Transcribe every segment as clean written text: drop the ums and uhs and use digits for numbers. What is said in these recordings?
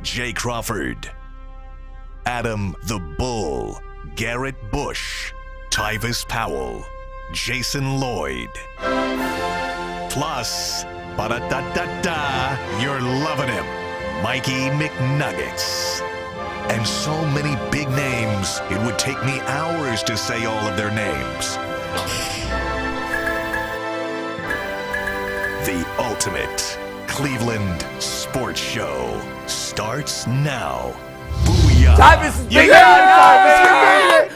Jay Crawford, Adam the Bull, Garrett Bush, Tyvis Powell, Jason Lloyd. Plus, ba-da-da-da-da, you're loving him, Mikey McNuggets. And so many big names, it would take me hours to say all of their names. The ultimate Cleveland sports show starts now. Booyah! Tyvis is big I made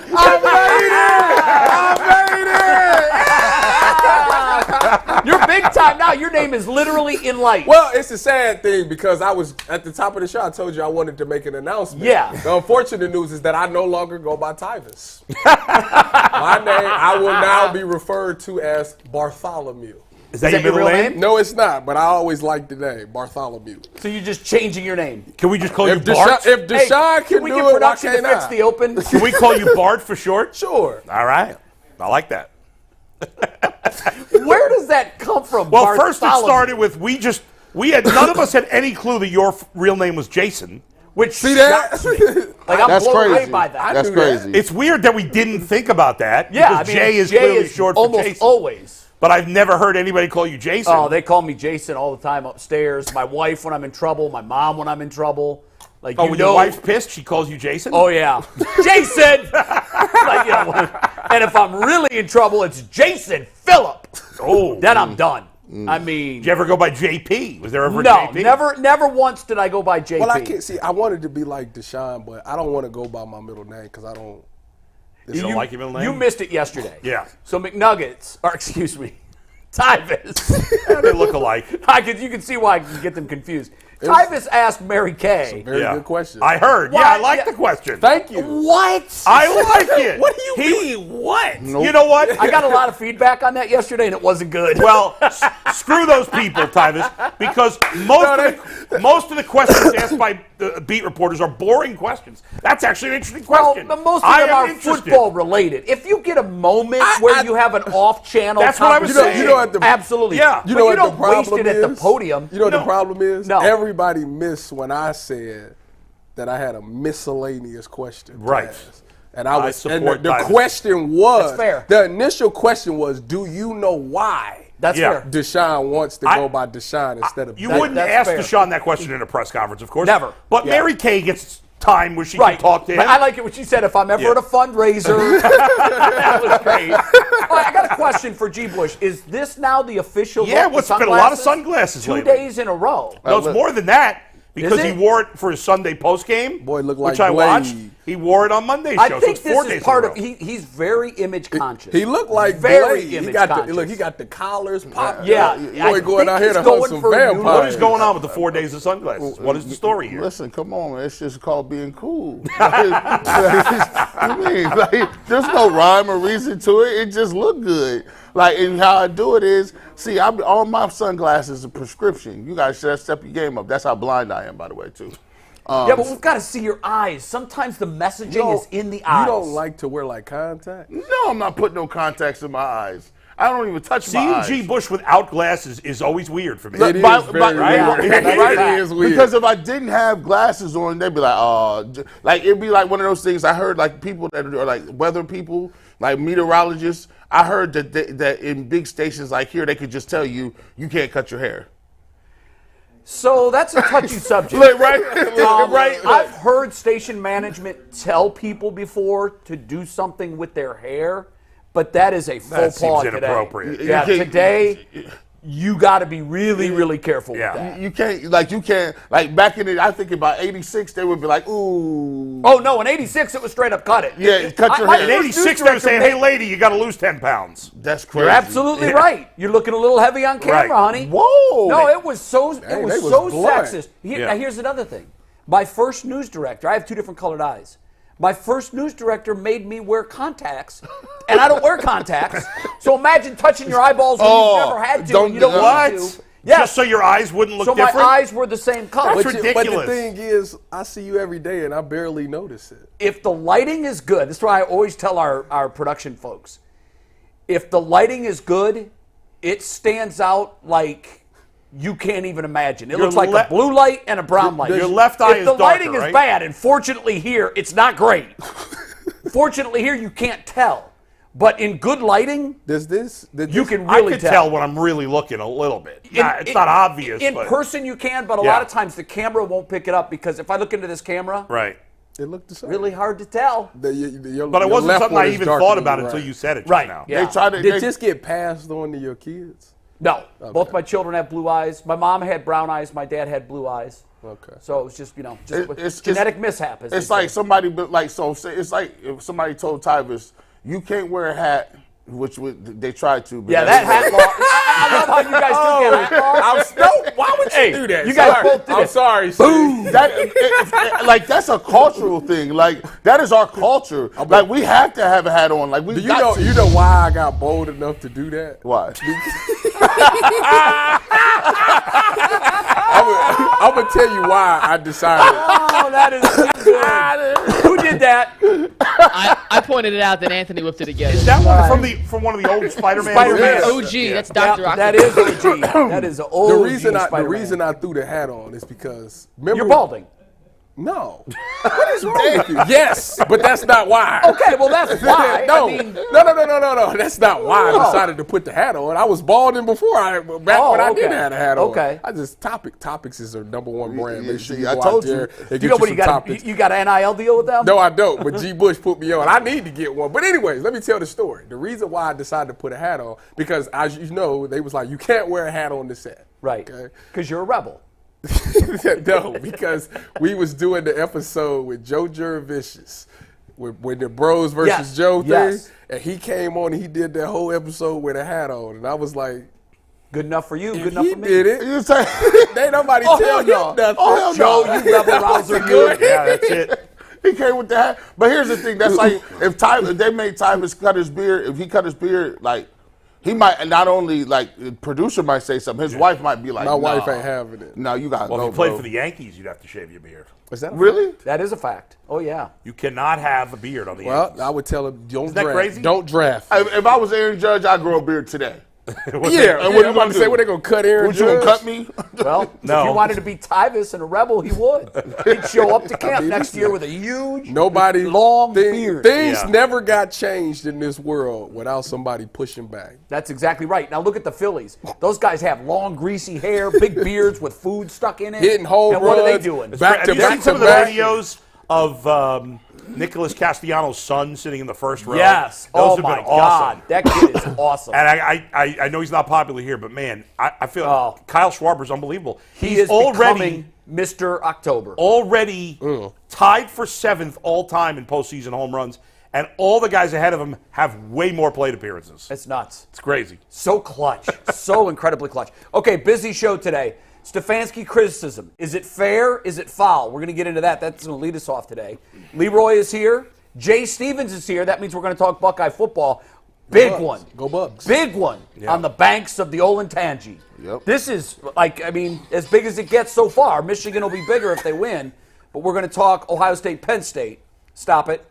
it! You're big time now. Your name is literally in light. Well, it's a sad thing because I was at the top of the show. I told you I wanted to make an announcement. Yeah. The unfortunate news is that I no longer go by Tyvis. My name, I will now be referred to as Bartholomew. Is that your real name? No, it's not, but I always liked the name, Bartholomew. So you're just changing your name. Can we just call you If Bart? Deshaun, Can we do get it, why production to can't fix I? the open? Can we call you Bart for short? Sure. All right. I like that. Where does that come from? Well, first it Bartholomew? started with none of us had any clue that your real name was Jason. Which See that? shocks me. Like, I'm That's blown away crazy. by that. That's knew that. crazy. It's weird that we didn't think about that. Yeah, because Jay is clearly short for almost Jason. always. But I've never heard anybody call you Jason. Oh, they call me Jason all the time upstairs. My wife when I'm in trouble. My mom when I'm in trouble. Like, when your wife's pissed, she calls you Jason? Oh, yeah. Jason! Like, you know, and if I'm really in trouble, it's Jason Phillip. Oh. Then I'm done. I mean, Did you ever go by JP? Was there ever a no, JP? never once did I go by JP. Well, I can't see. I wanted to be like Deshaun, but I don't want to go by my middle name because I don't. You don't like your middle name? You missed it yesterday. Yeah. So McNuggets, or excuse me, Tyvis. They look alike. You can see why I can get them confused. Tyvis asked Mary Kay. Very good question. I heard. Why- Yeah, I like yeah. the question. Thank you. What? I like it. What do you mean? What? You know what? I got a lot of feedback on that yesterday, and it wasn't good. Well, screw those people, Tyvis, because most of the questions asked by the beat reporters are boring questions. That's actually an interesting question. Well, most of I them am are interested. football related. If you get a moment where you have an off-channel That's what I was conversation, saying. absolutely. Yeah. You But know you what don't the problem waste it at the is? podium. You know what the problem is? No. Everybody missed when I said that I had a miscellaneous question. to Right. ask. And I support the Tyvis. question was, That's fair. the initial question was, do you know why That's Yeah. fair. Deshaun wants to go by Deshaun instead of You That- wouldn't that's ask fair. Deshaun that question in a press conference, of course. Never. But Yeah. Mary Kay gets time where she Right. can talk to him. But I like it when she said, if I'm ever Yeah. at a fundraiser. That was great. All right, I got a question for G. Bush. Is this now the official Yeah, look, what's the been a lot of sunglasses 2 lately. days in a row. No, it's more than that. Because Is he it? wore it for his Sunday post game, Boy, look like which I watched. Blade. He wore it on Monday's I show. think so it's 4 this days is part in a of row. he's very image conscious. He looked like Very Blade. He image got conscious. he got the collars popped. Yeah, Boy, I going think out here he's to hunt going some for a new vampires. What is going on with the 4 days of sunglasses? What is the story here? Listen, come on, man. It's just called being cool. I mean, like, there's no rhyme or reason to it. It just look good. Like, and how I do it is, see, all my sunglasses are prescription. You guys should step your game up. That's how blind I am, by the way, too. Yeah, but we've got to see your eyes. Sometimes the messaging is in the eyes. You don't like to wear like contacts? No, I'm not putting no contacts in my eyes. I don't even touch my Seeing eyes. G. Bush without glasses is always weird for me. It is But- very but- weird. right? It is weird. Because if I didn't have glasses on, they'd be like, oh, like it'd be like one of those things. I heard like people that are like weather people, like meteorologists. I heard that in big stations like here, they could just tell you can't cut your hair. So that's a touchy subject. Look, right? Right? I've heard station management tell people before to do something with their hair, but that is a faux seems pas today. inappropriate. Yeah, You can't- today you got to be really, really careful Yeah. with that. You can't like back in I think about '86 they would be like, ooh. Oh no, in '86 it was straight up cut it. Yeah, cut your my hair. In first '86, news they were director saying, made- "Hey, lady, you got to lose 10 pounds." That's crazy. You're absolutely right. You're looking a little heavy on camera, Right. honey. Whoa. No, it was so they was was so blunt. sexist. Yeah. Now here's another thing. My first news director, I have 2 different colored eyes. My first news director made me wear contacts, and I don't wear contacts. So imagine touching your eyeballs when you've never had to, and you don't want to. Yes. Just so your eyes wouldn't look So different? my eyes were the same color. That's But ridiculous. the thing is, I see you every day and I barely notice it. If the lighting is good, this is why I always tell our production folks, if the lighting is good, it stands out like you can't even imagine. It looks like a blue light and a brown light. Your left eye is darker, the lighting right? is bad, and fortunately here, it's not great. Fortunately here, you can't tell. But in good lighting, you can really I can tell when I'm really looking a little bit. It's not obvious. In person, you can, but a lot of times the camera won't pick it up because if I look into this camera, right, it looked the same. Really hard to tell. But it wasn't something I even thought about until you said it just now. Yeah. Did it just get passed on to your kids? No. Okay. Both my children have blue eyes. My mom had brown eyes. My dad had blue eyes. Okay. So it was just, it's genetic mishap. It's like somebody, it's like if somebody told Tyvus, you can't wear a hat, which they tried to. But that hat law. I love how you guys do that hat law. Why would you do that? You guys both did I'm sorry. Boom. That's a cultural thing. Like, that is our culture. Like, we have to have a hat on. Like, you know why I got bold enough to do that? Why? I'm going to tell you why I decided. Oh, that is good. Who did that? I pointed it out, then Anthony whipped it again. Is that one from one of the old Spider-Man? Spider-Man. OG, that's Dr. Octopus. That is OG. That is old. The reason I threw the hat on is because you're balding. No. What is wrong with you? Yes, but that's not why. Okay, well that's why. No. That's not why I decided to put the hat on. I was balding before when I didn't have a hat on. Okay. I just Topics is their #1 brand. Make sure you I go told out there and get you know what some you got? Topics. You got an NIL deal with them? No, I don't. But G. Bush put me on. I need to get one. But anyways, let me tell the story. The reason why I decided to put a hat on because, as you know, they was like, you can't wear a hat on the set. Right. Because you're a rebel. No, because we was doing the episode with Joe Jurevicius when the Bros versus Joe thing, and he came on and he did that whole episode with a hat on, and I was like, good enough for you, good enough for me. He did it. Ain't nobody tell y'all nothing. Joe, you rebel rouser, good. Yeah, that's it. He came with the hat. But here's the thing. That's like, if they made Tyvus cut his beard, if he cut his beard, like, he might not only, like, producer might say something. His wife might be like, my wife ain't having it. No, you got to go, Well, if you played for the Yankees, you'd have to shave your beard. Is that really? That is a fact. Oh, yeah. You cannot have a beard on the Yankees. Well, I would tell him, don't Isn't that draft. crazy? Don't draft. If I was Aaron Judge, I'd grow a beard today. And what you about to say? What they gonna cut Aaron What, you gonna Judge? cut me? Well, No. if you wanted to be Tyvus and a rebel, he would. He'd show up to camp next year with a huge, long beard. Things never got changed in this world without somebody pushing back. That's exactly right. Now look at the Phillies. Those guys have long, greasy hair, big beards with food stuck in it. Hitting home and what are they runs, doing? back to Have you seen back some to of the back. videos of Nicholas Castellanos' son sitting in the first row? Yes. Those have my been awesome. God. That kid is awesome. And I know he's not popular here, but man, I feel Kyle Schwarber's unbelievable. He is becoming Mr. October. Already tied for 7th all time in postseason home runs, and all the guys ahead of him have way more plate appearances. It's nuts. It's crazy. So clutch. So incredibly clutch. Okay, busy show today. Stefanski criticism. Is it fair? Is it foul? We're going to get into that. That's going to lead us off today. Leroy is here. Jay Stevens is here. That means we're going to talk Buckeye football. Big one. Go Bucks. Big one on the banks of the Olentangy. Yep. This is, as big as it gets so far. Michigan will be bigger if they win. But we're going to talk Ohio State, Penn State. Stop it.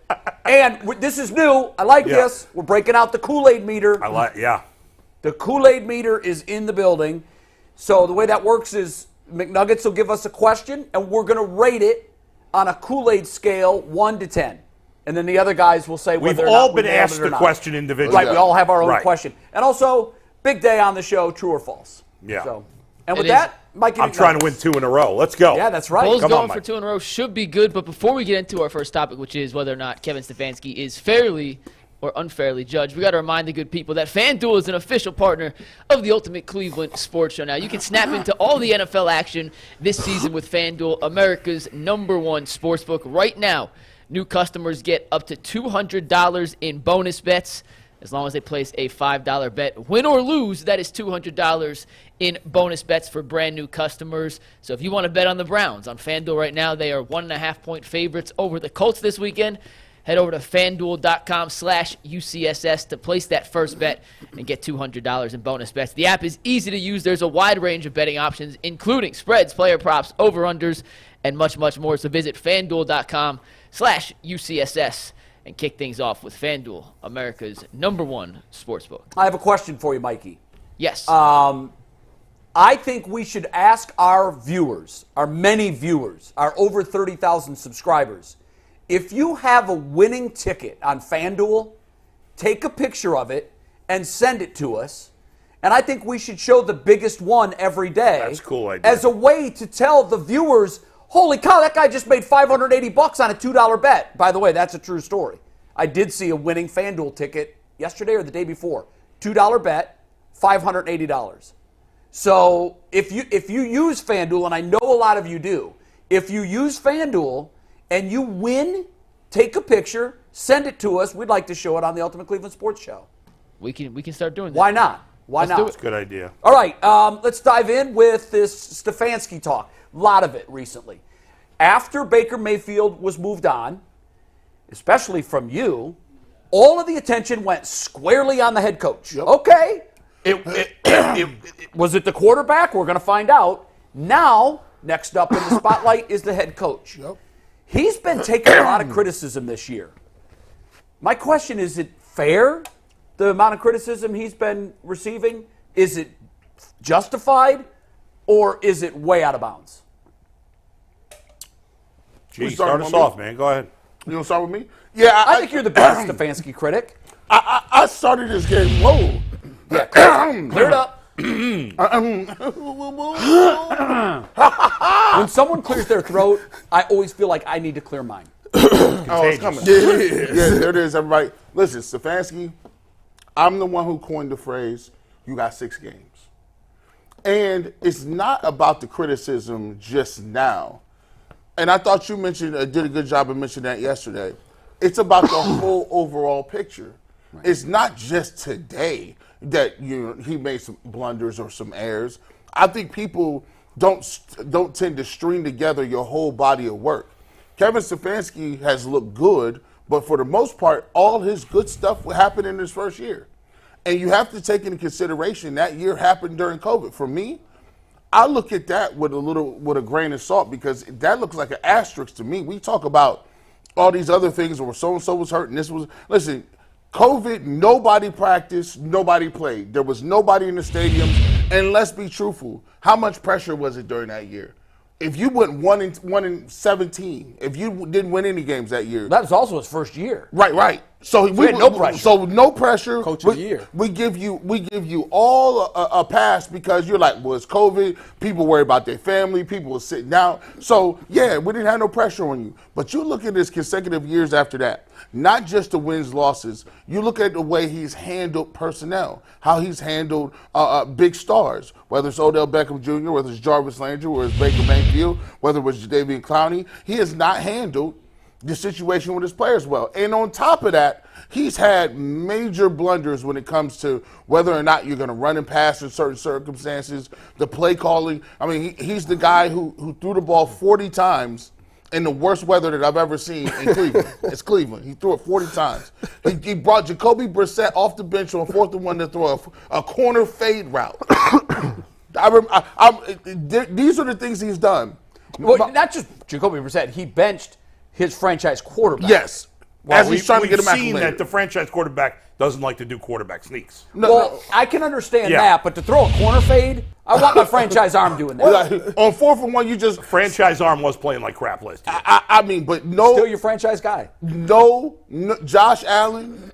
And this is new. I like this. We're breaking out the Kool-Aid meter. The Kool-Aid meter is in the building. So the way that works is McNuggets will give us a question, and we're going to rate it on a Kool-Aid scale 1 to 10. And then the other guys will say whether We've or not all we been nailed asked it or the not. question individually. Right, we all have our own Right. question. And also, big day on the show, true or false. Yeah. So, and with It is. that, Mikey I'm trying to win 2 in a row. Let's go. Yeah, that's right. Bulls Come going on, for Mike. 2 in a row should be good, but before we get into our first topic, which is whether or not Kevin Stefanski is fairly or unfairly judged, we got to remind the good people that FanDuel is an official partner of the Ultimate Cleveland Sports Show. Now, you can snap into all the NFL action this season with FanDuel, America's #1 sportsbook. Right now, new customers get up to $200 in bonus bets as long as they place a $5 bet. Win or lose, that is $200 in bonus bets for brand new customers. So if you want to bet on the Browns on FanDuel right now, they are 1.5-point favorites over the Colts this weekend. Head over to FanDuel.com/UCSS to place that first bet and get $200 in bonus bets. The app is easy to use. There's a wide range of betting options, including spreads, player props, over-unders, and much, much more. So visit FanDuel.com/UCSS and kick things off with FanDuel, America's #1 sportsbook. I have a question for you, Mikey. Yes. I think we should ask our viewers, our many viewers, our over 30,000 subscribers, if you have a winning ticket on FanDuel, take a picture of it and send it to us. And I think we should show the biggest one every day. That's a cool idea. As a way to tell the viewers, holy cow, that guy just made $580 on a $2 bet. By the way, that's a true story. I did see a winning FanDuel ticket yesterday or the day before. $2 bet, $580. So if you use FanDuel, and I know a lot of you do, if you use FanDuel and you win, take a picture, send it to us. We'd like to show it on the Ultimate Cleveland Sports Show. We can start doing that. Why not? Why Let's not? do it. That's a good idea. All right, let's dive in with this Stefanski talk. A lot of it recently. After Baker Mayfield was moved on, especially from you, all of the attention went squarely on the head coach. Yep. Okay. Was it the quarterback? We're going to find out. Now, next up in the spotlight is the head coach. Yep. He's been taking a lot of criticism this year. My question is it fair, the amount of criticism he's been receiving? Is it justified, or is it way out of bounds? Gee, start us off, man. Go ahead. You want to start with me? Yeah, I think you're the best Stefanski critic. I started this game low. Yeah, clear it up. When someone clears their throat, I always feel like I need to clear mine. Oh, it's coming. Yeah, there it is, everybody. Listen, Stefanski, I'm the one who coined the phrase, you got 6 games. And it's not about the criticism just now. And I thought you mentioned, did a good job of mentioning that yesterday. It's about the whole overall picture. Right. It's not just today that he made some blunders or some errors. I think people don't tend to string together your whole body of work. Kevin Stefanski has looked good, but for the most part, all his good stuff happened in his first year. And you have to take into consideration that year happened during COVID. For me, I look at that with a grain of salt, because that looks like an asterisk to me. We talk about all these other things where so-and-so was hurt and this was, listen, COVID, nobody practiced, nobody played. There was nobody in the stadiums. And let's be truthful, how much pressure was it during that year? If you went 1-17, if you didn't win any games that year. That was also his first year. Right. So we had no pressure. So no pressure. Coach of the year. We give you all a pass, because you're like, well, it's COVID. People worry about their family. People were sitting down. So yeah, we didn't have no pressure on you. But you look at his consecutive years after that, not just the wins, losses. You look at the way he's handled personnel, how he's handled big stars, whether it's Odell Beckham Jr., whether it's Jarvis Landry, whether it's Baker Mayfield, whether it was Jadeveon Clowney. He has not handled the situation with his players well. And on top of that, he's had major blunders when it comes to whether or not you're going to run and pass in certain circumstances, the play calling. I mean, he's the guy who threw the ball 40 times in the worst weather that I've ever seen in Cleveland. It's Cleveland. He threw it 40 times. He brought Jacoby Brissett off the bench on 4th and 1 to throw a corner fade route. These are the things he's done. Well, not just Jacoby Brissett. He benched his franchise quarterback. Yes. Well, as he's trying to get him acclimated. We've seen acclimated. that the franchise quarterback doesn't like to do quarterback sneaks. No. I can understand that, but to throw a corner fade, I want my franchise arm doing that. On 4th and 1, you just franchise arm was playing like crap last year. I mean, but no, still your franchise guy. No, Josh Allen,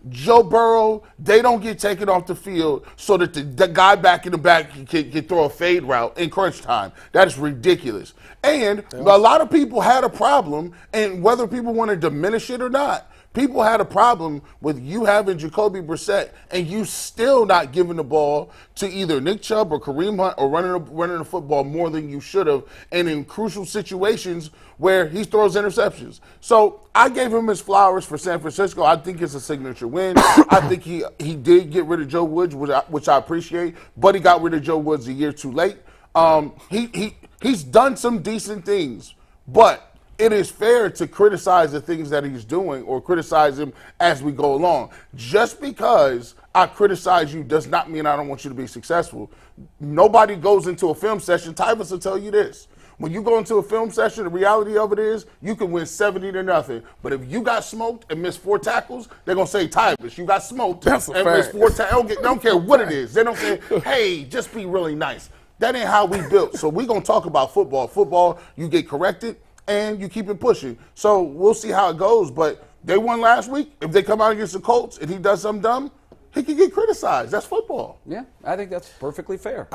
Joe Burrow, they don't get taken off the field so that the guy back in the back can throw a fade route in crunch time. That is ridiculous. And a lot of people had a problem, and whether people want to diminish it or not, people had a problem with you having Jacoby Brissett and you still not giving the ball to either Nick Chubb or Kareem Hunt or running the football more than you should have, and in crucial situations where he throws interceptions. So I gave him his flowers for San Francisco. I think it's a signature win. I think he did get rid of Joe Woods, which I appreciate, but he got rid of Joe Woods a year too late. He's done some decent things, but it is fair to criticize the things that he's doing or criticize him as we go along. Just because I criticize you does not mean I don't want you to be successful. Nobody goes into a film session. Tyvus will tell you this. When you go into a film session, the reality of it is you can win 70-0. But if you got smoked and missed 4 tackles, they're going to say, Tyvus, you got smoked and missed 4 tackles. They don't care what it is. They don't say, hey, just be really nice. That ain't how we built. So we're going to talk about football. Football, you get corrected and you keep it pushing. So we'll see how it goes. But they won last week. If they come out against the Colts and he does something dumb, he can get criticized. That's football. Yeah, I think that's perfectly fair.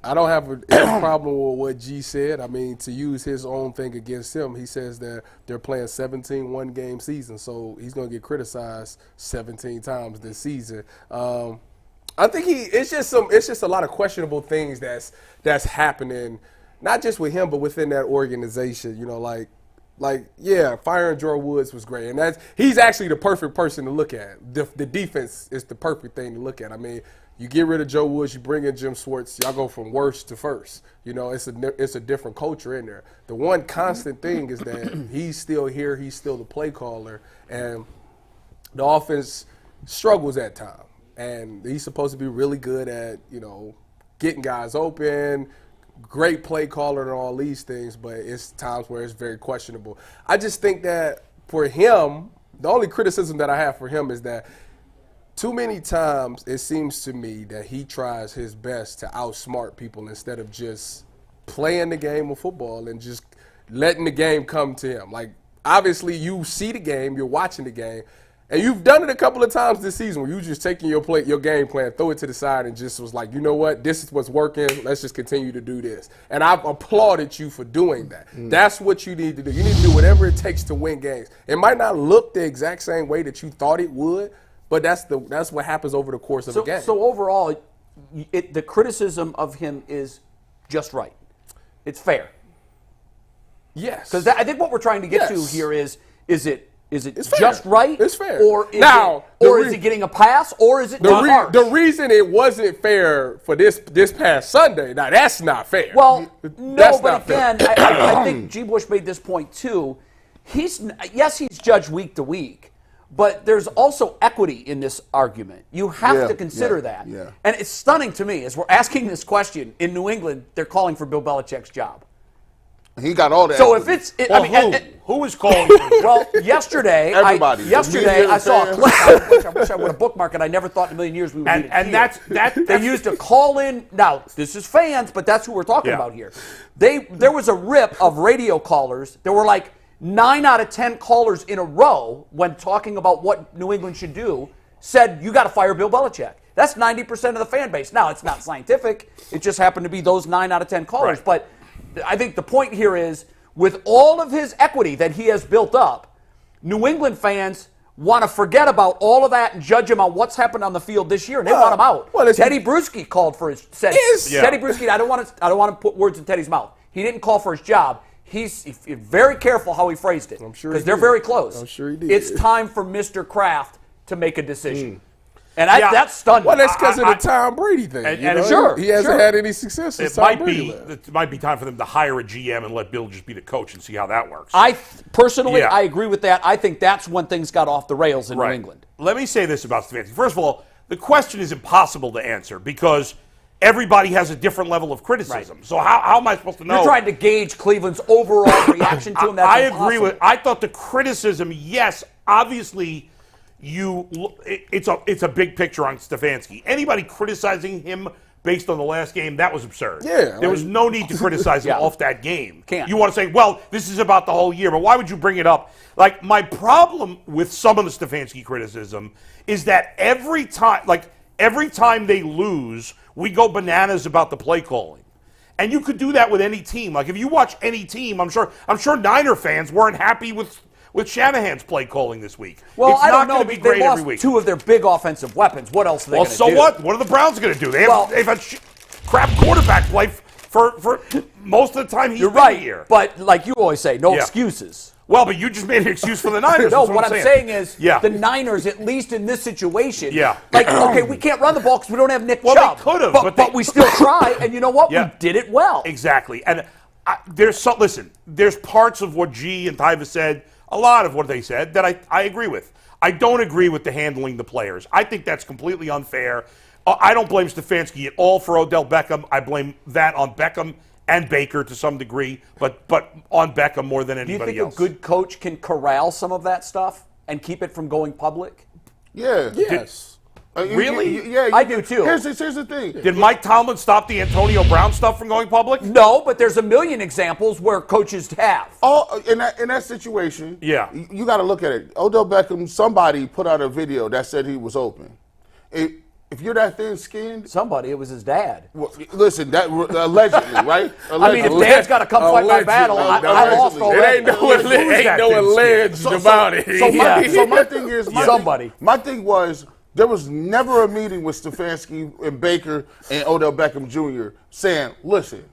I don't have a problem with what G said. I mean, to use his own thing against him, he says that they're playing 17 one-game seasons, so he's going to get criticized 17 times this season. I think it's just a lot of questionable things that's happening, not just with him, but within that organization. You know, firing Joe Woods was great, and he's actually the perfect person to look at. The defense is the perfect thing to look at. I mean, you get rid of Joe Woods, you bring in Jim Schwartz, y'all go from worst to first. You know, it's a different culture in there. The one constant thing is that he's still here, he's still the play caller, and the offense struggles at times. And he's supposed to be really good at, you know, getting guys open, great play caller and all these things, but it's times where it's very questionable. I just think that for him, the only criticism that I have for him is that too many times it seems to me that he tries his best to outsmart people instead of just playing the game of football and just letting the game come to him. Like, obviously you see the game, you're watching the game, and you've done it a couple of times this season where you just taking your game plan, throw it to the side, and just was like, you know what, this is what's working. Let's just continue to do this. And I've applauded you for doing that. That's what you need to do. You need to do whatever it takes to win games. It might not look the exact same way that you thought it would, but that's what happens over the course of a game. So overall, the criticism of him is just right. It's fair. Yes. Because I think what we're trying to get to here is it It's just fair. right? It's fair. Or is it getting a pass? Or is it harsh? The reason it wasn't fair for this past Sunday, now that's not fair. Well, that's but again, I think G. Bush made this point too. He's judged week to week, but there's also equity in this argument. You have to consider that. Yeah. And it's stunning to me, as we're asking this question, in New England, they're calling for Bill Belichick's job. He got all that. So if it's, who is calling? Well, yesterday, Everybody. I saw a clip. I wish I would have bookmarked it. I never thought in a million years we would need it And here. They used a call-in. Now, this is fans, but that's who we're talking about here. There was a rip of radio callers. There were like 9 out of 10 callers in a row when talking about what New England should do said, you got to fire Bill Belichick. That's 90% of the fan base. Now, it's not scientific. It just happened to be those 9 out of 10 callers. Right. But I think the point here is, with all of his equity that he has built up, New England fans want to forget about all of that and judge him on what's happened on the field this year, and they want him out. Teddy Bruschi called for his. Teddy Bruschi. I don't want to put words in Teddy's mouth. He didn't call for his job. He's very careful how he phrased it. I'm sure because they're very close. I'm sure he did. It's time for Mr. Kraft to make a decision. And that's stunning. Well, that's because of the Tom Brady thing. He hasn't had any success since Tom Brady left. It might be time for them to hire a GM and let Bill just be the coach and see how that works. Personally, I agree with that. I think that's when things got off the rails in New England. Let me say this about Stefanski. First of all, the question is impossible to answer because everybody has a different level of criticism. So how am I supposed to know? You're trying to gauge Cleveland's overall reaction to him. That's impossible. I thought the criticism, yes, obviously – it's a big picture on Stefanski. Anybody criticizing him based on the last game, that was absurd. There was no need to criticize him off that game. You want to say, well, this is about the whole year, but why would you bring it up? Like, my problem with some of the Stefanski criticism is that every time they lose, we go bananas about the play calling. And you could do that with any team. Like, if you watch any team, I'm sure Niner fans weren't happy with Shanahan's play calling this week. Well, it's I don't not going know. to be great every lost week. 2 of their big offensive weapons. What else are they going to do? Well, so what? What are the Browns going to do? They've had crap quarterback play for most of the time he's been here. But like you always say, no excuses. Well, but you just made an excuse for the Niners. No, what I'm saying is the Niners, at least in this situation, like, okay, we can't run the ball because we don't have Nick Chubb. Well, they could have, but we still try, and you know what? We did it well. Exactly. And there's parts of what G and Tyva said, a lot of what they said, that I agree with. I don't agree with the handling the players. I think that's completely unfair. I don't blame Stefanski at all for Odell Beckham. I blame that on Beckham and Baker to some degree, but on Beckham more than anybody else. Do you think a good coach can corral some of that stuff and keep it from going public? Yeah. Yes. Really? Yeah, I do too. Here's the thing. Did Mike Tomlin stop the Antonio Brown stuff from going public? No, but there's a million examples where coaches have. Oh, in that situation, Yeah. you got to look at it. Odell Beckham, somebody put out a video that said he was open. If you're that thin-skinned, Somebody, it was his dad. well, listen, that allegedly, right? I mean, if Dad's got to come fight my battle, I lost already. Ain't no alleged about it. So my thing is, Somebody. My thing was, there was never a meeting with Stefanski and Baker and Odell Beckham Jr. saying, listen,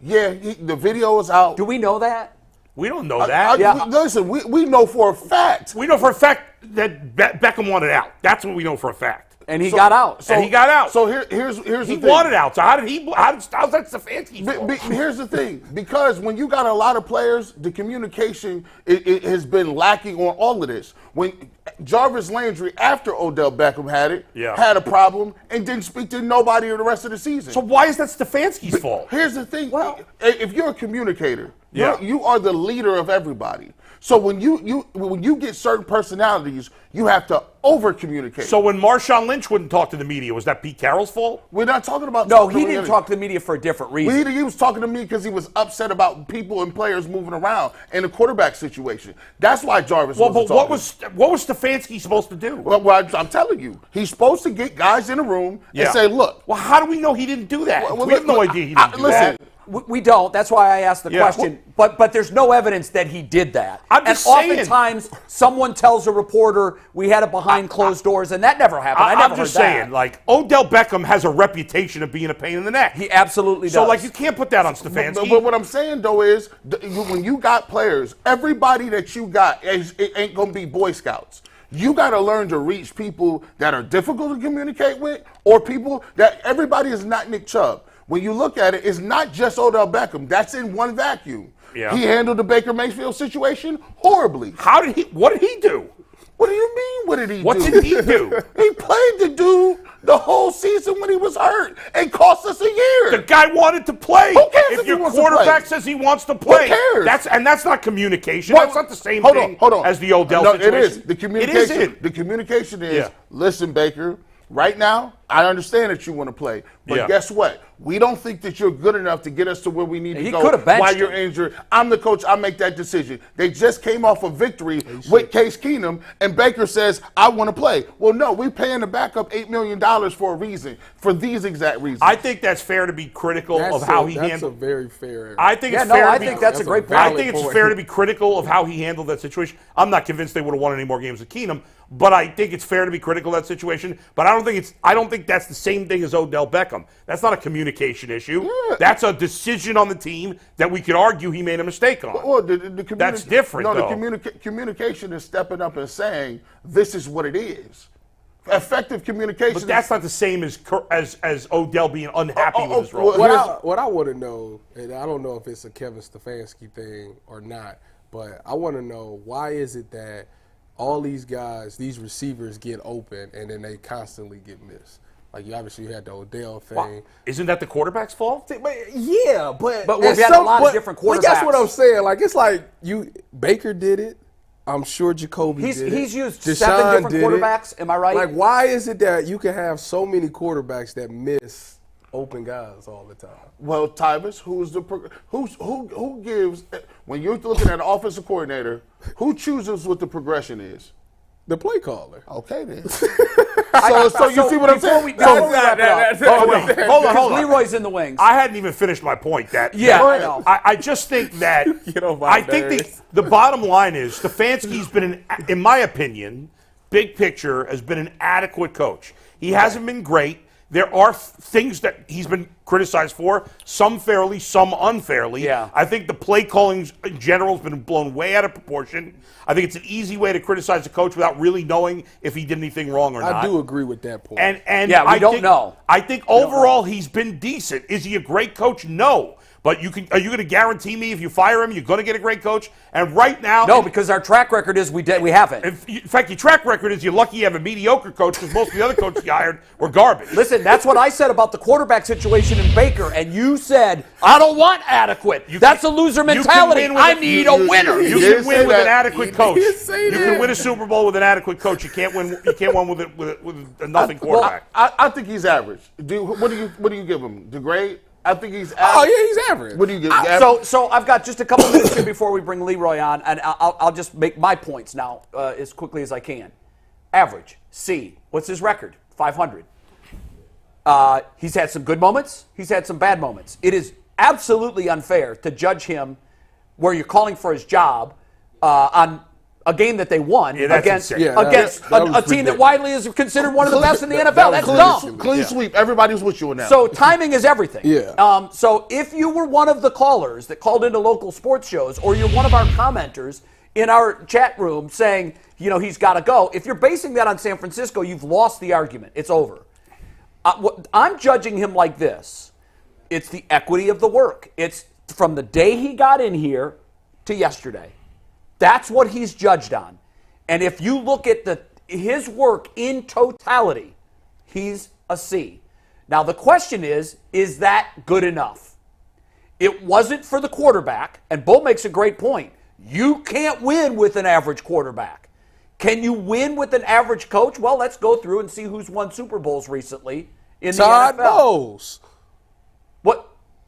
the video is out. Do we know that? We don't know that. Listen, we know for a fact. We know for a fact that Beckham wanted out. That's what we know for a fact. And he got out. And he got out. So here's the He thing. wanted out. So how's that Stefanski? Here's the thing. Because when you got a lot of players, the communication it has been lacking on all of this. When Jarvis Landry, after Odell Beckham had it, had a problem and didn't speak to nobody the rest of the season. So why is that Stefanski's fault? Here's the thing. Well, if you're a communicator, you are the leader of everybody. So when you get certain personalities, you have to over-communicate. So when Marshawn Lynch wouldn't talk to the media, was that Pete Carroll's fault? We're not talking about... No, he didn't talk to the media for a different reason. He was talking to me because he was upset about people and players moving around in the quarterback situation. That's why Jarvis wasn't talking. What was Stefanski supposed to do? Well, I'm telling you, he's supposed to get guys in the room and say, look... Well, how do we know he didn't do that? We have no idea he didn't do that. We don't. That's why I asked the question. But there's no evidence that he did that. Oftentimes, someone tells a reporter we had it behind closed doors, and that never happened. I never heard that. Like, Odell Beckham has a reputation of being a pain in the neck. He absolutely does. So, like, you can't put that on Stefanski. But what I'm saying, though, is when you got players, everybody that you got, it ain't going to be Boy Scouts. You got to learn to reach people that are difficult to communicate with, or people that everybody is not Nick Chubb. When you look at it, it's not just Odell Beckham. That's in one vacuum. Yeah. He handled the Baker Mayfield situation horribly. What did he do? What do you mean, what did he do? What did he do? He played the dude the whole season when he was hurt and cost us a year. The guy wanted to play. Who cares if your quarterback says he wants to play? Who cares? That's not communication. That's not the same thing as the Odell situation. It is. The communication is, listen, Baker, right now, I understand that you want to play, but guess what? We don't think that you're good enough to get us to where we need to go while you're injured. I'm the coach. I make that decision. They just came off a victory with Case Keenum, and Baker says, I want to play. Well, no, we're paying the backup $8 million for a reason, for these exact reasons. I think that's fair to be critical of how he handled. That's a very fair. I think it's fair. I think that's a great point. I think it's fair to be critical of how he handled that situation. I'm not convinced they would have won any more games with Keenum, but I think it's fair to be critical of that situation. But I don't think that's the same thing as Odell Beckham. That's not a communication issue. Yeah. That's a decision on the team that we could argue he made a mistake on. Well, that's different, though. The communication is stepping up and saying, this is what it is. Effective communication. But that's not the same as Odell being unhappy with his role. What I want to know, and I don't know if it's a Kevin Stefanski thing or not, but I want to know, why is it that all these guys, these receivers get open and then they constantly get missed? Like, you obviously had the Odell thing. Well, isn't that the quarterback's fault? Yeah, but we've had a lot of different quarterbacks. That's what I'm saying. Like, it's like Baker did it. I'm sure Jacoby did it. He's used Deshaun 7 different quarterbacks. Am I right? Like, why is it that you can have so many quarterbacks that miss open guys all the time? Well, Tyvus, who gives, when you're looking at an offensive coordinator, who chooses what the progression is? The play caller. Okay, then. So you see what I'm saying? Hold on. Leroy's in the wings. I hadn't even finished my point. I know. I just think that the bottom line is Stefanski's been, in my opinion, big picture, has been an adequate coach. He hasn't been great. There are things that he's been criticized for, some fairly, some unfairly. Yeah. I think the play calling in general has been blown way out of proportion. I think it's an easy way to criticize a coach without really knowing if he did anything wrong or not. I do agree with that point. And we don't know. I think overall he's been decent. Is he a great coach? No. But are you going to guarantee me if you fire him, you're going to get a great coach? And right now, no, because our track record is we haven't. In fact, your track record is you're lucky you have a mediocre coach because most of the other coaches you hired were garbage. Listen, that's what I said about the quarterback situation in Baker, and you said I don't want adequate. That's a loser mentality. I need a winner. You can win with an adequate coach. You can win a Super Bowl with an adequate coach. You can't win. You can't win with a nothing quarterback. Well, I think he's average. What do you give him? The grade? I think he's average. Oh, yeah, he's average. What do you give? So I've got just a couple minutes here before we bring Leroy on, and I'll just make my points now as quickly as I can. Average, C. What's his record? 500. He's had some good moments. He's had some bad moments. It is absolutely unfair to judge him where you're calling for his job on a game that they won against a team that widely is considered one of the best in the NFL. That's dumb. Clean sweep. Everybody was with you on that. So timing is everything. Yeah. So if you were one of the callers that called into local sports shows, or you're one of our commenters in our chat room saying, he's got to go, if you're basing that on San Francisco, you've lost the argument. It's over. I'm judging him like this. It's the equity of the work. It's from the day he got in here to yesterday. That's what he's judged on. And if you look at his work in totality, he's a C. Now the question is that good enough? It wasn't for the quarterback, and Bull makes a great point. You can't win with an average quarterback. Can you win with an average coach? Well, let's go through and see who's won Super Bowls recently in the NFL. Todd Bowles.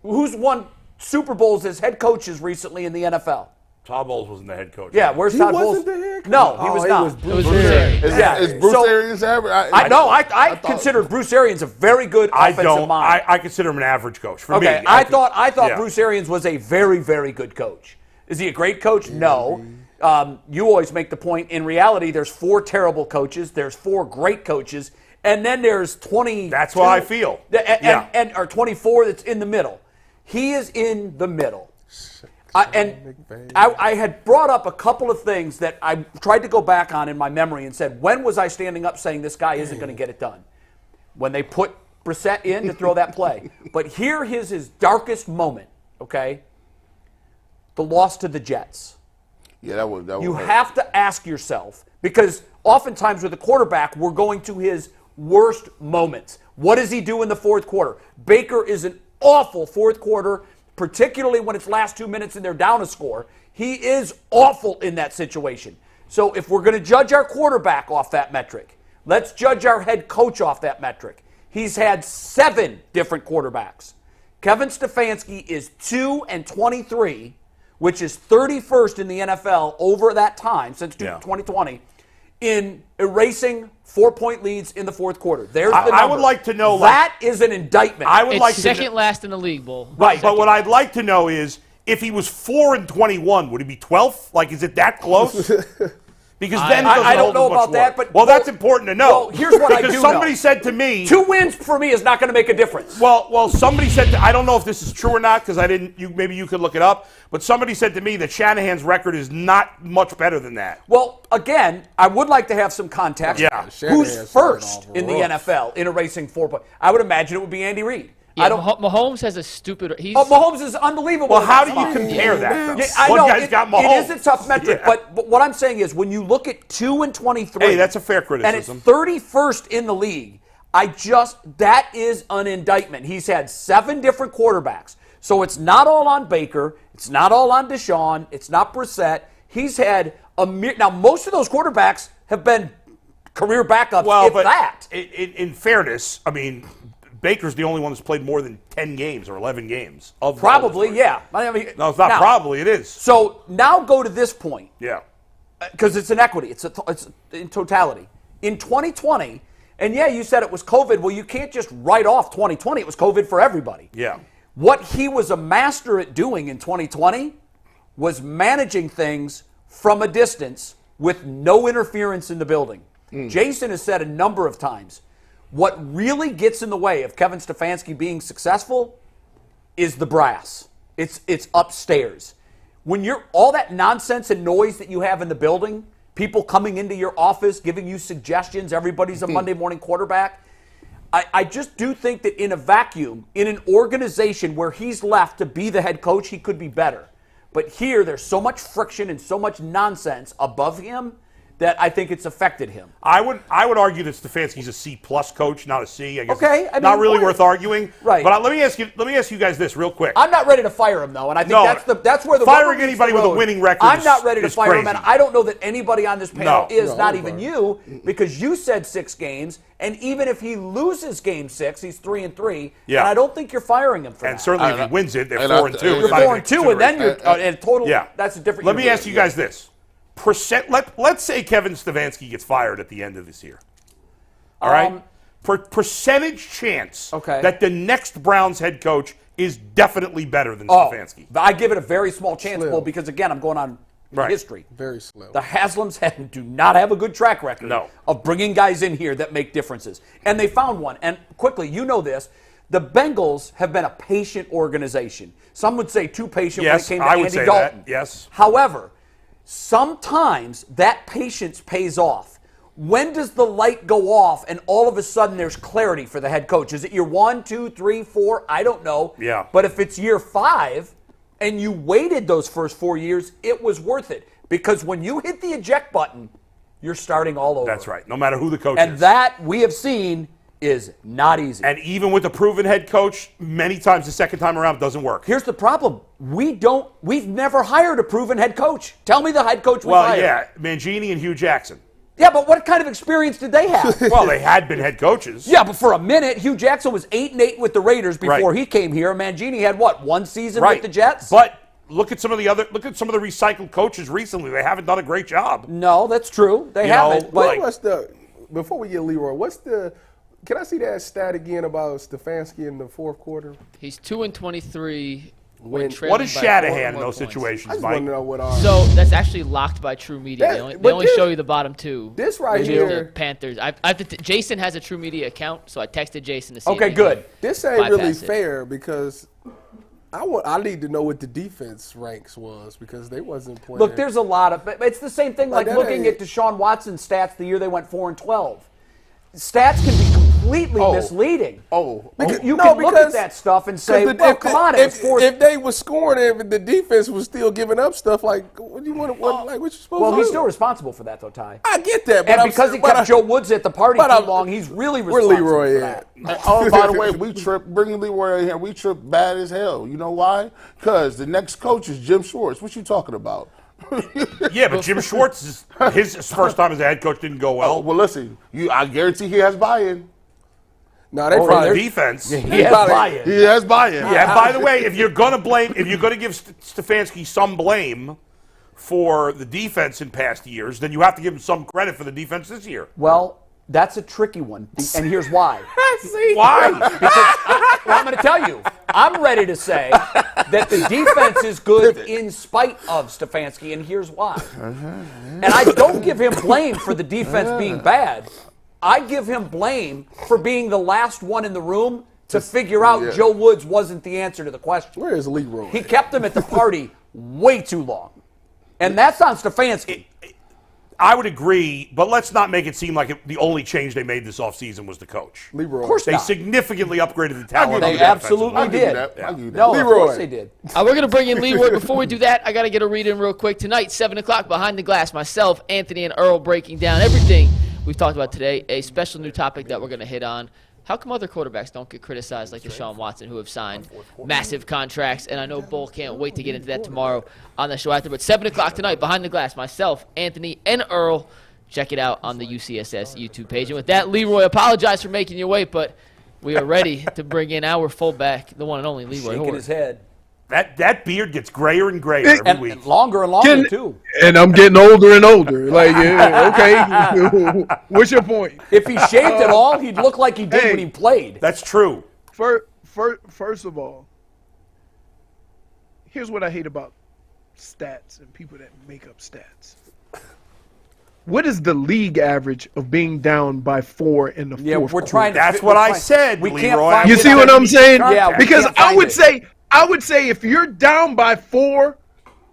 Who's won Super Bowls as head coaches recently in the NFL? Todd Bowles wasn't the head coach. Yeah, where's Todd Bowles? The head coach? No, he was not. It was Bruce Arians. Is Bruce Arians average? I consider Bruce Arians a very good offensive mind. I consider him an average coach. For me, I thought Bruce Arians was a very, very good coach. Is he a great coach? No. You always make the point. In reality, there's 4 terrible coaches. There's 4 great coaches, and then there's 20. That's what I feel. Or 24 that's in the middle. He is in the middle. I had brought up a couple of things that I tried to go back on in my memory and said, when was I standing up saying this guy isn't going to get it done? When they put Brissett in to throw that play. But here is his darkest moment, okay? The loss to the Jets. Yeah, that was You have to ask yourself, because oftentimes with a quarterback, we're going to his worst moments. What does he do in the fourth quarter? Baker is an awful fourth quarter, particularly when it's last 2 minutes and they're down a score. He is awful in that situation. So if we're going to judge our quarterback off that metric, let's judge our head coach off that metric. He's had 7 different quarterbacks. Kevin Stefanski is 2-23, which is 31st in the NFL over that time, since 2020, in erasing 4-point leads in the fourth quarter. There's the number. I would like to know that is an indictment. It's second last in the league, Bull. Right, but what I'd like to know is if he was 4-21, would he be 12th? Like, is it that close? Because then I don't know about that, but that's important to know. Well, here's what I do know. Because somebody said to me, 2 wins for me is not going to make a difference. Well, somebody said I don't know if this is true or not because I didn't. Maybe you could look it up. But somebody said to me that Shanahan's record is not much better than that. Well, again, I would like to have some context. Yeah, who's first in the NFL in erasing 4 points? I would imagine it would be Andy Reid. Yeah, Mahomes has a stupid. Mahomes is unbelievable. Well, how do you compare that? Yeah, I know guy's got Mahomes. It is a tough metric, but what I'm saying is when you look at 2-23, hey, that's a fair criticism. And it's 31st in the league. That is an indictment. He's had 7 different quarterbacks, so it's not all on Baker. It's not all on Deshaun. It's not Brissett. He's had now most of those quarterbacks have been career backups. Well, but that. In fairness, I mean, Baker's the only one that's played more than 10 games or 11 games. Probably, yeah. No, it's not probably. It is. So now go to this point. Yeah. Because it's an equity. It's in totality. In 2020, and yeah, you said it was COVID. Well, you can't just write off 2020. It was COVID for everybody. Yeah. What he was a master at doing in 2020 was managing things from a distance with no interference in the building. Jason has said a number of times, what really gets in the way of Kevin Stefanski being successful is the brass. It's upstairs. When you're all that nonsense and noise that you have in the building, people coming into your office, giving you suggestions, everybody's a Monday morning quarterback. I just do think that in a vacuum, in an organization where he's left to be the head coach, he could be better. But here, there's so much friction and so much nonsense above him that I think it's affected him. I would argue that Stefanski's a C+ coach, not a C. I guess okay, not really worth arguing. Right. But let me ask you guys this real quick. I'm not ready to fire him though, and I think that's where the firing anybody with a winning record. I'm not ready to fire him, crazy. and I don't know that anybody on this panel is, not no, even you, because you said 6 games, and even if he loses Game 6, he's 3-3. Yeah. And I don't think you're firing him for that. And certainly if he wins it, they're and 4-2. You're 4-2, and then you're and total. Yeah. That's a different. Let me ask you guys this. Let's say Kevin Stefanski gets fired at the end of this year. All right? Percentage chance that the next Browns head coach is definitely better than Stefanski. I give it a very small chance, Bull, because again, I'm going on history. Very slim. The Haslams do not have a good track record of bringing guys in here that make differences. And they found one. And quickly, you know this, the Bengals have been a patient organization. Some would say too patient when it came to Andy Dalton. Yes. However, sometimes that patience pays off. When does the light go off and all of a sudden there's clarity for the head coach? Is it year 1, 2, 3, 4? I don't know. Yeah. But if it's year 5 and you waited those first 4 years, it was worth it. Because when you hit the eject button, you're starting all over. That's right. No matter who the coach is. And that we have seen is not easy. And even with a proven head coach, many times the second time around it doesn't work. Here's the problem. We've never hired a proven head coach. Tell me the head coach we hired. Well, yeah, Mangini and Hugh Jackson. Yeah, but what kind of experience did they have? Well, they had been head coaches. Yeah, but for a minute, Hugh Jackson was 8-8 with the Raiders before he came here. Mangini had what, 1 season with the Jets? But look at some of the recycled coaches recently. They haven't done a great job. No, that's true. They haven't. Before we get Leroy, can I see that stat again about Stefanski in the fourth quarter? He's 2-23. What is Shanahan in those situations, I just Mike? want to know what So that's actually locked by True Media. They only show you the bottom 2. This right The here. Panthers. Jason has a True Media account, so I texted Jason to see. Okay, good. This ain't really fair because I need to know what the defense ranks was because they wasn't playing. Look, there's a lot of. It's the same thing like looking at Deshaun Watson's stats the year they went 4-12. Stats can be completely misleading. You can look at that stuff and say, "Well, come on, if they were scoring, the defense was still giving up stuff like what do you want? What you supposed to do?" Well, he's still responsible for that, though, Ty. I get that, but and because he kept Joe Woods at the party too long, he's really responsible. Where Leroy for that. Oh, by the way, we tripped. Bringing Leroy in here, we tripped bad as hell. You know why? Because the next coach is Jim Schwartz. What you talking about? Yeah, but Jim Schwartz, his first time as a head coach didn't go well. Well, listen, I guarantee he has buy-in. No, they probably defense. He has buy-in. He has buy-in. Yeah. And by the way, if you're going to give Stefanski some blame for the defense in past years, then you have to give him some credit for the defense this year. Well, that's a tricky one, and here's why. Why? Because I'm going to tell you, I'm ready to say that the defense is good in spite of Stefanski, and here's why. And I don't give him blame for the defense being bad. I give him blame for being the last one in the room to figure out Joe Woods wasn't the answer to the question. Where is Leroy? He kept him at the party way too long. And that's on Stefanski. I would agree, but let's not make it seem like the only change they made this offseason was the coach. Leroy. Of course They not. significally upgraded the talent. They absolutely did. No, Leroy. of course they did. We're going to bring in Leroy. Before we do that, I got to get a read in real quick. Tonight, 7 o'clock, Behind the Glass, myself, Anthony, and Earl breaking down everything we've talked about today. A special new topic that we're going to hit on. How come other quarterbacks don't get criticized like Deshaun Watson, who have signed massive contracts? And I know Bull can't wait to get into that tomorrow on the show after. But 7 o'clock tonight, Behind the Glass, myself, Anthony, and Earl. Check it out on the UCSS YouTube page. And with that, Leroy, apologize for making you wait, but we are ready to bring in our fullback, the one and only Leroy Shaking Hoard. his head. That beard gets grayer and grayer every week. And longer and longer, too. And I'm getting older and older. Like, okay, what's your point? If he shaved it all, he'd look like he did when he played. That's true. First of all, here's what I hate about stats and people that make up stats. What is the league average of being down by 4 in the fourth quarter? We're trying to. That's what I said, We Leroy. can't find You it see on what I'm saying? Yeah, we because can't I find would it. say if you're down by 4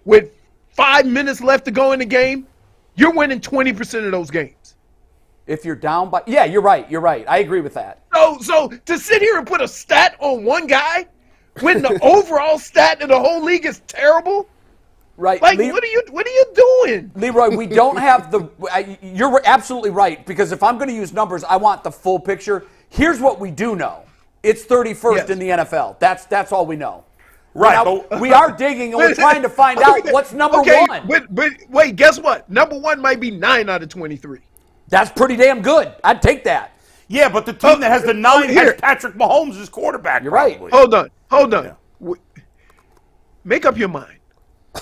with 5 minutes left to go in the game, you're winning 20% of those games. If you're down by, yeah, you're right. I agree with that. So to sit here and put a stat on one guy when the overall stat in the whole league is terrible, right? Like, what are you doing, Leroy? We don't have the. You're absolutely right, because if I'm going to use numbers, I want the full picture. Here's what we do know: it's 31st in the NFL. That's all we know. Right. Now, we are digging and we're trying to find out what's number one. But wait, guess what? Number one might be 9 out of 23. That's pretty damn good. I'd take that. Yeah, but the team that has the 9 has Patrick Mahomes as quarterback. You're right. Hold on. Yeah. Make up your mind.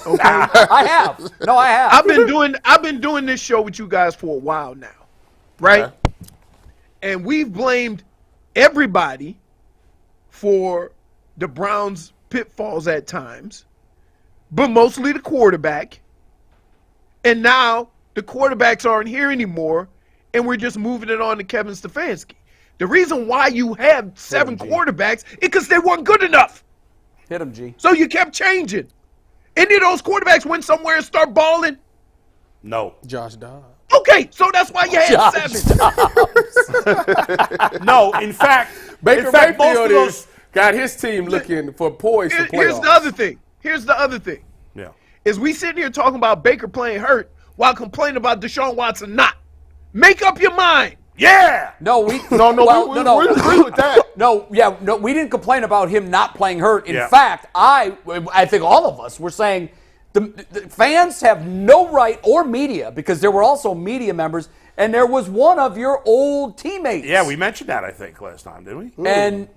Okay. I have. No, I have. I've been doing this show with you guys for a while now, right? Okay. And we've blamed everybody for the Browns' pitfalls at times, but mostly the quarterback. And now the quarterbacks aren't here anymore, and we're just moving it on to Kevin Stefanski. The reason why you have 7 quarterbacks is because they weren't good enough. Hit him, G. So you kept changing. Any of those quarterbacks went somewhere and start balling? No. Josh Dobbs. Okay, so that's why you had 7. No, in fact, Baker Mayfield got his team looking for poise for playoffs. Here's the other thing. Yeah. Is we sitting here talking about Baker playing hurt while complaining about Deshaun Watson not. Make up your mind. Yeah. No, we agree with that. No, we didn't complain about him not playing hurt. In fact, I think all of us were saying the fans have no right, or media, because there were also media members, and there was one of your old teammates. Yeah, we mentioned that, I think, last time, didn't we? And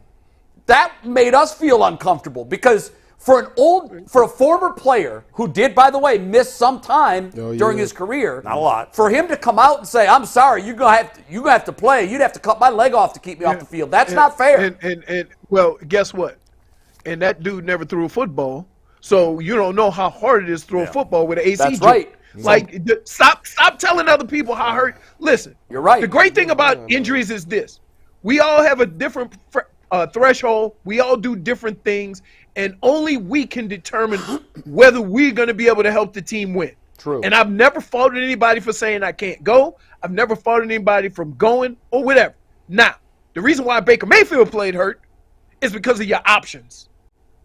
that made us feel uncomfortable, because for a former player who did, by the way, miss some time during his career, not a lot, for him to come out and say, "I'm sorry, you're gonna have to play. You'd have to cut my leg off to keep me off the field." That's not fair. And well, guess what? And that dude never threw a football, so you don't know how hard it is to throw a football with an AC. That's right. Like, stop telling other people how hurt. Listen, you're right. The great thing about injuries is this: we all have a different threshold. We all do different things. And only we can determine whether we're going to be able to help the team win. True. And I've never faulted anybody for saying I can't go. I've never faulted anybody from going or whatever. Now, the reason why Baker Mayfield played hurt is because of your options.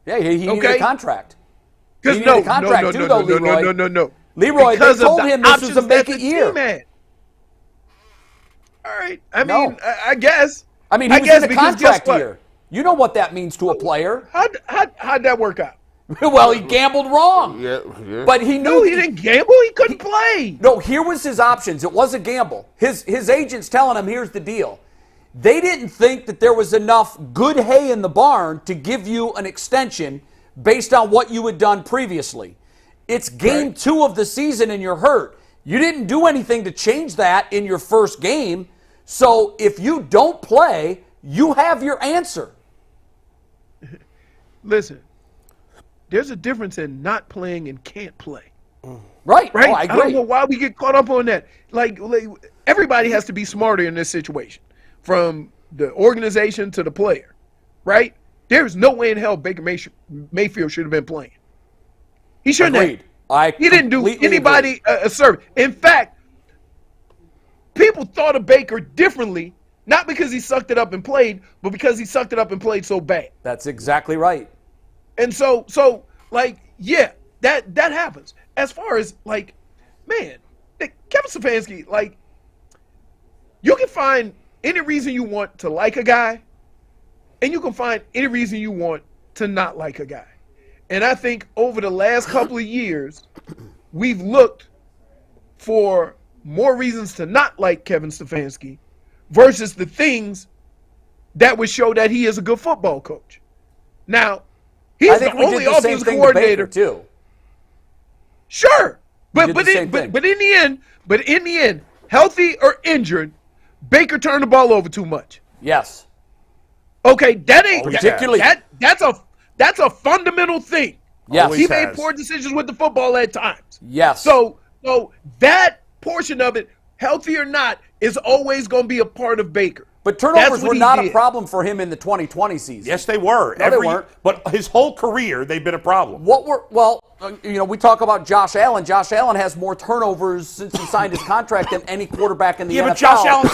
Yeah, he needed a contract. No. Leroy, they told him this was a make-it year. All right. I mean, I guess. I mean, he was in a contract year. You know what that means to a player. How'd that work out? Well, he gambled wrong. Yeah. But he knew. No, he didn't gamble. He couldn't play. No, here was his options. It was a gamble. His agent's telling him, here's the deal. They didn't think that there was enough good hay in the barn to give you an extension based on what you had done previously. It's game 2 of the season and you're hurt. You didn't do anything to change that in your first game. So if you don't play, you have your answer. Listen, there's a difference in not playing and can't play. Right. Oh, I agree. I don't know why we get caught up on that. Like everybody has to be smarter in this situation, from the organization to the player, right? There's no way in hell Baker Mayfield should have been playing. He shouldn't have. He didn't do anybody a service. In fact, people thought of Baker differently. Not because he sucked it up and played, but because he sucked it up and played so bad. That's exactly right. And so that happens. As far as, man, Kevin Stefanski, you can find any reason you want to like a guy, and you can find any reason you want to not like a guy. And I think over the last couple of years, we've looked for more reasons to not like Kevin Stefanski versus the things that would show that he is a good football coach. Now, he's the only offensive coordinator too. Sure, but in the end, healthy or injured, Baker turned the ball over too much. Yes. Okay, that ain't particularly that's a fundamental thing. Yes, he made poor decisions with the football at times. Yes. So that portion of it, healthy or not, is always going to be a part of Baker. But turnovers were not a problem for him in the 2020 season. Yes, they were. No, they weren't. But his whole career, they've been a problem. We talk about Josh Allen. Josh Allen has more turnovers since he signed his contract than any quarterback in the NFL. But Josh Allen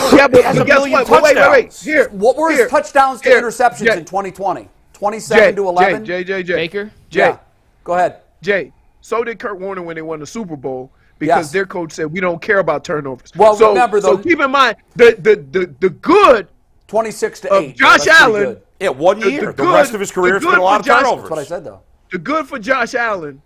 has a million touchdowns. Wait. What were his touchdowns to interceptions in 2020? 27 to 11? Jay. Baker? Yeah. Go ahead. Jay, so did Kurt Warner when they won the Super Bowl because their coach said we don't care about turnovers. Well, remember, though. So keep in mind, the good 26 to 8. Josh Allen. Yeah, 1 year. The rest of his career has been a lot of turnovers. That's what I said, though. The good for Josh Allen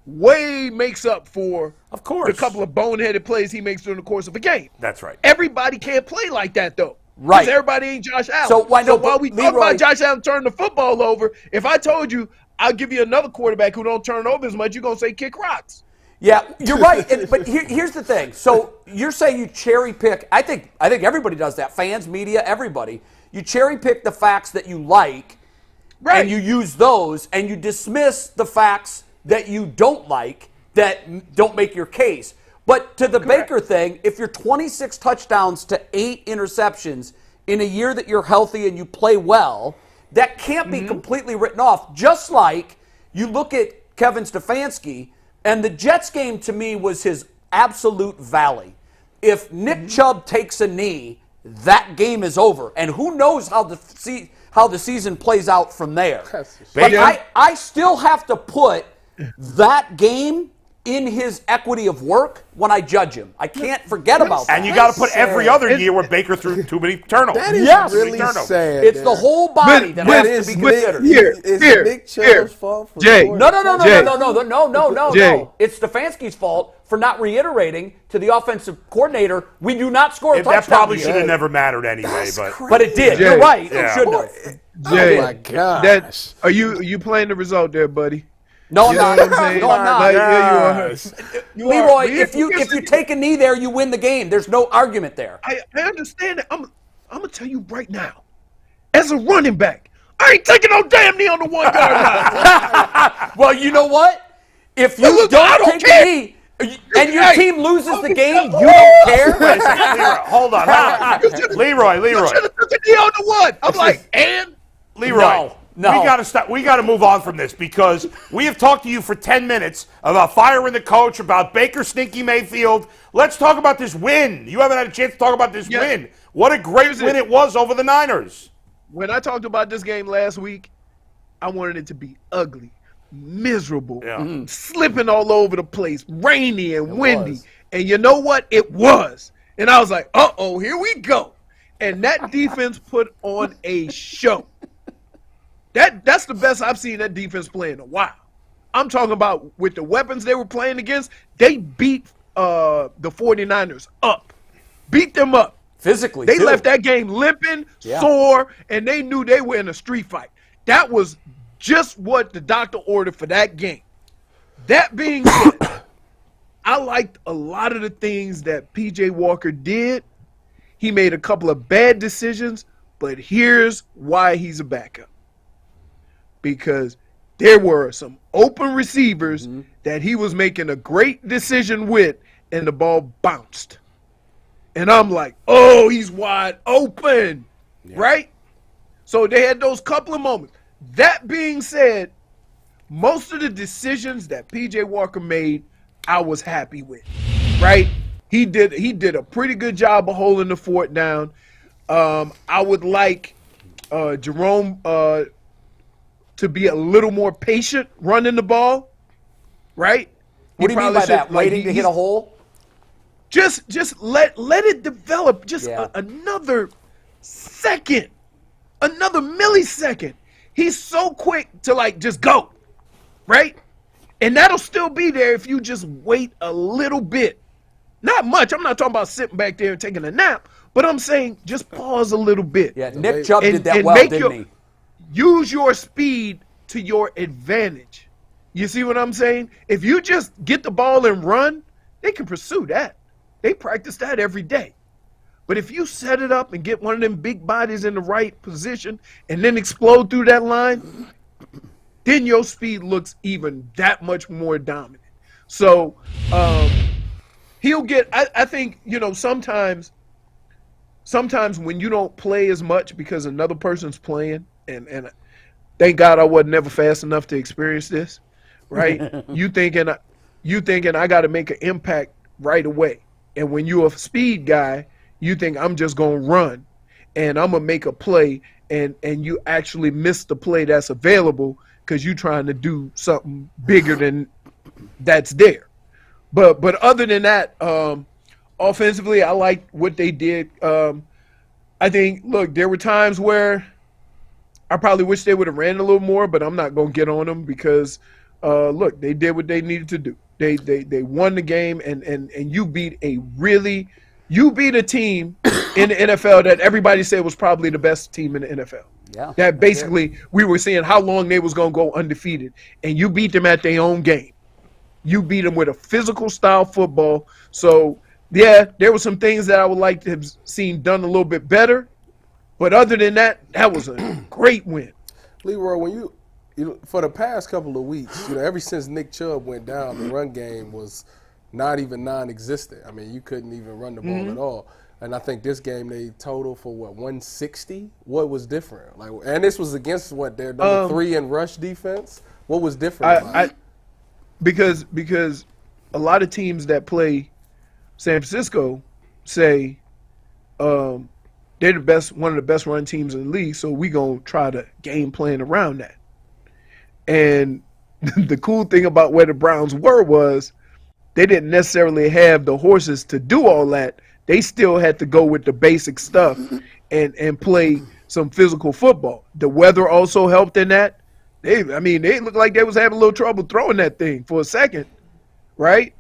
way makes up for of course the couple of boneheaded plays he makes during the course of a game. That's right. Everybody can't play like that, though. Right. Because everybody ain't Josh Allen. So while we talk about Josh Allen turning the football over, if I told you I'll give you another quarterback who don't turn over as much, you're going to say kick rocks. Yeah, you're right. But here's the thing. So you're saying you cherry pick. I think everybody does that. Fans, media, everybody. You cherry pick the facts that you like, right, and you use those, and you dismiss the facts that you don't like, that don't make your case. But to the Baker thing, if you're 26 touchdowns to 8 interceptions in a year that you're healthy and you play well, that can't be completely written off. Just like you look at Kevin Stefanski, and the Jets game to me was his absolute valley. If Nick Chubb takes a knee, that game is over. And who knows how the season plays out from there. But I still have to put that game in his equity of work when I judge him. I can't forget about that. And you got to put every other year where Baker threw too many turnovers. That is really sad. It's the whole body that has to be considered. Is Nick Chubb's fault for Jay. No. It's Stefanski's fault for not reiterating to the offensive coordinator, we do not score a touchdown. That probably should have never mattered anyway. But it did. Jay. You're right. Yeah. It should have. Jay, oh, my gosh. Are you playing the result there, buddy? No, I'm not. No, I'm not. Like, Leroy, if you take a knee there, you win the game. There's no argument there. I understand that. I'm going to tell you right now, as a running back, I ain't taking no damn knee on the 1 yard line. Well, you know what? If you don't take a knee and your team loses the game, you don't care? Leroy, hold on. Leroy. You should have took a knee on the 1. I'm like, and? Leroy. No. We got to stop. We got to move on from this because we have talked to you for 10 minutes about firing the coach, about Baker Stinky Mayfield. Let's talk about this win. You haven't had a chance to talk about this win. What a great win it was over the Niners. When I talked about this game last week, I wanted it to be ugly, miserable, slipping all over the place, rainy and windy. And you know what? It was. And I was like, uh-oh, here we go. And that defense put on a show. That's the best I've seen that defense play in a while. I'm talking about with the weapons they were playing against, they beat the 49ers up. Beat them up. Physically, They left that game limping, sore, and they knew they were in a street fight. That was just what the doctor ordered for that game. That being said, I liked a lot of the things that P.J. Walker did. He made a couple of bad decisions, but here's why he's a backup. Because there were some open receivers that he was making a great decision with, and the ball bounced. And I'm like, oh, he's wide open, right? So they had those couple of moments. That being said, most of the decisions that P.J. Walker made, I was happy with, right? He did a pretty good job of holding the fort down. I would like Jerome to be a little more patient running the ball, right? What do you mean by that? Waiting to hit a hole? Just let it develop just another second, another millisecond. He's so quick to just go, right? And that'll still be there if you just wait a little bit. Not much. I'm not talking about sitting back there and taking a nap, but I'm saying just pause a little bit. Yeah, Nick Chubb did that well, didn't he? Use your speed to your advantage. You see what I'm saying? If you just get the ball and run, they can pursue that. They practice that every day. But if you set it up and get one of them big bodies in the right position and then explode through that line, then your speed looks even that much more dominant. So he'll get, I think, sometimes sometimes when you don't play as much because another person's playing, and thank God I wasn't never fast enough to experience this, right? you thinking I got to make an impact right away. And when you're a speed guy, you think I'm just going to run and I'm going to make a play, and you actually miss the play that's available because you're trying to do something bigger than that's there. But other than that, offensively, I liked what they did. I think, look, there were times where I probably wish they would have ran a little more, but I'm not going to get on them because, look, they did what they needed to do. They won the game, and you beat a team in the NFL that everybody said was probably the best team in the NFL. Yeah. That basically we were seeing how long they was going to go undefeated, and you beat them at their own game. You beat them with a physical style football. So, yeah, there were some things that I would like to have seen done a little bit better. But other than that, that was a great win. Leroy, when you for the past couple of weeks, ever since Nick Chubb went down, the run game was not even non-existent. I mean, you couldn't even run the ball at all. And I think this game they totaled for 160. What was different? And this was against their number 3 in rush defense. What was different? Because a lot of teams that play San Francisco say they're one of the best run teams in the league, so we gonna try to game plan around that. And the cool thing about where the Browns was they didn't necessarily have the horses to do all that. They still had to go with the basic stuff and play some physical football. The weather also helped in that. They looked like they was having a little trouble throwing that thing for a second, right?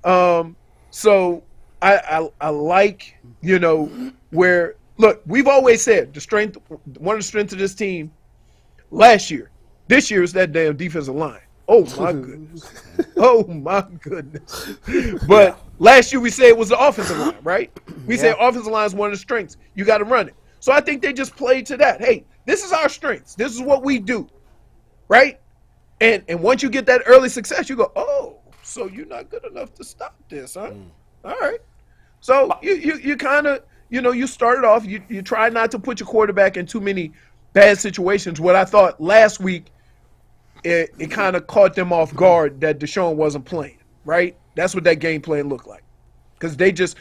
So I like, where, look, we've always said one of the strengths of this team last year, this year is that damn defensive line. Oh, my goodness. Oh, my goodness. But last year we said it was the offensive line, right? We said offensive line is one of the strengths. You got to run it. So I think they just played to that. Hey, this is our strengths. This is what we do, right? And once you get that early success, you go, oh, so you're not good enough to stop this, huh? All right. So you kind of, you started off, you try not to put your quarterback in too many bad situations. What I thought last week, it kind of caught them off guard that Deshaun wasn't playing, right? That's what that game plan looked like. Because they just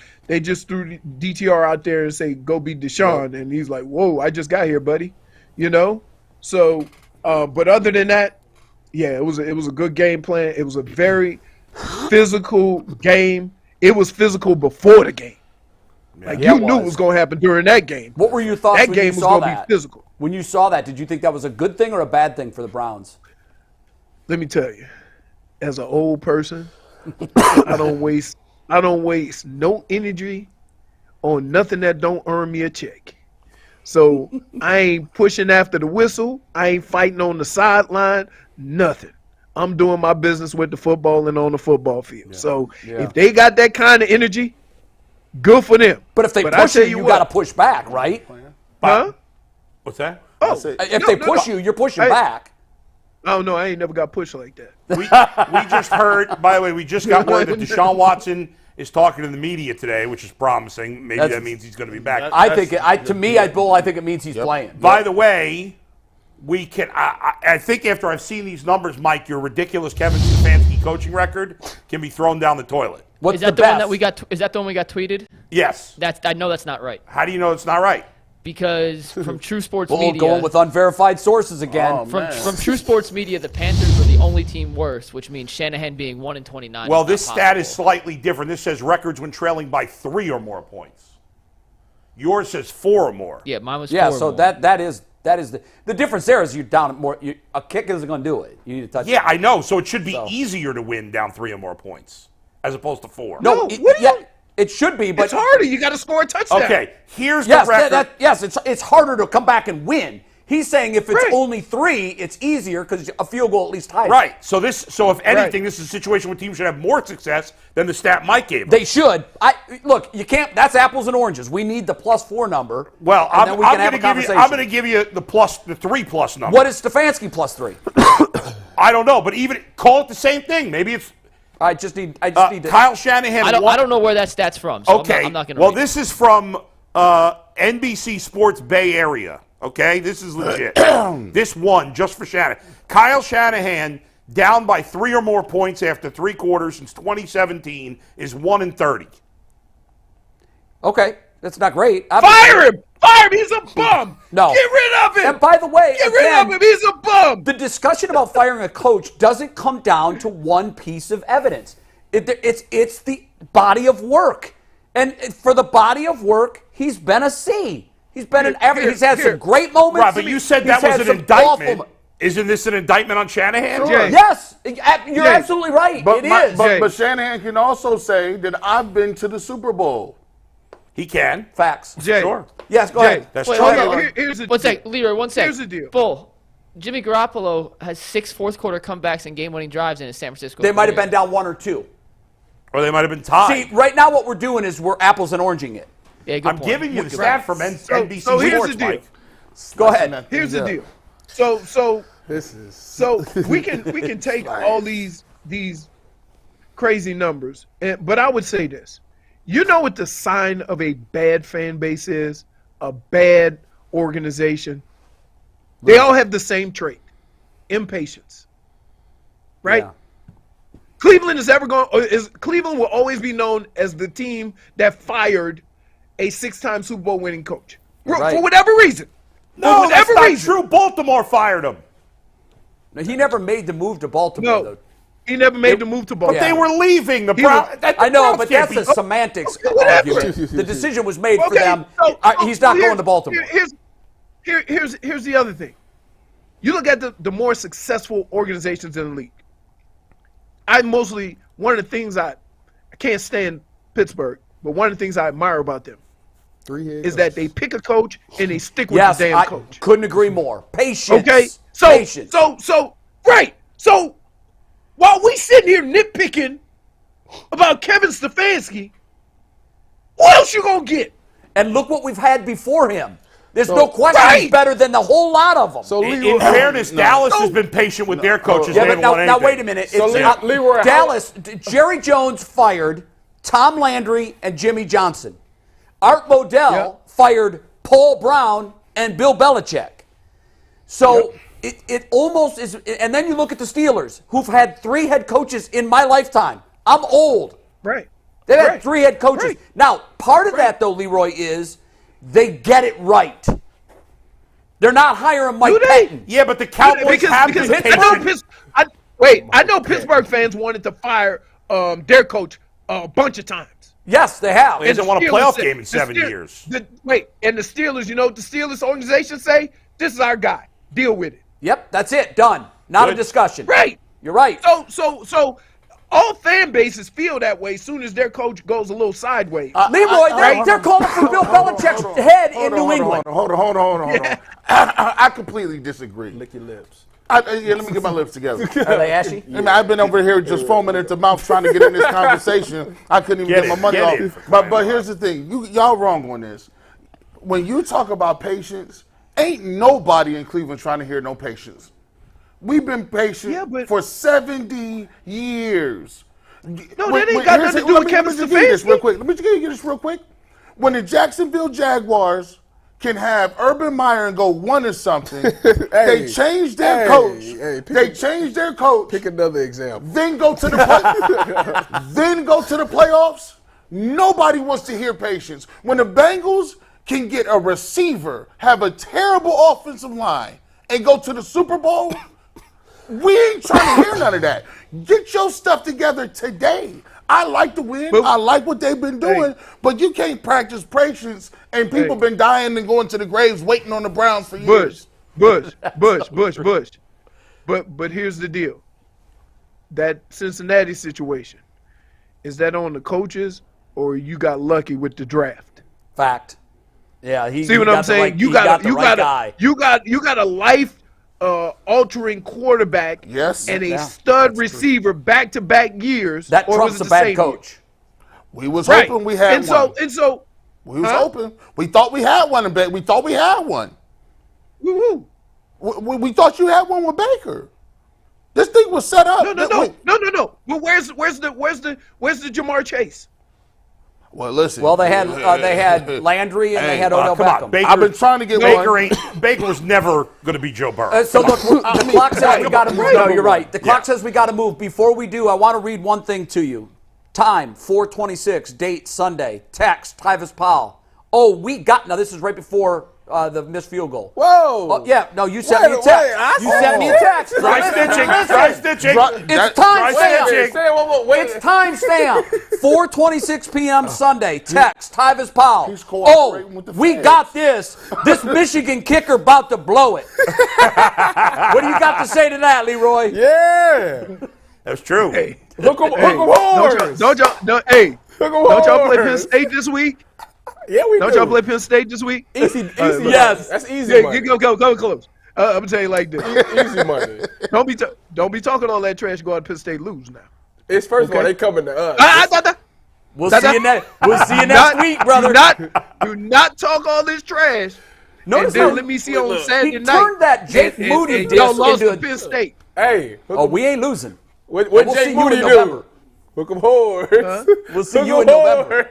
threw DTR out there and say, go beat Deshaun. And he's like, whoa, I just got here, buddy. So, but other than that, yeah, it was a good game plan. It was a very physical game. It was physical before the game. You knew it was going to happen during that game. What were your thoughts that when game you saw was going to be physical. When you saw that, did you think that was a good thing or a bad thing for the Browns? Let me tell you, as an old person, I don't waste no energy on nothing that don't earn me a check. So I ain't pushing after the whistle. I ain't fighting on the sideline. Nothing. I'm doing my business with the football and on the football field. Yeah. So if they got that kind of energy, good for them. But if they push you got to push back, right? Huh? What's that? Oh, if they push you, you're pushing back. Oh, no, I ain't never got pushed like that. We just heard, by the way, we just got word that Deshaun Watson is talking to the media today, which is promising. Maybe that means he's going to be back. I think it means he's playing. By the way, we can. I think after I've seen these numbers, Mike, your ridiculous Kevin Stefanski coaching record can be thrown down the toilet. Is that the one that we got? Is that the one we got tweeted? Yes. I know that's not right. How do you know it's not right? Because from True Sports Media, going with unverified sources again. From True Sports Media, the Panthers were the only team worse, which means Shanahan being 1-29. Well, this stat is slightly different. This says records when trailing by 3 or more points. Yours says 4 or more. Yeah, mine was 4 or more. So that is the difference. There is you're down more. A kick isn't going to do it. You need to touch. Yeah, I know. So it should be easier to win down 3 or more points as opposed to 4. No, it should be, but it's harder. You got to score a touchdown. Okay, here's the record. It's harder to come back and win. He's saying if it's only 3, it's easier because a field goal at least ties. Right. So if anything, this is a situation where teams should have more success than the stat Mike gave them. They should. Look, you can't. That's apples and oranges. We need the +4 number. Well, I'm going to give you the 3+ number. Oh. What is Stefanski +3? I don't know, but even call it the same thing. Maybe it's. I just need to. Kyle Shanahan. I don't know where that stat's from. So okay. I'm not going to. Well, this is from NBC Sports Bay Area. Okay, this is legit. This one just for Shanahan. Kyle Shanahan down by 3 or more points after 3 quarters since 2017 is 1-30. Okay, that's not great. Fire him! Fire him! He's a bum! No. Get rid of him! And by the way, get rid of him! He's a bum! The discussion about firing a coach doesn't come down to one piece of evidence. It's the body of work. And for the body of work, he's been a C. He's been an average. He's had some great moments. Right, but you said that was an indictment. Isn't this an indictment on Shanahan? Sure. Yes, you're absolutely right. It is. But Shanahan can also say that I've been to the Super Bowl. He can. Facts. Jay. Sure. Yes, go ahead. That's Wait, true. hold on. Here's the One deal. sec, Leroy, one sec. Here's the deal. Bull, Jimmy Garoppolo has 6 fourth-quarter comebacks and game-winning drives in his San Francisco They might have career. been down 1 or 2. Or they might have been tied. See, right now what we're doing is we're apples and oranging it. Yeah, good I'm point. giving you the stat from NBC So here's Sports, the deal. Mike. Go ahead. Here's the deal. So This is So we can take all these crazy numbers, but I would say this. You know what the sign of a bad fan base is? A bad organization. They all have the same trait: impatience. Right? Yeah. Cleveland Cleveland will always be known as the team that fired a 6-time Super Bowl winning coach for whatever reason. No, that's not true. Baltimore fired him. No, he never made the move to Baltimore, No, though. he never made the move to Baltimore. But they were leaving. The Browns. I know, but that's a semantics argument. The decision was made for them. He's not going to Baltimore. Here's the other thing. You look at the more successful organizations in the league. One of the things I can't stand Pittsburgh, but one of the things I admire about them is that they pick a coach and they stick with the damn coach. Couldn't agree more. Patience. Okay, Patience. So while we sitting here nitpicking about Kevin Stefanski, what else you gonna get? And look what we've had before him. There's no question he's better than the whole lot of them. So in fairness, Dallas has been patient with their coaches. Yeah, They but haven't won now anything. wait a minute. So Leroy, Dallas, Jerry Jones fired Tom Landry and Jimmy Johnson. Art Modell fired Paul Brown and Bill Belichick. So it almost is. And then you look at the Steelers, who've had 3 head coaches in my lifetime. I'm old. Right. They've had 3 head coaches. Now, part of that, though, Leroy, is they get it right. They're not hiring Mike Patton. Yeah, but the Cowboys have been patient. I know Pittsburgh fans wanted to fire their coach a bunch of times. Yes, they have. He hasn't won a playoff game in 7 years. And the Steelers, you know what the Steelers organization say? This is our guy. Deal with it. Yep, that's it. Done. Not a discussion. Right. You're right. So all fan bases feel that way as soon as their coach goes a little sideways. Leroy, they're calling for Bill Belichick's head in New England. Hold on. I completely disagree. lick your lips. Let me get my lips together. Are they ashy? I mean, I've been over here just foaming at the mouth trying to get in this conversation. I couldn't even get my money off. But here's the thing. Y'all wrong on this. When you talk about patience, ain't nobody in Cleveland trying to hear no patience. We've been patient for 70 years. No, that ain't got nothing to do with Kevin Stefanski. Let me give you this real quick. When the Jacksonville Jaguars can have Urban Meyer and go 1 or something, they changed their coach. They changed their coach. Pick another example. Then go to the playoffs. Nobody wants to hear patience. When the Bengals can get a receiver, have a terrible offensive line, and go to the Super Bowl, we ain't trying to hear none of that. Get your stuff together today. I like to win. I like what they've been doing, but you can't practice patience, and people been dying and going to the graves waiting on the Browns for years. Bush. But here's the deal. That Cincinnati situation, is that on the coaches or you got lucky with the draft? Fact. Yeah, see what I'm saying? You got a life altering quarterback and a stud receiver back-to-back years. That trumps a bad coach. We was hoping we had one. We was hoping. We thought we had one. We thought we had one. Woo-hoo. We thought you had one with Baker. This thing was set up. No. Well, where's the Jamar Chase? Well, listen. Well, they had Landry and they had Odell come Beckham. on, Baker, I've been trying to get Baker was never going to be Joe Burrow. So look, the clock says we got to move. No, you're right. The clock says we got to move. Before we do, I want to read one thing to you. Time 4:26. Date Sunday. Text Tyvis Powell. Oh, now this is right before the missed field goal. Whoa! Oh, yeah, no, you sent me a text. You sent me a text. Dry stitching. It's time stamp. It's time stamp. 4:26 p.m. Sunday. Text Tyvis Powell. Oh, we got this. This Michigan kicker about to blow it. What do you got to say to that, Leroy? Yeah. That's true. Hey, Hook 'em don't y'all play Penn State this week? Yeah, we Don't do. y'all play Penn State this week? Easy. Yes. That's easy money. Go close. I'm gonna tell you like this. Easy money. Don't be talking all that trash. Go out Penn State lose now. It's first of all, they coming to us. I thought that. We'll see you next week, brother. Do not talk all this trash. Notice and then how let me see on Saturday he night. turned that Jake Moody and y'all lost into to Penn State. Hey. Oh, we ain't losing. What We'll see Jake you Moody in do? November. Hook 'em horns. We'll see you in November.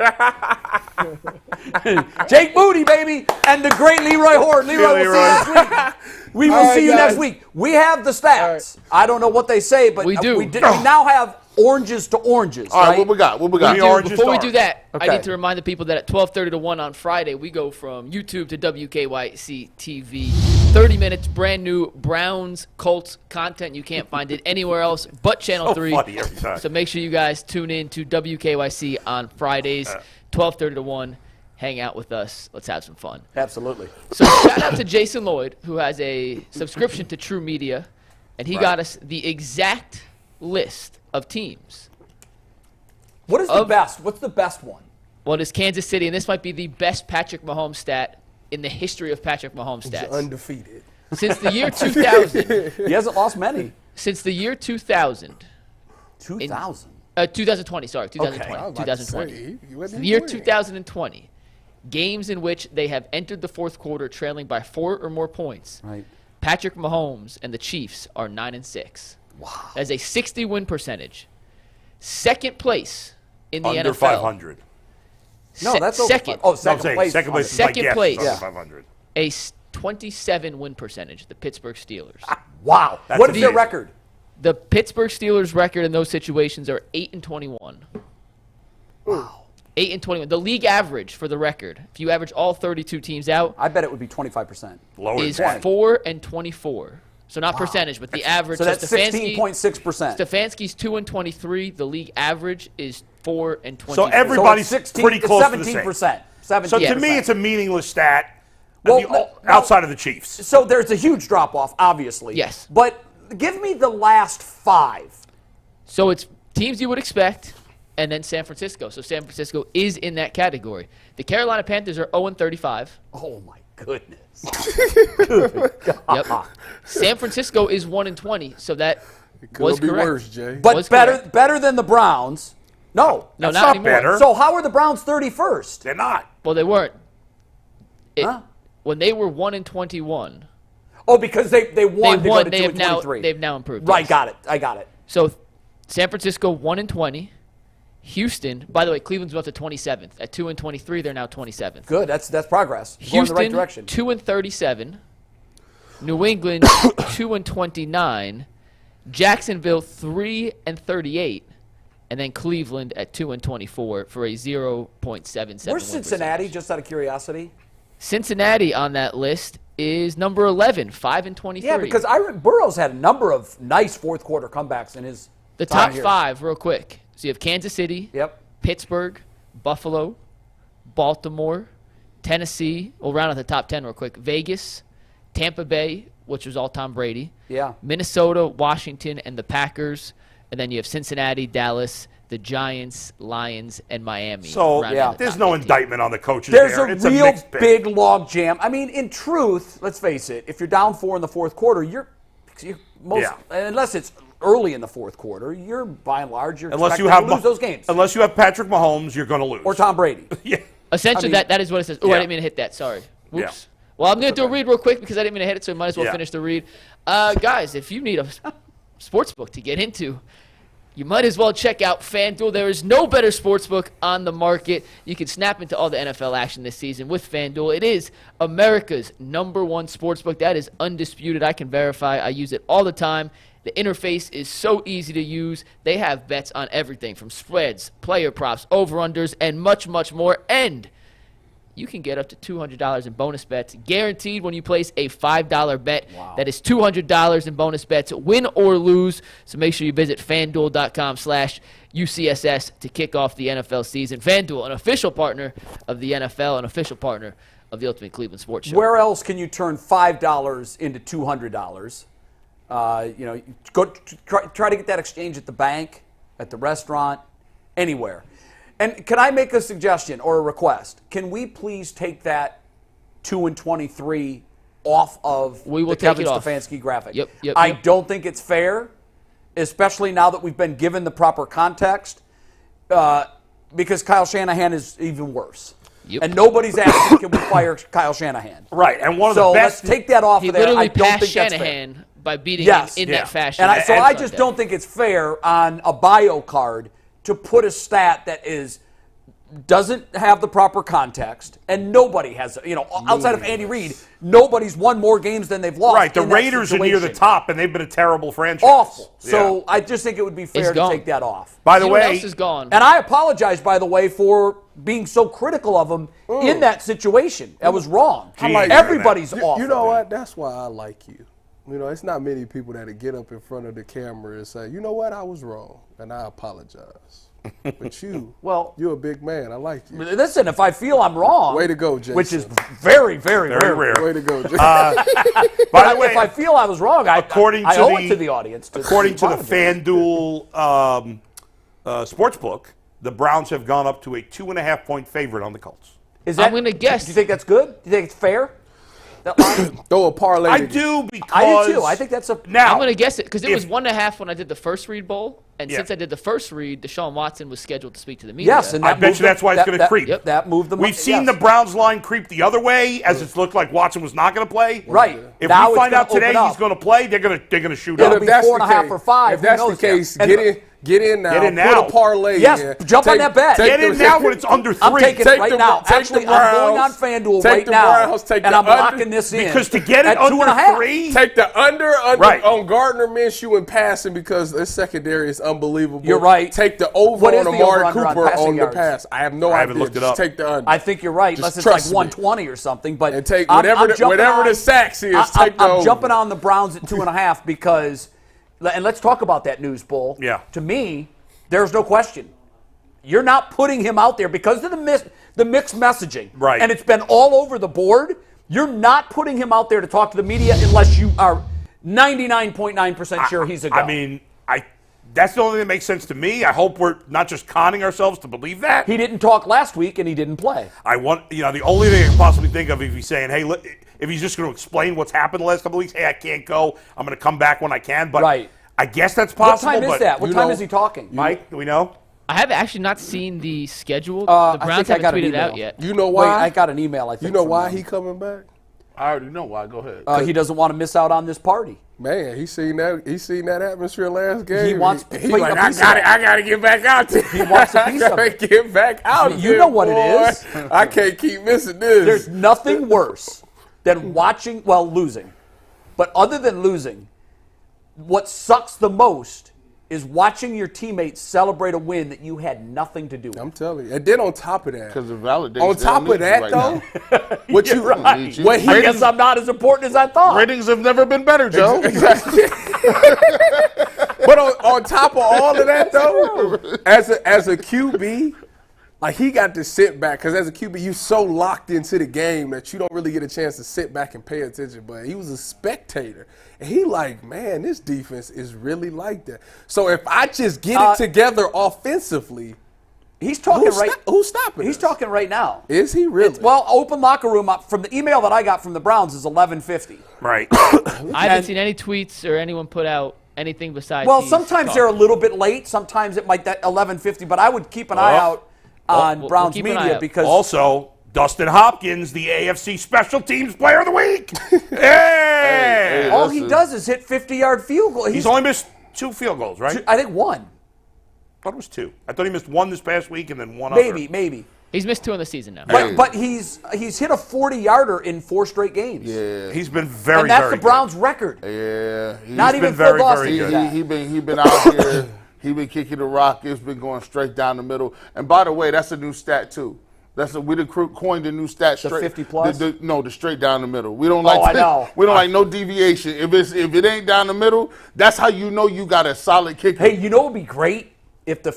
Jake Moody, baby, and the great Leroy Hoard. Leroy, we'll see you next week. We will see you next week. We have the stats. I don't know what they say, but We do. We now have oranges to oranges. All right, what we got? Before we do that, I Okay. need to remind the people that at 12:30 to 1 on Friday, we go from YouTube to WKYC TV. 30 minutes, brand new Browns Colts content. You can't find it anywhere else but Channel 3. Funny every time. So make sure you guys tune in to WKYC on Fridays, 12:30 to 1. Hang out with us. Let's have some fun. Absolutely. So shout out to Jason Lloyd, who has a subscription to True Media, and he got us the exact list of teams. What is the best? What's the best one? Well, it is Kansas City, and this might be the best Patrick Mahomes stat in the history of Patrick Mahomes stats. Undefeated. Since the year 2000. He hasn't lost many. Since the year 2000. 2000. 2020, sorry. 2020. I was about to 2020. say, you wasn't The year playing. 2020. Games in which they have entered the fourth quarter trailing by 4 or more points. Right. Patrick Mahomes and the Chiefs are 9-6. Wow. That's a 60-win percentage. Second place in the Under NFL. 500. No, that's over second. Oh, I'm second saying place. second place is Second like, yes, place. under Yeah. 500. A 27-win percentage, the Pittsburgh Steelers. Wow. That's What is their amazing. record? The Pittsburgh Steelers record in those situations are 8-21. Wow. 8-21. The league average for the record, if you average all 32 teams out, I bet it would be 25%. Lower is than 4-24. So not percentage, but the average. So that's Stefanski- 16.6%. Stefanski's 2-23. The league average is 4-24. So everybody's So it's pretty close to the 17%. same. 17%. So to me, it's a meaningless stat Well, outside of the Chiefs. So there's a huge drop-off, obviously. Yes. But give me the last 5. So it's teams you would expect, and then San Francisco. So San Francisco is in that category. The Carolina Panthers are 0-35. Oh, my goodness. Yep. San Francisco is 1-20. So that was Could be correct. worse, Jay. But Was better correct. better than the Browns. No. No, That's not not anymore. better. So how are the Browns 31st? They're not. Well, they weren't. Huh? When they were 1-21, Oh, because they won. they won. To They have now. 23. They've now improved. Right, yes. got it. I got it. So San Francisco 1-20. Houston, by the way, Cleveland's moved up to 27th. At 2-23, they're now 27th. Good. That's progress. Going in Houston the right direction. 2-37. New England 2-29. Jacksonville 3-38. And then Cleveland at 2-24 for a 0.77. Where's Cincinnati, percentage. just out of curiosity? Cincinnati on that list is number 11, 5-23. Yeah, because Burrow's had a number of nice fourth quarter comebacks in his the time top here. 5, real quick. So you have Kansas City, Yep. Pittsburgh, Buffalo, Baltimore, Tennessee. We'll round out the top 10 real quick. Vegas, Tampa Bay, which was all Tom Brady. Yeah. Minnesota, Washington, and the Packers. And then you have Cincinnati, Dallas, the Giants, Lions, and Miami. So rounding out the there's top no 15. indictment on the coaches There's there. a It's real mixed bag. big log jam. I mean, in truth, let's face it, if you're down 4 in the fourth quarter, you're unless it's early in the fourth quarter, you're by and large you're Unless expected you have to lose those games. Unless you have Patrick Mahomes, you're going to lose. Or Tom Brady. Yeah. Essentially, I mean- that is what it says. Oh, I Yeah. didn't mean to hit that. Sorry. Whoops. Yeah. Well, I'm going to do a read real quick because I didn't mean to hit it, so I might as well Yeah. finish the read. Guys, if you need a sports book to get into, you might as well check out FanDuel. There is no better sportsbook on the market. You can snap into all the NFL action this season with FanDuel. It is America's #1 sportsbook. That is undisputed. I can verify. I use it all the time. The interface is so easy to use. They have bets on everything from spreads, player props, over-unders, and much, much more. And you can get up to $200 in bonus bets guaranteed when you place a $5 bet. Wow. That is $200 in bonus bets, win or lose. So make sure you visit FanDuel.com/UCSS to kick off the NFL season. FanDuel, an official partner of the NFL, an official partner of the Ultimate Cleveland Sports Show. Where else can you turn $5 into $200? Go try to get that exchange at the bank, at the restaurant, anywhere. And can I make a suggestion or a request? Can we please take that 2-23 off of the Kevin Stefanski graphic? Yep. I don't think it's fair, especially now that we've been given the proper context, because Kyle Shanahan is even worse. Yep. And nobody's asking, can we fire Kyle Shanahan? Right. And one of the best. So let's take that off of there. Literally I don't think Shanahan that's fair. by beating him in that fashion. And I just don't think it's fair on a bio card to put a stat that doesn't have the proper context, and nobody has, outside of Andy Reid, nobody's won more games than they've lost. Right, the Raiders are near the top, and they've been a terrible franchise. Awful. So I just think it would be fair to take that off. By the way, else is gone. And I apologize, by the way, for being so critical of him in that situation. That was wrong. Everybody's awful. You know what? That's why I like you. It's not many people that get up in front of the camera and say, you know what, I was wrong, and I apologize. But you're a big man. I like you. Listen, if I feel I'm wrong, way to go, Jason. Which is very, very, very rare. Way to go, Jason. By the way, if I feel I was wrong, I owe it to the audience. According to the FanDuel sportsbook, the Browns have gone up to a 2.5-point favorite on the Colts. I'm going to guess. Do you think that's good? Do you think it's fair? Throw a parlay. I do because I do too. I think that's Now I'm going to guess it because it was 1.5 when I did the first read bowl, and since I did the first read, Deshaun Watson was scheduled to speak to the media. Yes, and I bet you that's why it's going to creep. Yep, that moved the. We've seen the Browns line creep the other way as it's looked like Watson was not going to play. Right. If we find out today he's going to play, they're going to shoot up. It'll be 4.5 or 5. If that's the case, get in now. Put a parlay. Yes, jump on that bet. Get in now when it's under 3. I'm taking it right now. Actually, I'm going on FanDuel right now, and I'm locking this in. Because to get it under 3, take the under on Gardner Minshew and passing because this secondary is unbelievable. You're right. Take the over on Amari Cooper on the pass. I have no idea. I haven't looked it up. Take the under. I think you're right, unless it's like 120 or something. But and take whatever the sacks is. Take the over. I'm jumping on the Browns at 2.5 because, and let's talk about that news, Bull. Yeah. To me, there's no question. You're not putting him out there because of the mixed messaging. Right. And it's been all over the board. You're not putting him out there to talk to the media unless you are 99.9% sure he's a go. I mean, that's the only thing that makes sense to me. I hope we're not just conning ourselves to believe that. He didn't talk last week and he didn't play. The only thing I can possibly think of if he's saying, hey, if he's just going to explain what's happened the last couple of weeks, hey, I can't go. I'm going to come back when I can. But right. I guess that's possible. What time is that? What time is he talking? Mike, do we know? I have actually not seen the schedule. The Browns haven't tweeted it out yet. You know why? Wait, I got an email, I think. You know why he coming back? I already know why. Go ahead. He doesn't want to miss out on this party. Man, he seen that atmosphere last game. He wants. I gotta get back out there. He wants a piece of it. Get back out there. You know what it is. I can't keep missing this. There's nothing worse than losing. But other than losing, what sucks the most is watching your teammates celebrate a win that you had nothing to do with. I'm telling you. And then on top of that. Because of validation. On top of that, though, I guess I'm not as important as I thought. Ratings have never been better, Joe. Exactly. But on top of all of that, though, as a QB, like he got to sit back because as a QB, you so locked into the game that you don't really get a chance to sit back and pay attention. But he was a spectator. And he like, man, this defense is really like that. So if I just get it together offensively, he's talking who's stopping He's us? talking right now. Is he really? Open locker room from the email that I got from the Browns is 11:50. Right. I haven't seen any tweets or anyone put out anything besides. Well, sometimes they're a little bit late. Sometimes it might that 11:50, but I would keep an eye out on Browns media because also. Dustin Hopkins, the AFC Special Teams Player of the Week. Hey! All he does is hit 50-yard field goals. He's only missed 2 field goals, right? I think 1. I thought it was 2. I thought he missed 1 this past week and then 1 Maybe. He's missed 2 in the season now. But he's hit a 40-yarder in 4 straight games. Yeah. He's been very, and that's very the Browns' record. Yeah. Not even Phil very, Dawson very did good. that. He been out here. He been kicking the rock. It's been going straight down the middle. And by the way, that's a new stat too. We coined a new stat. The 50 plus? The straight down the middle. We don't like. I know. We don't like no deviation. If it ain't down the middle, that's how you know you got a solid kicker. Hey, you know what would be great if the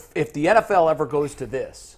NFL ever goes to this?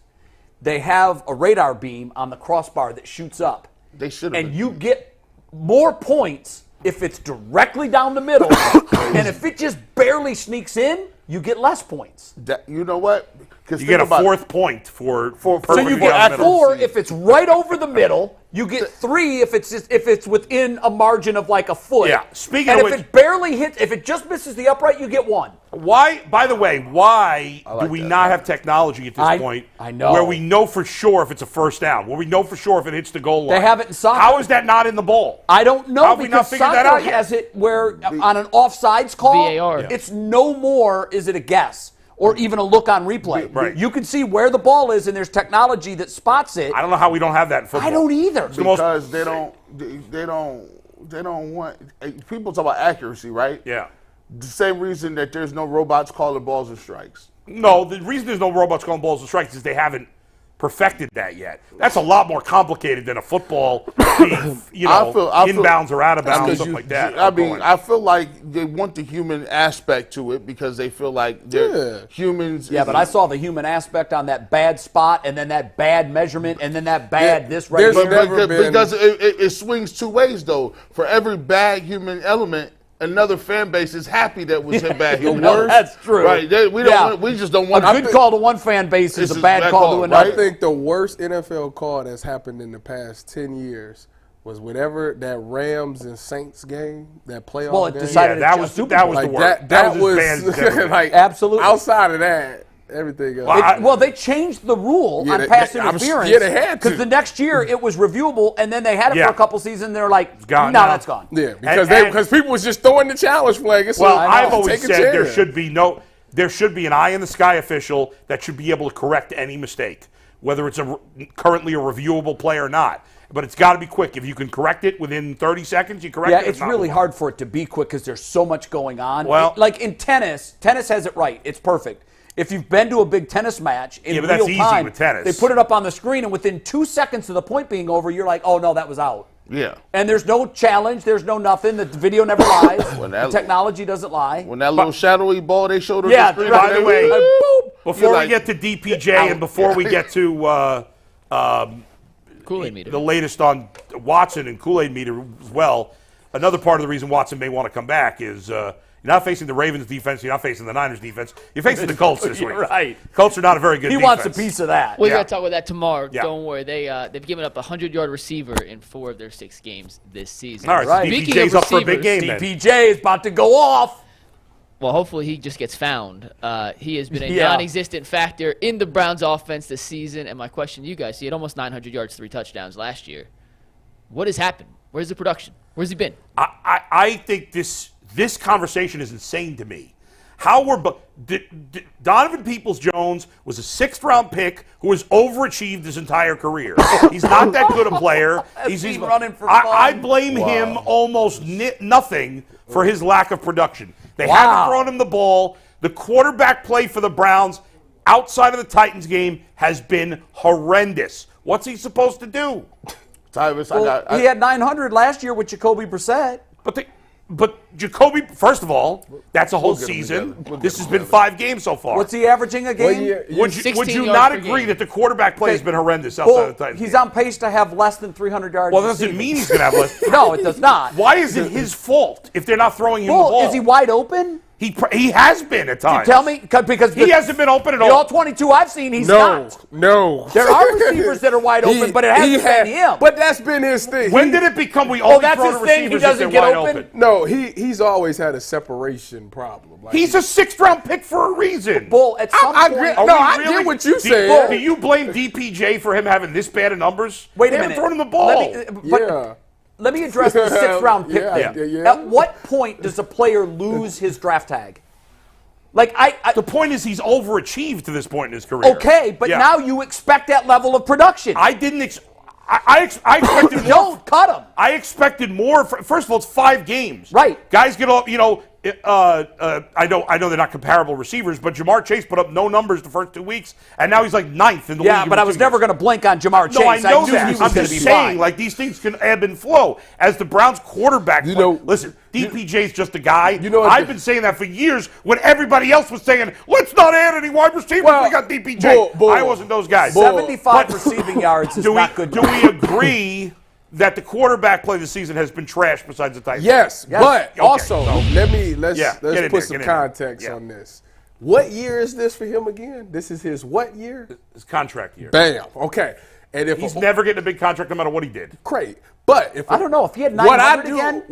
They have a radar beam on the crossbar that shoots up. They should have. And you get more points if it's directly down the middle, and if it just barely sneaks in, you get less points. You know what? You get a 4th point for So perfectly you down get the middle. 4 if it's right over the middle. You get 3 if it's within a margin of like a foot. Yeah. Speaking and of if which, it barely hits, if it just misses the upright, you get 1. why? By the way, why do we that. not have technology at this point? I know. Where we know for sure if it's a first down. Where we know for sure if it hits the goal line. They have it in soccer. How is that not in the bowl? I don't know How have we not because figured soccer that out yet? has it where on an offsides call, VAR. it's no more is it a guess or even a look on replay. Right. You can see where the ball is and there's technology that spots it. I don't know how we don't have that in football. I don't either. Because they don't want people talk about accuracy, right? Yeah. The same reason that there's no robots calling balls and strikes. No, the reason there's no robots calling balls and strikes is they haven't perfected that yet. That's a lot more complicated than a football being, inbounds or out of bounds, something like that. I feel like they want the human aspect to it because they feel like they're humans. Yeah, but I saw the human aspect on that bad spot and then that bad measurement and then that bad this right There's here. never been, because it swings 2 ways though. For every bad human element, another fan base is happy that was a bad human. That's true. Right? We just don't want a good call to one fan base is a bad call to another. I think the worst NFL call that's happened in the past 10 years was whenever that Rams and Saints game, that playoff Well, it game. decided that was the worst. That was as bad as ever. like Absolutely. outside of that, everything else. Well, they changed the rule on pass interference. Yeah, they had to. Because the next year it was reviewable, and then they had it for a couple seasons. They're like, gone no, now. that's gone. Yeah, because people was just throwing the challenge flag. Well, I've always said there should be an eye in the sky official that should be able to correct any mistake, whether it's currently a reviewable play or not. But it's got to be quick. If you can correct it within 30 seconds, you correct it. Yeah, it's really hard for it to be quick because there's so much going on. Well, like in tennis has it right. It's perfect. If you've been to a big tennis match in but real that's easy time, with tennis. they put it up on the screen, and within 2 seconds of the point being over, you're like, oh, no, that was out. Yeah. And there's no challenge. There's no nothing. The video never lies. The technology doesn't lie. When that little shadowy ball they showed on Yeah, the screen. by the way, before You're we get to DPJ and before we get to Kool-Aid meter. the latest on Watson and Kool-Aid meter as well, another part of the reason Watson may want to come back is you're not facing the Ravens defense, you're not facing the Niners defense, you're facing the Colts this week. You're right. Colts are not a very good He defense. wants a piece of that. We got to talk about that tomorrow. Yeah. Don't worry. They've given up a 100-yard receiver in 4 of their 6 games this season. All right, Right. so Speaking DPJ's of up for a big game receivers, then. DPJ is about to go off. Well, hopefully he just gets found. He has been a Yeah. non-existent factor in the Browns' offense this season. And my question to you guys, he had almost 900 yards, 3 touchdowns last year. What has happened? Where's the production? Where's he been? I think this conversation is insane to me. How were Donovan Peoples-Jones was a 6th-round pick who has overachieved his entire career. He's not that good a player. He's running for fun. I blame him almost nothing for his lack of production. They haven't thrown him the ball. The quarterback play for the Browns outside of the Titans game has been horrendous. What's he supposed to do? He had 900 last year with Jacoby Brissett. But Jacoby, first of all, that's a whole season. This has been 5 games so far. What's he averaging a game? Would you not agree that the quarterback play has been horrendous outside of the Titans? He's on pace to have less than 300 yards. Well, that doesn't mean he's going to have less. No, it does not. Why is it his fault if they're not throwing him the ball? Is he wide open? He has been at times. Tell me, because he hasn't been open at all. All 22 I've seen, he's not. No. There are receivers that are wide open, but it hasn't been him. But that's been his thing. When did it become we only that's throw his to thing? He receivers doesn't if they're get wide open? No, he's always had a separation problem. Like He's a 6th-round pick for a reason. Bull, at some I point. agree. Are No, we I really- get what you Do said. you blame DPJ for him having this bad of numbers? Wait a They minute. haven't thrown him the ball. Let me address the 6th-round pick Yeah, thing. yeah. At what point does a player lose his draft tag? Like the point is he's overachieved to this point in his career. Okay, but now you expect that level of production. I didn't. I expected more. Don't cut him. I expected more. First of all, it's 5 games. Right. Guys get off. I know they're not comparable receivers, but Jamar Chase put up no numbers the first 2 weeks, and now he's like 9th in the league. Yeah, but I was never going to blink on Jamar Chase. No, I know that. He was I'm going just to be saying, fine. like, these things can ebb and flow. As the Browns quarterback, listen, DPJ's just a guy. I've been saying that for years when everybody else was saying, let's not add any wide receivers. We got DPJ. I wasn't those guys. 75 receiving yards is not good. Do we agree that the quarterback play this season has been trash besides the Titans? Yes. But Okay, also, so- let's put some context on this. What year is this for him again? This is his what year? His contract year. Bam. Okay. And if He's never getting a big contract no matter what he did. Great. But if I don't know if he had 900 again.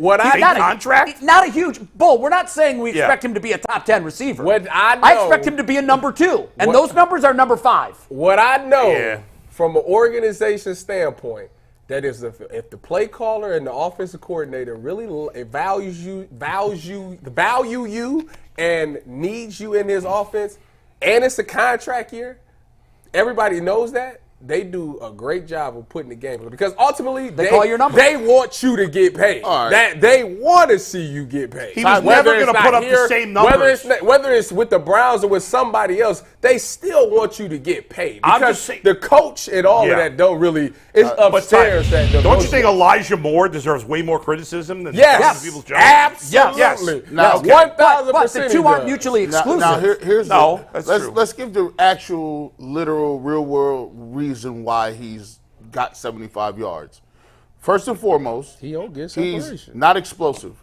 Contract? Not a huge bull. We're not saying we expect him to be a top 10 receiver. I expect him to be a number 2, and those numbers are number 5. What I know from an organization standpoint, that is, if the play caller and the offensive coordinator really value you and needs you in his offense, and it's a contract year, everybody knows that. They do a great job of putting the game because ultimately they call your number. They want you to get paid. All right. That they want to see you get paid. He was never going to put up the same numbers. Whether it's with the Browns or with somebody else, they still want you to get paid I'm because just saying, the coach and all of that don't really. It's upstairs that don't you think Elijah Moore deserves way more criticism than Donovan Peoples-Jones? Absolutely. Yes. Now, Okay. 1,000%. But the two aren't mutually exclusive. Now here's that's true. let's give the actual, literal, real world reason why he's got 75 yards. First and foremost, He don't get he's separation. not explosive.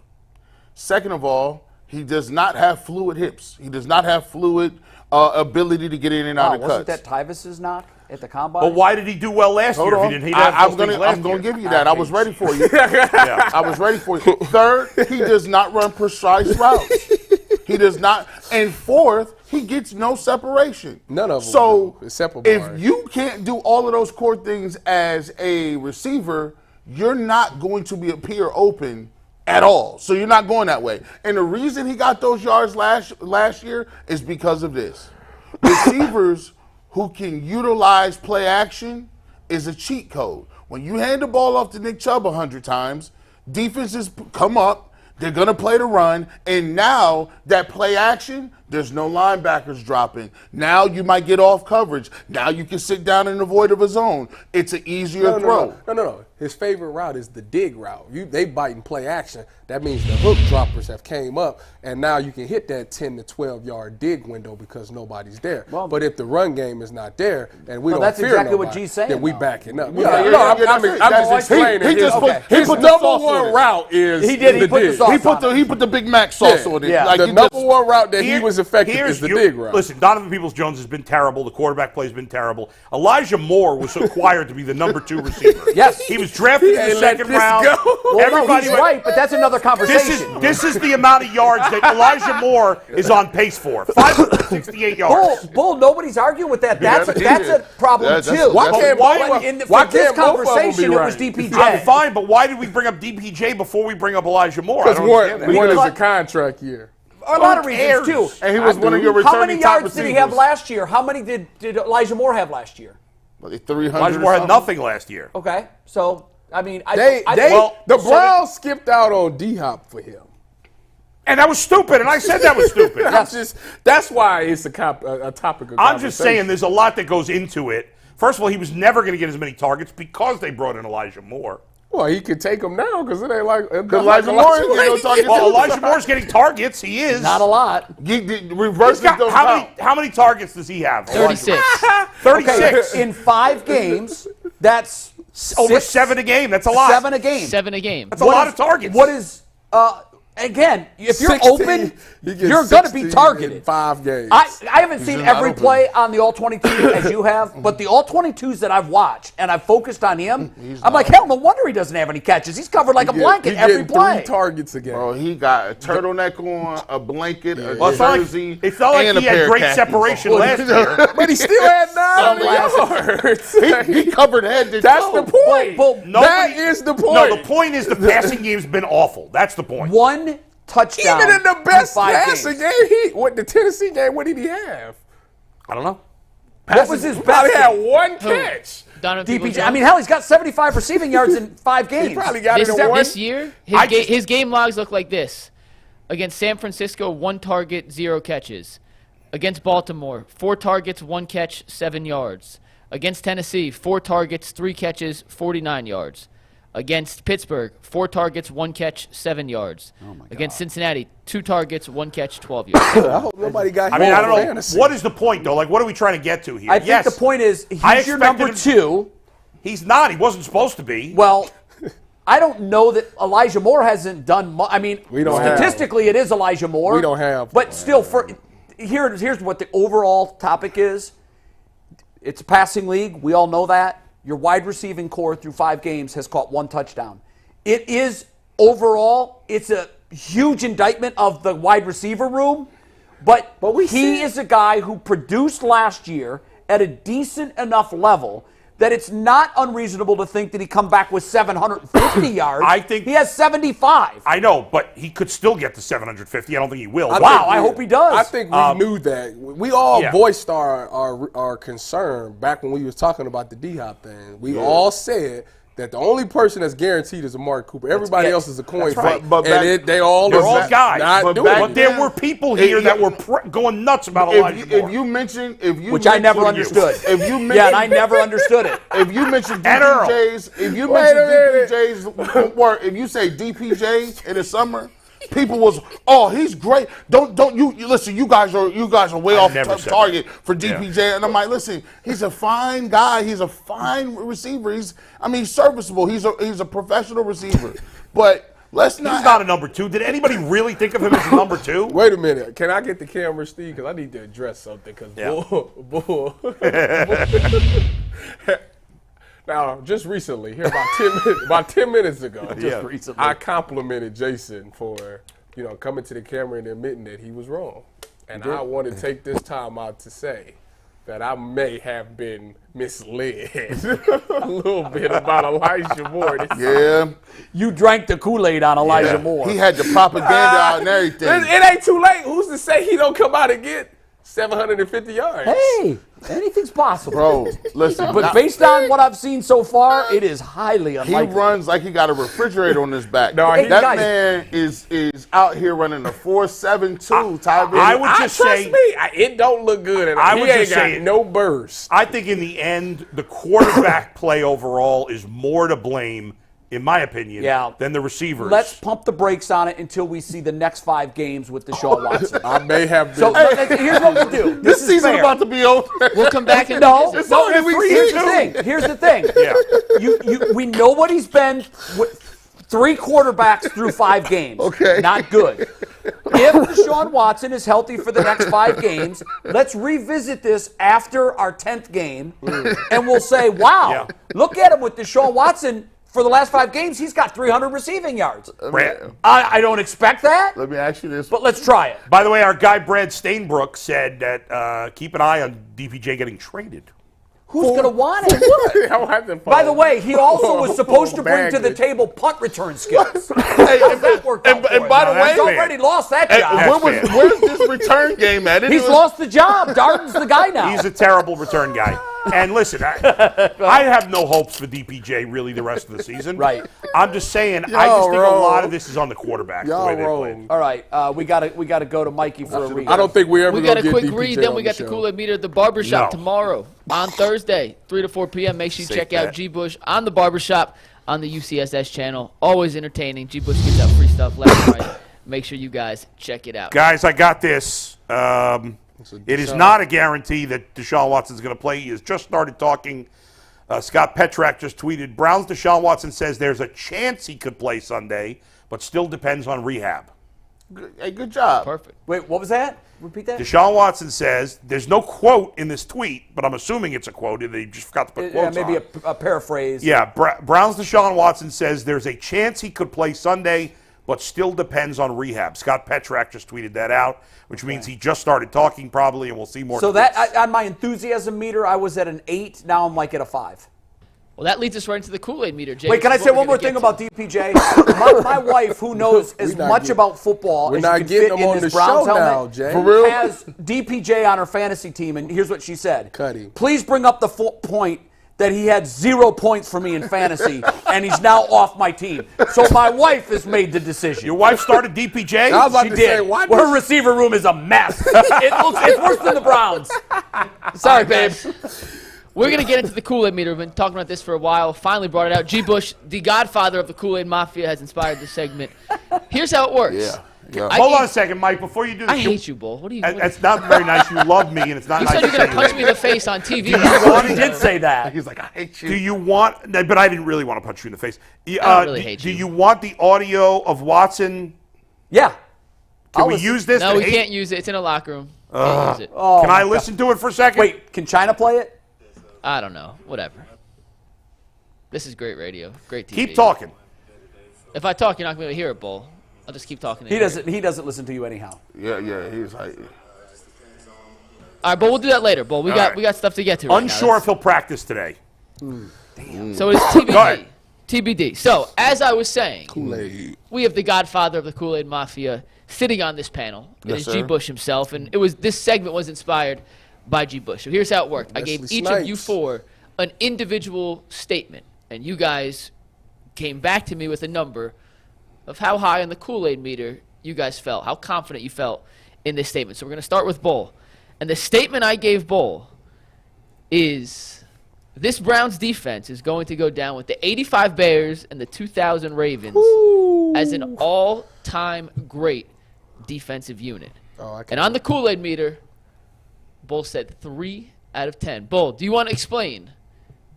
Second of all, he does not have fluid hips. He does not have fluid ability to get in and out of Wasn't cuts. that Tyvus's knock at the combine? But why did he do well last year if he didn't? He didn't have those things last I'm going to year? give you that. I was ready for you. I was ready for you. Third, he does not run precise routes. He does not. And fourth, he gets no separation. None of them. So Except if you can't do all of those core things as a receiver, you're not going to appear open at all. So you're not going that way. And the reason he got those yards last year is because of this. Receivers who can utilize play action is a cheat code. When you hand the ball off to Nick Chubb 100 times, defenses come up, they're going to play the run, and now that play action, there's no linebackers dropping. Now you might get off coverage. Now you can sit down in the void of a zone. It's an easier throw. No. His favorite route is the dig route. They bite and play action. That means the hook droppers have came up, and now you can hit that 10 to 12-yard dig window because nobody's there. Well, but if the run game is not there, and we don't that's fear exactly nobody, what G's saying, then we though. backing up. I'm just explaining. His number one route is He put the dig. sauce He put the Big Mac sauce on it. Yeah. Like The he number just- one route that he was effective is the dig route. Listen, Donovan Peoples-Jones has been terrible. The quarterback play has been terrible. Elijah Moore was acquired to be the number 2 receiver. Yes. He was drafted in the second round. Well, he's right, but that's another conversation. This is the amount of yards that Elijah Moore is on pace for. 568 yards. Bull, nobody's arguing with that. That's a problem too. Why can't For this both of them be conversation, right? it was DPJ. I'm fine, but why did we bring up DPJ before we bring up Elijah Moore? I Because don't understand that. one is a contract year. A lot of reasons too. And he was one of your How returning many top yards did he have receivers. last year? How many did Elijah Moore have last year? 300. Elijah Moore had nothing last year. Okay, so I mean, The Browns skipped out on D-Hop for him. And that was stupid, and I said that was stupid. That's why it's a topic of conversation. I'm just saying there's a lot that goes into it. First of all, he was never going to get as many targets because they brought in Elijah Moore. Well, he could take them now because it ain't like Elijah Moore ain't getting no targets. Well, Elijah Moore's getting targets. He is. not a lot. Reverse How many targets does he have? 36. 36. In 5 games, that's Over 7 a game. That's a lot. 7 a game. 7 a game. That's a lot of targets. What is again? If you're 16, open, he gets you're going to 16 be targeted. in 5 games. I haven't seen not every open. play on the All-22 as you have, but the All-22s that I've watched and I've focused on him, I'm like, hell, no wonder he doesn't have any catches. He's covered like a blanket every play. 3 targets a game. Bro, he got a turtleneck on, a blanket, a Well, jersey, it's not like and a he pair had of great khakis. separation last year. But he still had 9 yards. He covered head to That's toe. the point. Well, That is the point. No, the point is the passing game's been awful. That's the point. one touchdown. Even in the best in 5 passing games. game, the Tennessee game, what did he have? I don't know. What was his best Probably had game? one catch. Donovan DPJ. Peoples-Jones? I mean, hell, he's got 75 receiving yards in 5 games. He probably got it in one. This year, his game logs look like this. Against San Francisco, 1 target, 0 catches. Against Baltimore, 4 targets, 1 catch, 7 yards. Against Tennessee, 4 targets, 3 catches, 49 yards. Against Pittsburgh, 4 targets, 1 catch, 7 yards. Oh my God. Against Cincinnati, 2 targets, 1 catch, 12 yards. I hope nobody got hit. I mean, I don't know. Fantasy. What is the point, though? Like, what are we trying to get to here? I think the point is he's your expected number him- 2. He's not. He wasn't supposed to be. Well, I don't know that Elijah Moore hasn't done much. I mean, We don't have- statistically, it is Elijah Moore. We don't have- But still, here's what the overall topic is. It's a passing league. We all know that. Your wide receiving core through 5 games has caught 1 touchdown. It is overall, it's a huge indictment of the wide receiver room. But he is a guy who produced last year at a decent enough level that it's not unreasonable to think that he come back with 750 yards. I think he has 75. I know, but he could still get to 750. I don't think he will. I hope he does. I think we knew that. We all Yeah. voiced our concern back when we was talking about the D-Hop thing. We all said that the only person that's guaranteed is Amari Cooper. Everybody else is a coin flip. But They all They're are all guys. not but doing back it. But there were people here that were going nuts about Elijah Moore. If you mention, Which I never understood. If you mention, Yeah, and I never understood it. If you mention And Earl. DPJs, if you Wait mention a minute. DPJs, or if you say DPJ in the summer, people was, oh, he's great. Don't you listen? You guys are way off never said target for DPJ. And I'm like, listen, he's a fine guy. He's a fine receiver. He's serviceable. He's a professional receiver. But let's not. He's not a number 2. Did anybody really think of him as a number 2? Wait a minute. Can I get the camera, Steve? Because I need to address something. Because bull. Now, just recently, here about 10 minutes ago, I complimented Jason for coming to the camera and admitting that he was wrong. And I want to take this time out to say that I may have been misled a little bit about Elijah Moore. Yeah, You drank the Kool-Aid on Elijah Moore. he had the propaganda out and everything. It ain't too late. Who's to say he don't come out and get 750 yards? Hey, anything's possible. Bro, listen. But based on what I've seen so far, it is highly He unlikely. runs like he got a refrigerator on his back. No, Hey, that guys. man is out here running a 4.72. I would just trust say me, it don't look good. And I he would ain't just got say- no burst. I think in the end, the quarterback play overall is more to blame, in my opinion, than the receivers. Let's pump the brakes on it until we see the next 5 games with Deshaun Watson. I may have been. So here's what we do. This is season fair. about to be over. We'll come back and No, revisit. no. only week Here's 2. the thing. Here's the thing. We know what he's been with 3 quarterbacks through 5 games. Okay. Not good. If Deshaun Watson is healthy for the next 5 games, let's revisit this after our 10th game, and we'll say, wow, look at him with Deshaun Watson. For the last 5 games, he's got 300 receiving yards. I don't expect that, Let me ask you this. but let's try it. By the way, our guy Brad Stainbrook said that keep an eye on DPJ getting traded. Who's going to want him? I'll have to By the way, he also was supposed to bring to the Baggage. table punt return skills. Hey, How's that worked out for and him? by the way, He's already lost that Hey, job. where's this return game at? He's lost the job. Darden's the guy now. He's a terrible return guy. And listen, I have no hopes for DPJ really the rest of the season. Right. I'm just saying, I just think a lot of this is on the quarterback, the way they played. All right, we gotta go to Mikey for a read. I don't think we ever We gonna got a get quick DPJ read, then on we the got the show. Kool-Aid meter at the barbershop No. tomorrow on Thursday, 3 to 4 p.m. Make sure you Safe check out bet. G. Bush on the barbershop on the UCSS channel. Always entertaining. G. Bush gets out free stuff left and right. Make sure you guys check it out. Guys, I got this. It is not a guarantee that Deshaun Watson's going to play. He has just started talking. Scott Petrak just tweeted, Browns Deshaun Watson says there's a chance he could play Sunday, but still depends on rehab. Hey, good job. Perfect. Wait, what was that? Repeat that. Deshaun Watson says, there's no quote in this tweet, but I'm assuming it's a quote. They just forgot to put quotes Maybe on. a paraphrase. Yeah, Browns Deshaun Watson says there's a chance he could play Sunday, but still depends on rehab. Scott Petrak just tweeted that out, which means he just started talking probably, and we'll see more. So tweets. that on my enthusiasm meter, I was at an 8. Now I'm like at a 5. Well, that leads us right into the Kool-Aid meter, Jay. Wait, can I say one more thing about DPJ? my wife, who knows as much about football as you can fit in this Browns helmet, For real? has DPJ on her fantasy team, and here's what she said. Cuddy. Please bring up the point that he had 0 points for me in fantasy, and he's now off my team. So my wife has made the decision. Your wife started DPJ? I was about She to did. say, why Her receiver room is a mess. It's worse than the Browns. Sorry, babe. We're going to get into the Kool-Aid meter. We've been talking about this for a while. Finally brought it out. G. Bush, the godfather of the Kool-Aid Mafia, has inspired this segment. Here's how it works. Yeah. Hold on a second, Mike, before you do this. I hate you, Bull. What do you That's not very nice. You love me, and it's not You nice said you're to going to say punch that. me in the face on TV. He did say that. He's like, I hate you. Do you want, but I didn't really want to punch you in the face. I don't really hate do you. you want the audio of Watson? Yeah. Can we use this? No, to we hate- can't use it. It's in a locker room. Can't use it. Oh, Can I listen to it for a second? Wait, can China play it? I don't know. Whatever. This is great radio. Great TV. Keep talking. If I talk, you're not going to be able to hear it, Bull. I'll just keep talking. He doesn't listen to you anyhow. Yeah, he's like, All right, Bull, we'll do that later, Bull. We got stuff to get to right Unsure now. if he'll practice today. So it's TBD. Go ahead. TBD. So, as I was saying, Kool-Aid. we have the godfather of the Kool-Aid Mafia sitting on this panel. It Yes, is G. sir. Bush himself, and this segment was inspired by G. Bush. So here's how it worked. I gave Wesley each of you Snipes. four an individual statement, and you guys came back to me with a number of how high on the Kool-Aid meter you guys felt, how confident you felt in this statement. So we're going to start with Bull. And the statement I gave Bull is this Browns defense is going to go down with the 85 Bears and the 2000 Ravens as an all-time great defensive unit. And on the Kool-Aid meter, Bull said 3 out of 10. Bull, do you want to explain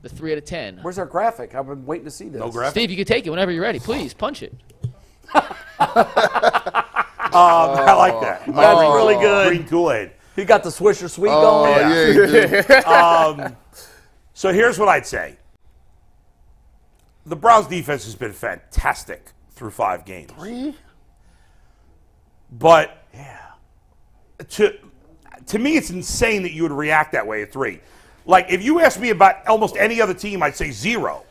the 3 out of 10? Where's our graphic? I've been waiting to see this. No graphic? Steve, you can take it whenever you're ready. Please, punch it. I like that. That's really good. Green Kool-Aid. He got the Swisher Sweet oh, going. yeah, he did. So here's what I'd say. The Browns defense has been fantastic through 5 games. 3? But to me, it's insane that you would react that way at 3. Like, if you ask me about almost any other team, I'd say 0.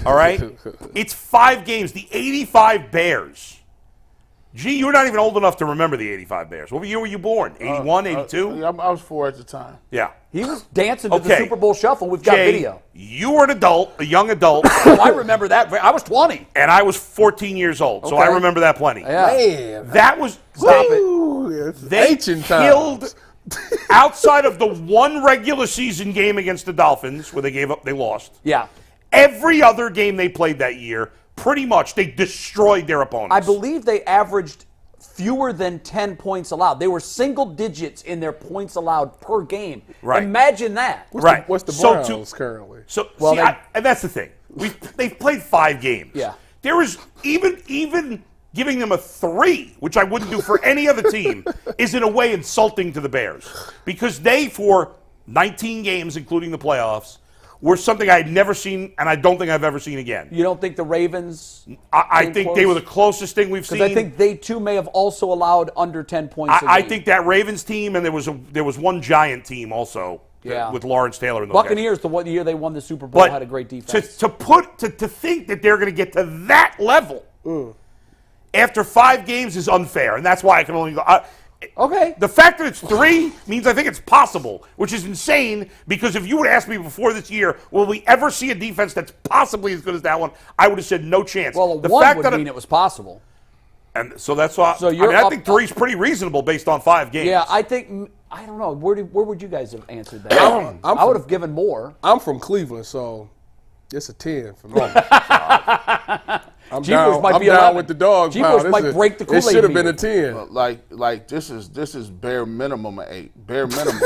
All right? It's 5 games. The 85 Bears. Gee, you're not even old enough to remember the 85 Bears. What year were you born? 81, 82? I was 4 at the time. Yeah. He was dancing to the Okay. Super Bowl shuffle. We've got Jay, video. you were an adult, a young adult, Oh, I remember that. I was 20. and I was 14 years old, so I Okay. remember that plenty. Yeah. Man. That was Stop it. Ooh, it's They ancient killed times. outside of the one regular season game against the Dolphins where they lost. Yeah. Every other game they played that year, pretty much they destroyed their opponents. I believe they averaged fewer than 10 points allowed. They were single digits in their points allowed per game. Right. Imagine that. right. What's the So Browns currently? So Well, see, and that's the thing. They've played 5 games. Yeah. There is even giving them a 3, which I wouldn't do for any other team, is in a way insulting to the Bears because they, for 19 games, including the playoffs, were something I had never seen, and I don't think I've ever seen again. You don't think the Ravens? I came think close? they were the closest thing we've seen. Because I think they too may have also allowed under 10 points. a I game. think that Ravens team, and there was one Giant team also Yeah. with Lawrence Taylor in those guys. Buccaneers, the one year they won the Super Bowl, But had a great defense. to think that they're going to get to that level after 5 games is unfair, and that's why I can only go. Okay. The fact that it's 3 means I think it's possible, which is insane because if you would ask me before this year, will we ever see a defense that's possibly as good as that one, I would have said no chance. Well, the one fact would that mean it was possible. and so that's why. So you're I up- think 3 is pretty reasonable based on 5 games. Yeah, I think, I don't know. Where would you guys have answered that? I'm I would have given more. I'm from Cleveland, so it's a 10 for me. I'm Jeepers down, might I'm be down 11. with the dog Jeepers pound. might break the It Kool-Aid should have been a meter. 10. Like this is bare minimum an 8. Bare minimum.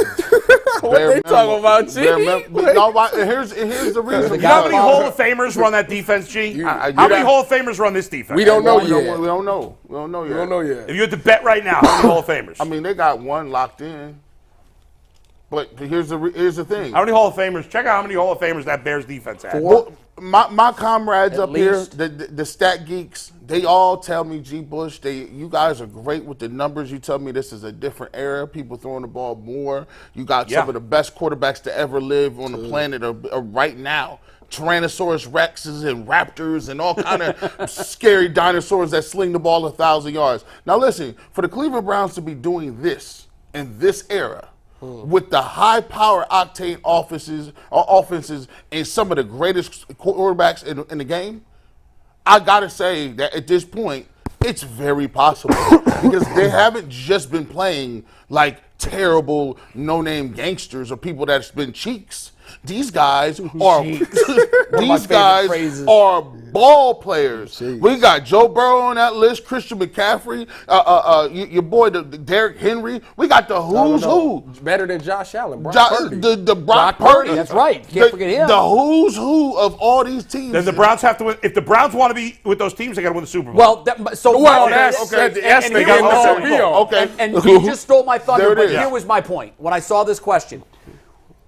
What they talking about, G? Here's the reason. You know how many Hall of Famers run that defense, G? How many Hall of Famers run this defense? We don't know We yet. don't know. We don't know yet. We don't know yet. If you had to bet right now, how many Hall of Famers? I mean, they got one locked in. But here's the thing. How many Hall of Famers? Check out how many Hall of Famers that Bears defense had. Well, my comrades At up here, least. the stat geeks, they all tell me, G. Bush, you guys are great with the numbers. You tell me this is a different era. People throwing the ball more. You got Yeah. some of the best quarterbacks to ever live on the planet or right now. Tyrannosaurus Rexes and raptors and all kind of scary dinosaurs that sling the ball 1,000 yards. Now listen, for the Cleveland Browns to be doing this in this era, with the high power octane offenses and some of the greatest quarterbacks in the game, I gotta say that at this point, it's very possible because they haven't just been playing like terrible no-name gangsters or people that's been cheeks. These guys are ball players. Jeez. We got Joe Burrow on that list, Christian McCaffrey, your boy Derrick Henry. We got the who's who. Better than Josh Allen, Brock Purdy. The Brock Purdy. That's right. Can't forget him. The who's who of all these teams. Then the Browns have to win. If the Browns want to be with those teams, they got to win the Super Bowl. Well, and you just stole my thunder, but here was my point. When I saw this question,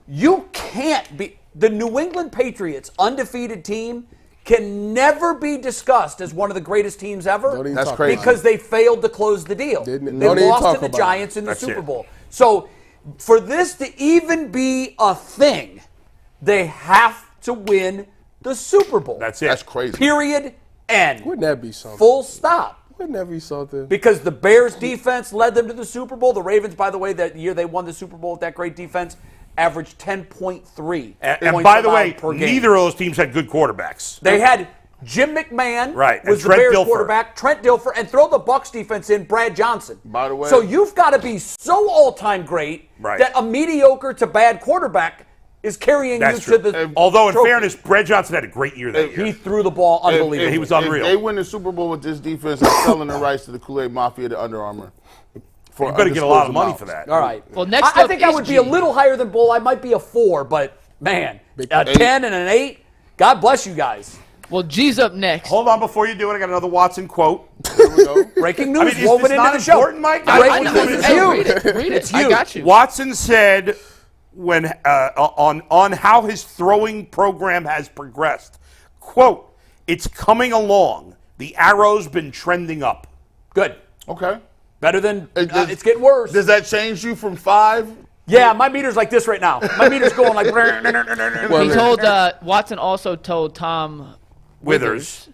you can't be the New England Patriots undefeated team can never be discussed as one of the greatest teams ever. That's crazy. Because they failed to close the deal. They lost to the Giants in the Super Bowl. So for this to even be a thing, they have to win the Super Bowl. That's it. That's crazy. Period. End. Wouldn't that be something? Full stop. Wouldn't that be something? Because the Bears defense led them to the Super Bowl. The Ravens, by the way, that year they won the Super Bowl with that great defense, averaged 10.3 and by the way, neither of those teams had good quarterbacks. They had Jim McMahon, right, was the Bears quarterback, Trent Dilfer, and throw the Bucs defense in, Brad Johnson. By the way. So you've got to be so all-time great that a mediocre to bad quarterback is carrying you to the Although, in fairness, Brad Johnson had a great year that year. He threw the ball unbelievably. He was unreal. If they win the Super Bowl with this defense, they're selling the rights to the Kool-Aid Mafia to Under Armour. You better get a lot of money for that. All right. Well, next I think I would be a little higher than Bull. I might be a 4, but, man, a 10 and an 8, God bless you guys. Well, G's up next. Hold on, before you do it, I got another Watson quote. Here we go. Breaking news is woven this into not the show. Important, Mike? Breaking I know. news. Hey, read it. It's I huge. got you. Watson said when on how his throwing program has progressed, quote, "It's coming along. The arrow's been trending up." Good. Okay. Better than it's getting worse. Does that change you from 5? Yeah, my meter's like this right now. My meter's going like. He told Watson also told Tom Withers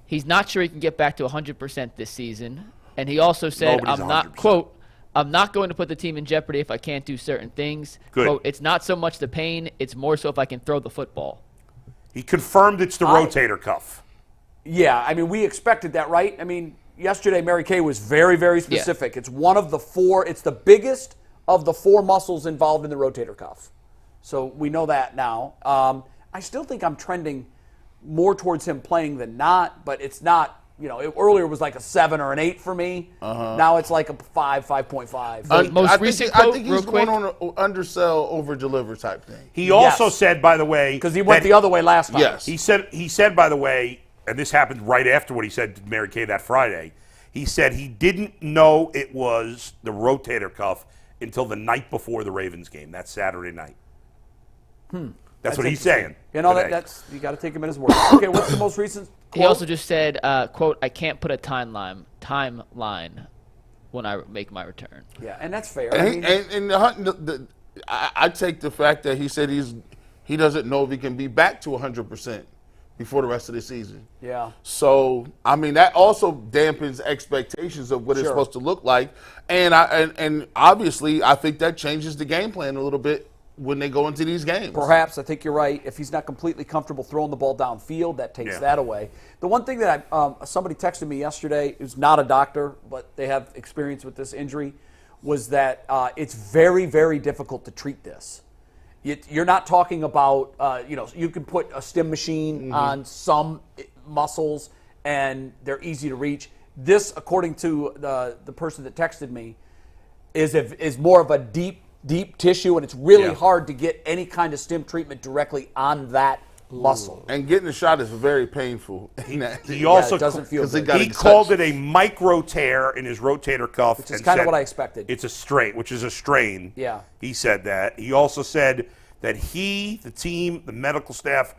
he's not sure he can get back to 100% this season, and he also said, Nobody's "I'm not 100%. quote. I'm not going to put the team in jeopardy if I can't do certain things. Good. Quote, it's not so much the pain; it's more so if I can throw the football." He confirmed it's the rotator cuff. Yeah, I mean, we expected that, right? I mean, yesterday Mary Kay was very, very specific. Yeah. It's one of the 4. It's the biggest of the 4 muscles involved in the rotator cuff. So we know that now. I still think I'm trending more towards him playing than not, but it's not. You know, earlier it was like a 7 or an 8 for me. Now it's like a 5, 5.5. Most recent quote, I think he's real going on an undersell, over-deliver type thing. He also said, by the way, because he went the other way last time. Yes. He said, by the way, and this happened right after what he said to Mary Kay that Friday. He said he didn't know it was the rotator cuff until the night before the Ravens game, that Saturday night. That's what he's saying. You know, that's you got to take him at his word. Okay, what's the most recent quote? He also just said, quote, "I can't put a timeline when I make my return." Yeah, and that's fair. I take the fact that he said he doesn't know if he can be back to 100% before the rest of the season. Yeah. So, I mean, that also dampens expectations of what it's supposed to look like. And obviously, I think that changes the game plan a little bit when they go into these games. Perhaps. I think you're right. If he's not completely comfortable throwing the ball downfield, that takes that away. The one thing that somebody texted me yesterday, who's not a doctor, but they have experience with this injury, was that it's very, very difficult to treat this. You're not talking about, you can put a stim machine on some muscles and they're easy to reach. This, according to the person that texted me, is more of a deep tissue, and it's really hard to get any kind of stim treatment directly on that muscle. And getting the shot is very painful. He also doesn't feel good. He called it a micro tear in his rotator cuff. Which is kind of what I expected. It's a strain, which is a strain. Yeah. He said that. He also said that he, the team, the medical staff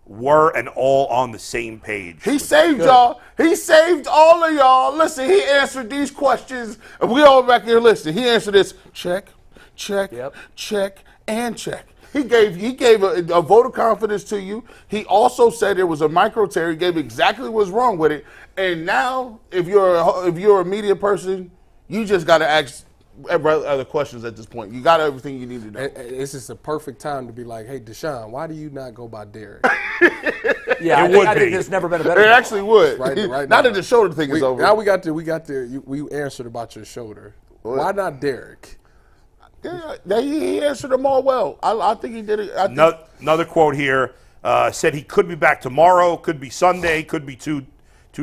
were and all on the same page. He saved y'all. He saved all of y'all. Listen, he answered these questions. And we all back here listening. He answered this. Check, check, check, and check. He gave a vote of confidence to you. He also said there was a micro tear. He gave exactly what's wrong with it. And now, if you're a media person, you just got to ask other questions at this point. You got everything you need to know. And it's just a perfect time to be like, hey, Deshaun, why do you not go by Derek? Yeah, I think there's never been a better. It actually would. Right now now. that the shoulder thing is over. Now we answered about your shoulder. Why not Derek? Yeah, he answered them all well. I think he did it. Another quote here said he could be back tomorrow, could be Sunday, could be two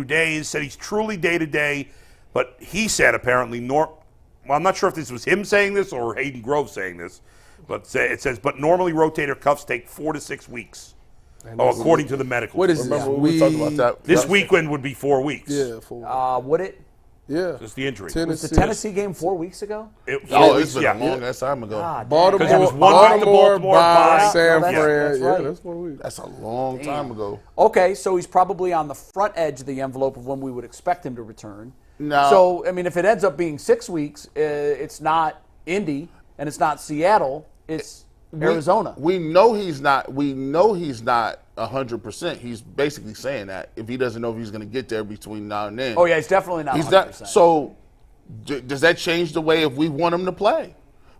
days. Said he's truly day to day, but he said apparently well, I'm not sure if this was him saying this or Hayden Grove saying this, but it says but normally rotator cuffs take 4 to 6 weeks. According to the medical. What is Remember we talked about that? This weekend would be 4 weeks. Yeah, 4 weeks. Would it? Yeah. Just the injury. Was the Tennessee game 4 weeks ago? It's been a long ass time ago. Baltimore, it was 1 week to Baltimore by by San that's Fran. right. That's 1 week. That's a long time ago. Okay, so he's probably on the front edge of the envelope of when we would expect him to return. No. So, I mean, if it ends up being 6 weeks, it's not Indy and it's not Seattle, it's Arizona. We know he's not 100%. He's basically saying that if he doesn't know if he's going to get there between now and then. Oh, yeah, he's definitely not 100%. Not. So does that change the way if we want him to play?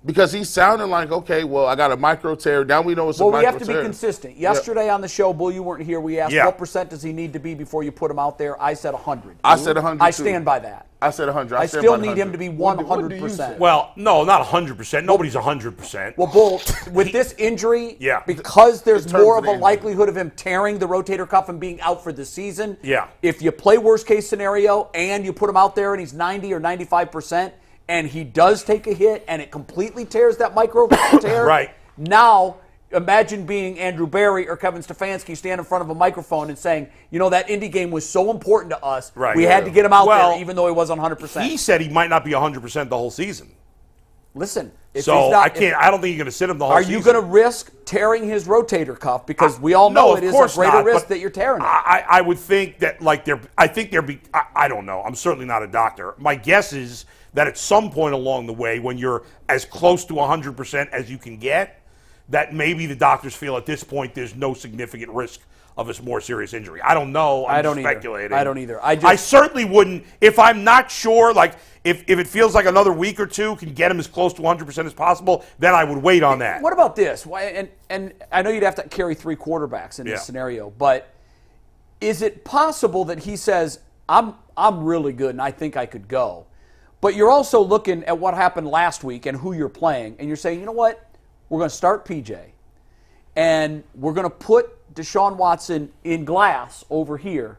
Because he's sounding like, okay, well, I got a micro tear. Now we know it's a micro tear. Well, we have to be consistent. Yesterday on the show, Bull, you weren't here. We asked what percent does he need to be before you put him out there. I said 100. I said 100. I stand by that. I said 100. I still need him to be 100%. Well, no, not 100%. Nobody's 100%. Well, Bull, with this injury, Yeah. because there's more of a injury. likelihood of him tearing the rotator cuff and being out for the season, Yeah. if you play worst case scenario and you put him out there and he's 90 or 95%, and he does take a hit and it completely tears that micro tear, Right. Now imagine being Andrew Barry or Kevin Stefanski standing in front of a microphone and saying, you know, that Indy game was so important to us. Right. We had to get him out Well, there even though he wasn't 100%. He said he might not be 100% the whole season. Listen. If So he's not, I don't think you're going to sit him the whole Are season. you going to risk tearing his rotator cuff? Because we all know No, it of is a course greater not, risk but that you're tearing it. I would think that I don't know. I'm certainly not a doctor. My guess is that at some point along the way, when you're as close to 100% as you can get, that maybe the doctors feel at this point there's no significant risk of a more serious injury. I don't know. I'm I don't speculating. either. I don't either. I certainly wouldn't, if I'm not sure, like if it feels like another week or two can get him as close to 100% as possible, then I would wait on that. What about this? And I know you'd have to carry 3 quarterbacks in this scenario, but is it possible that he says, I'm really good and I think I could go? But you're also looking at what happened last week and who you're playing, and you're saying, you know what? We're going to start PJ, and we're going to put Deshaun Watson in glass over here,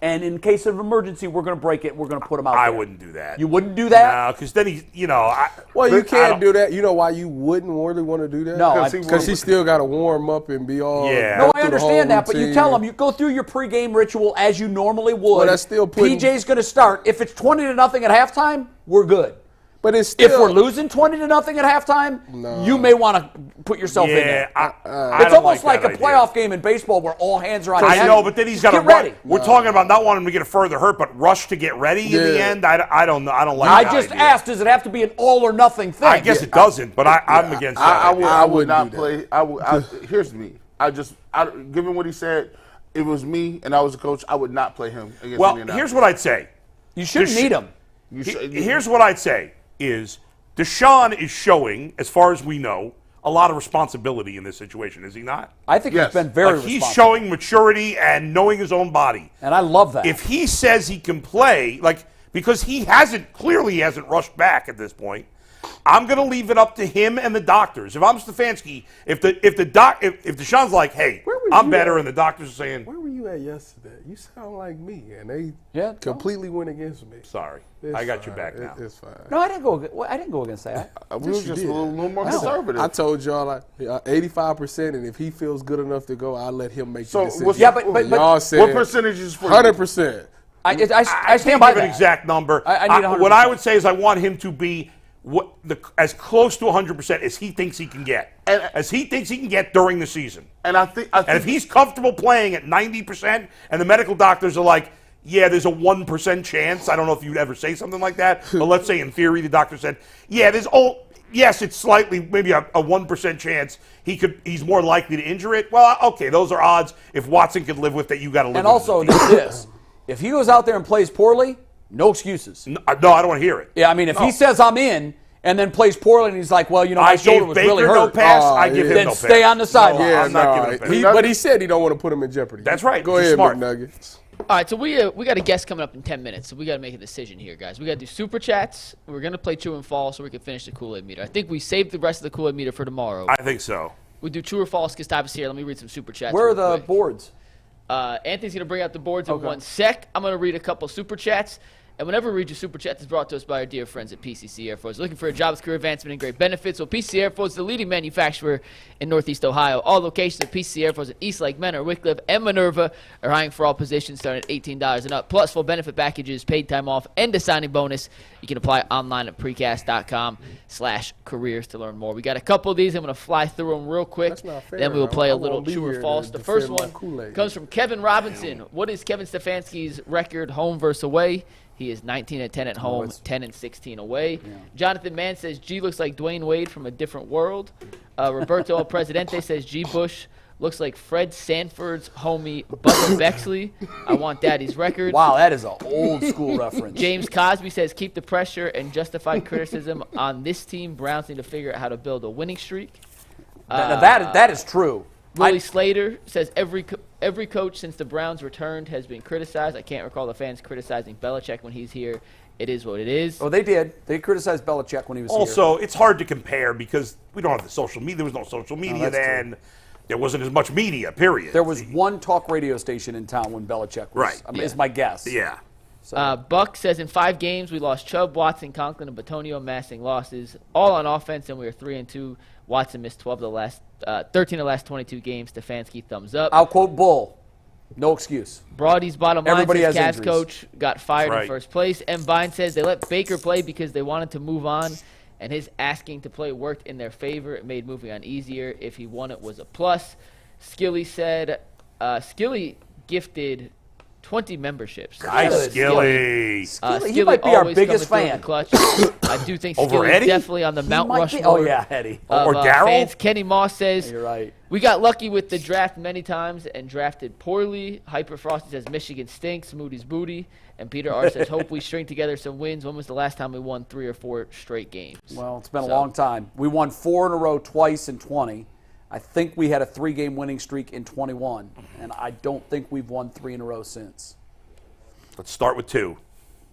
and in case of emergency, we're going to break it. We're going to put him out there. I wouldn't do that. You wouldn't do that? No, because then he's, you know. You can't do that. You know why you wouldn't really want to do that? No, because he still got to warm up and be all. Yeah. No, go I through the whole understand that, but you routine. tell him, you go through your pregame ritual as you normally would. Well, that's still putting- PJ's going to start. If it's 20-0 at halftime, we're good. But it's still. If we're losing 20-0 at halftime, you may want to put yourself in there. I It's don't almost like that a idea. playoff game in baseball where all hands are on I deck. know, but then he's got to get ready. We're talking about not wanting him to get a further hurt, but rush to get ready in the end. I don't know. I don't like I that just idea. asked, does it have to be an all or nothing thing? I guess it doesn't, but I'm against that. I would not do play. Here's me. Given what he said, if it was me and I was a coach, I would not play him against Well, Indianapolis. here's what I'd say. You shouldn't need him. Here's what I'd say is Deshaun is showing, as far as we know, a lot of responsibility in this situation, is he not? I think Yes. he's been very Like, he's responsible. showing maturity and knowing his own body. And I love that. If he says he can play, because he clearly hasn't rushed back at this point, I'm going to leave it up to him and the doctors. If I'm Stefanski, if Deshaun's like, hey, I'm better, and the doctors are saying, Where were you at yesterday? You sound like me, and they Yeah, completely went against me. sorry, It's I got fine. your back now. It's fine. no, I didn't go against that. we were Yes, you just a did. little more conservative. I told y'all 85%, and if he feels good enough to go, I'll let him make the decision. what's- Yeah, but y'all said what percentage is for you? 100%. I I stand by can't give that. an exact number. I need 100%. What I would say is I want him to be as close to 100% as he thinks he can get. As he thinks he can get during the season. And I think And if he's comfortable playing at 90% and the medical doctors are like, yeah, there's a 1% chance. I don't know if you'd ever say something like that. But let's say in theory the doctor said, yeah, yes, it's slightly, maybe a 1% chance he's more likely to injure it. Well, okay, those are odds. If Watson could live with it, you got to live with it. And also, this. If he goes out there and plays poorly, no excuses. No, I don't want to hear it. Yeah, I mean, if he says I'm in and then plays poorly and he's like, well, my shoulder was really hurt. No pass. I give him then no pass. stay on the sideline. Yeah, I'm not giving him but he said he don't want to put him in jeopardy. That's right. Go He's ahead, smart. McNuggets. All right, so we got a guest coming up in 10 minutes, so we got to make a decision here, guys. We got to do super chats. We're going to play true and false so we can finish the Kool-Aid meter. I think we saved the rest of the Kool-Aid meter for tomorrow. I think so. We do true or false because Tyvus here. Let me read some super chats. Where are real the quick. boards? Anthony's going to bring out the boards in 1 sec. I'm going to read a couple super chats. And whenever we read your super chat, it's brought to us by our dear friends at PCC Air Force. Looking for a job with career advancement and great benefits? Well, PCC Air Force is the leading manufacturer in Northeast Ohio. All locations of PCC Air Force in Eastlake, Menor, Wickliffe, and Minerva are hiring for all positions starting at $18 and up. Plus, full benefit packages, paid time off, and a signing bonus. You can apply online at precast.com/careers to learn more. We got a couple of these. I'm going to fly through them real quick. That's not fair. Then we will play I a little won't be true or here false. to The first defend my one Kool-Aid. comes from Kevin Robinson. What is Kevin Stefanski's record home versus away? He is 19-10 at home, 10-16 away. Yeah. Jonathan Mann says G looks like Dwayne Wade from a different world. Roberto El Presidente says G Bush looks like Fred Sanford's homie Bubba Bexley. I want Daddy's record. Wow, that is an old school reference. James Cosby says keep the pressure and justified criticism on this team. Browns need to figure out how to build a winning streak. That is true. Willie Slater says every coach since the Browns returned has been criticized. I can't recall the fans criticizing Belichick when he's here. It is what it is. Oh, they did. They criticized Belichick when he was here. Also, it's hard to compare because we don't have the social media. There was no social media then. True. There wasn't as much media, period. There was one talk radio station in town when Belichick was. Right. Is my guess. Yeah. So. Buck says in 5 games we lost Chubb, Watson, Conklin, and Batonio, amassing losses all on offense, and we were 3-2. Watson missed 13 of the last 22 games. Stefanski, thumbs up. I'll quote Bull. No excuse. Broady's bottom line Everybody says has Cavs injuries. coach got fired in first place. M. Vine says they let Baker play because they wanted to move on, and his asking to play worked in their favor. It made moving on easier. If he won it was a plus. Skilly said Skilly gifted 20 memberships. Nice, Skilly. Skilly, he might be our biggest fan. Clutch. I do think Skilly's definitely on the Mount Rushmore. Oh, yeah, Eddie. Or Darryl. Kenny Moss says, you're right. We got lucky with the draft many times and drafted poorly. Hyper Frosty says Michigan stinks, Moody's booty. And Peter R. says, hope we string together some wins. When was the last time we won 3 or 4 straight games? Well, it's been a long time. We won 4 in a row twice in 20. I think we had a 3-game winning streak in 21, and I don't think we've won 3 in a row since. Let's start with 2.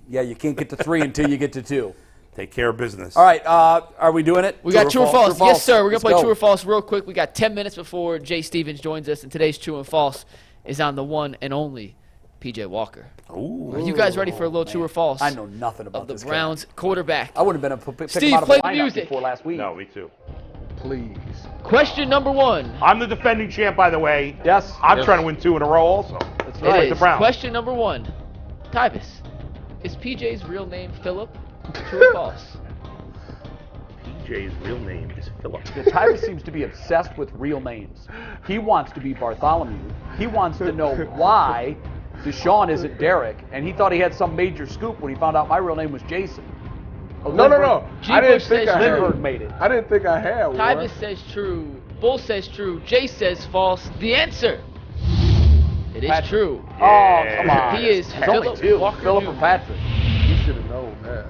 Yeah, you can't get to 3 until you get to 2. Take care of business. All right, are we doing it? We got true or false. Yes, sir. We're going to play true or false real quick. We got 10 minutes before Jay Stevens joins us, and today's true and false is on the one and only P.J. Walker. Ooh. Are you guys ready for a little true or false? I know nothing about this. Of the Browns quarterback. I wouldn't have been able to pick Steve, him out of play the the lineup music before last week. No, me too. Please. Question number 1. I'm the defending champ, by the way. Yes. I'm trying to win 2 in a row also. That's It right. is. The Browns. Question number 1. Tyvus, is PJ's real name Philip? True or false? PJ's real name is Philip. Tyvus seems to be obsessed with real names. He wants to be Bartholomew. He wants to know why Deshaun isn't Derek, and he thought he had some major scoop when he found out my real name was Jason. No. I didn't think I had Lindbergh made it. I didn't think I had one. Tyvus says true. Bull says true. Jay says false. The answer. It is true. Oh, come on. He is There's only Philip 2. Walker Philip Jr. and Patrick. You should have known that.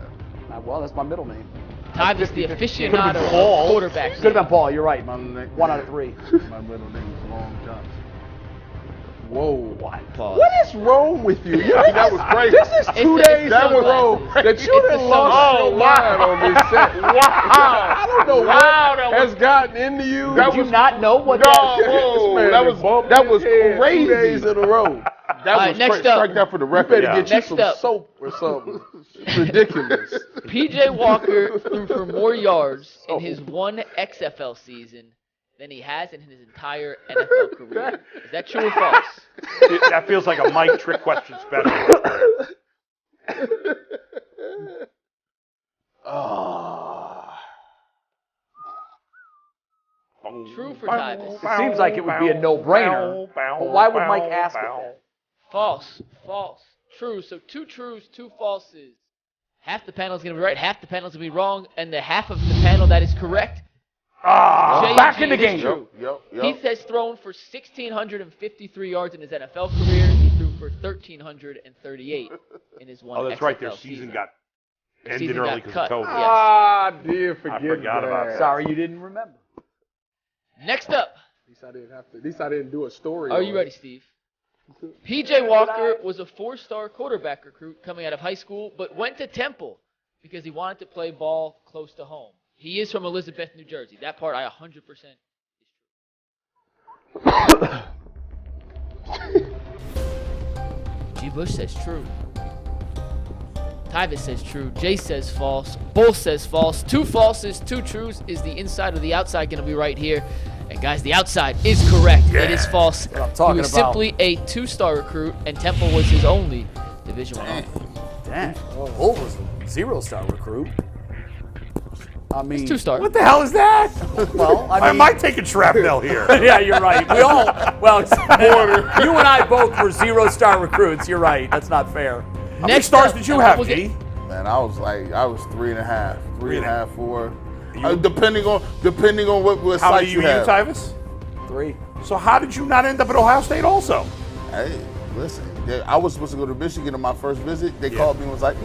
Well, that's my middle name. Tyvus, the aficionado of Paul. quarterback. Could have been Paul. You're right. 1 out of 3. My middle name is Long Johnson. Whoa. What? Pause. What is wrong with you? That was crazy. This is 2 It's days the in a row sunglasses. that you done lost your mind on this set. Wow. I don't know what has gotten into you. Did you not know what that was crazy. 2 days in a row. That All right, was next crazy. up. Strike that for the record. Yeah. Better get you Next some up. soap or something. It's ridiculous. PJ Walker threw for more yards in his one XFL season than he has in his entire NFL career. Is that true or false? That feels like a Mike trick question special. True for Tyvus. It seems like it would be a no-brainer, but why would Mike ask it that? False. False. True. So 2 trues, 2 falses. Half the panel is going to be right, half the panel is going to be wrong, and the half of the panel that is correct. Back in the game. True. Yep. Heath has thrown for 1,653 yards in his NFL career. He threw for 1,338 in his one. Oh, that's right. Their XFL season season. ended early because of COVID. Yes. I did forget I forgot about that. Sorry you didn't remember. Next up. At least I didn't do a story. Are you ready, Steve? P.J. Walker was a 4-star quarterback recruit coming out of high school, but went to Temple because he wanted to play ball close to home. He is from Elizabeth, New Jersey. That part I 100% is true. G. Bush says true. Tyvis says true. Jay says false. Bull says false. 2 falses, 2 trues. Is the inside or the outside going to be right here? And guys, the outside is correct. Yeah. It is false. That's what I'm talking he was about. simply a 2-star recruit, and Temple was his only Division I. Damn. Bull was a 0-star recruit. I mean, 2-star. What the hell is that? well, I I mean, might take a shrapnel here. yeah, you're right. We all, well, it's you and I both were 0-star recruits. You're right. That's not fair. How many stars did you have, G? Man, I was 3.5, 3.5, 4. Depending on what How site many you have. Tyvis? 3. So how did you not end up at Ohio State also? Hey, listen, I was supposed to go to Michigan on my first visit. They called me and was like,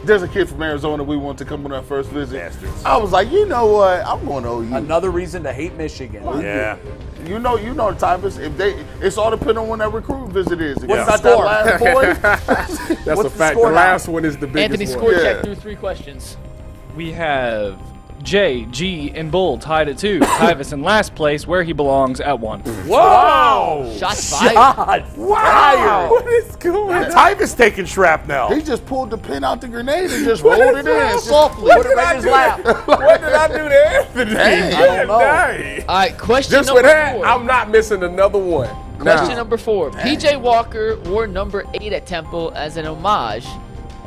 there's a kid from Arizona we want to come on our first visit. Bastards. I was like, you know what? I'm going to OU. Another reason to hate Michigan. Yeah. You know, Tyvis. It's all depending on when that recruit visit is. If What's it's the not that score? last boy, That's What's a the fact. score The now? last one is the biggest Anthony one. score Yeah. check through 3 questions. We have J, G, and Bull tied at 2. Tyvis in last place, where he belongs at 1. Whoa! Shots fired. Wow! What is going on? Tyvis taking shrapnel. he just pulled the pin out the grenade and just rolled it in softly. Put it right in his lap. What did I do to Anthony? Dang. I don't know. Dang. All right, question Just number for that, 4. I'm not missing another one. Question number 4. P.J. Walker wore number 8 at Temple as an homage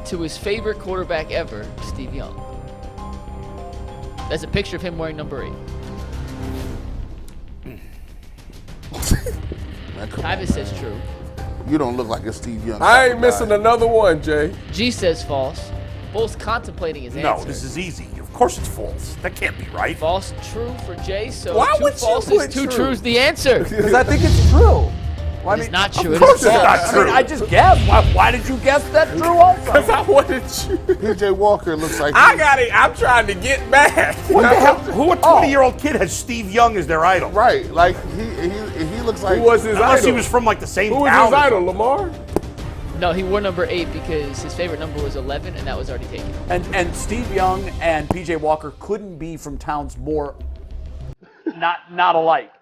to his favorite quarterback ever, Steve Young. There's a picture of him wearing number 8. Tyvis says true. You don't look like a Steve Young. I ain't missing another one, Jay. G says false. Bull's contemplating his No, answer. this is easy. Of course it's false. That can't be right. False, true for Jay. So Why 2 would you falses, put 2 true? trues the answer. Because I think it's true. Well, I It's mean, not true. Of It course is it's false. not I mean, true. I just guessed. Why did you guess that true Because also? I wanted you. P.J. Walker looks like I got it. I'm trying to get back. What the hell? Who a 20-year-old kid has Steve Young as their idol? right. Like he looks like Who was his Unless idol? he was from like the same Who was town. his or idol? something. Lamar? No, he wore number 8 because his favorite number was 11, and that was already taken. And Steve Young and P.J. Walker couldn't be from towns more not alike.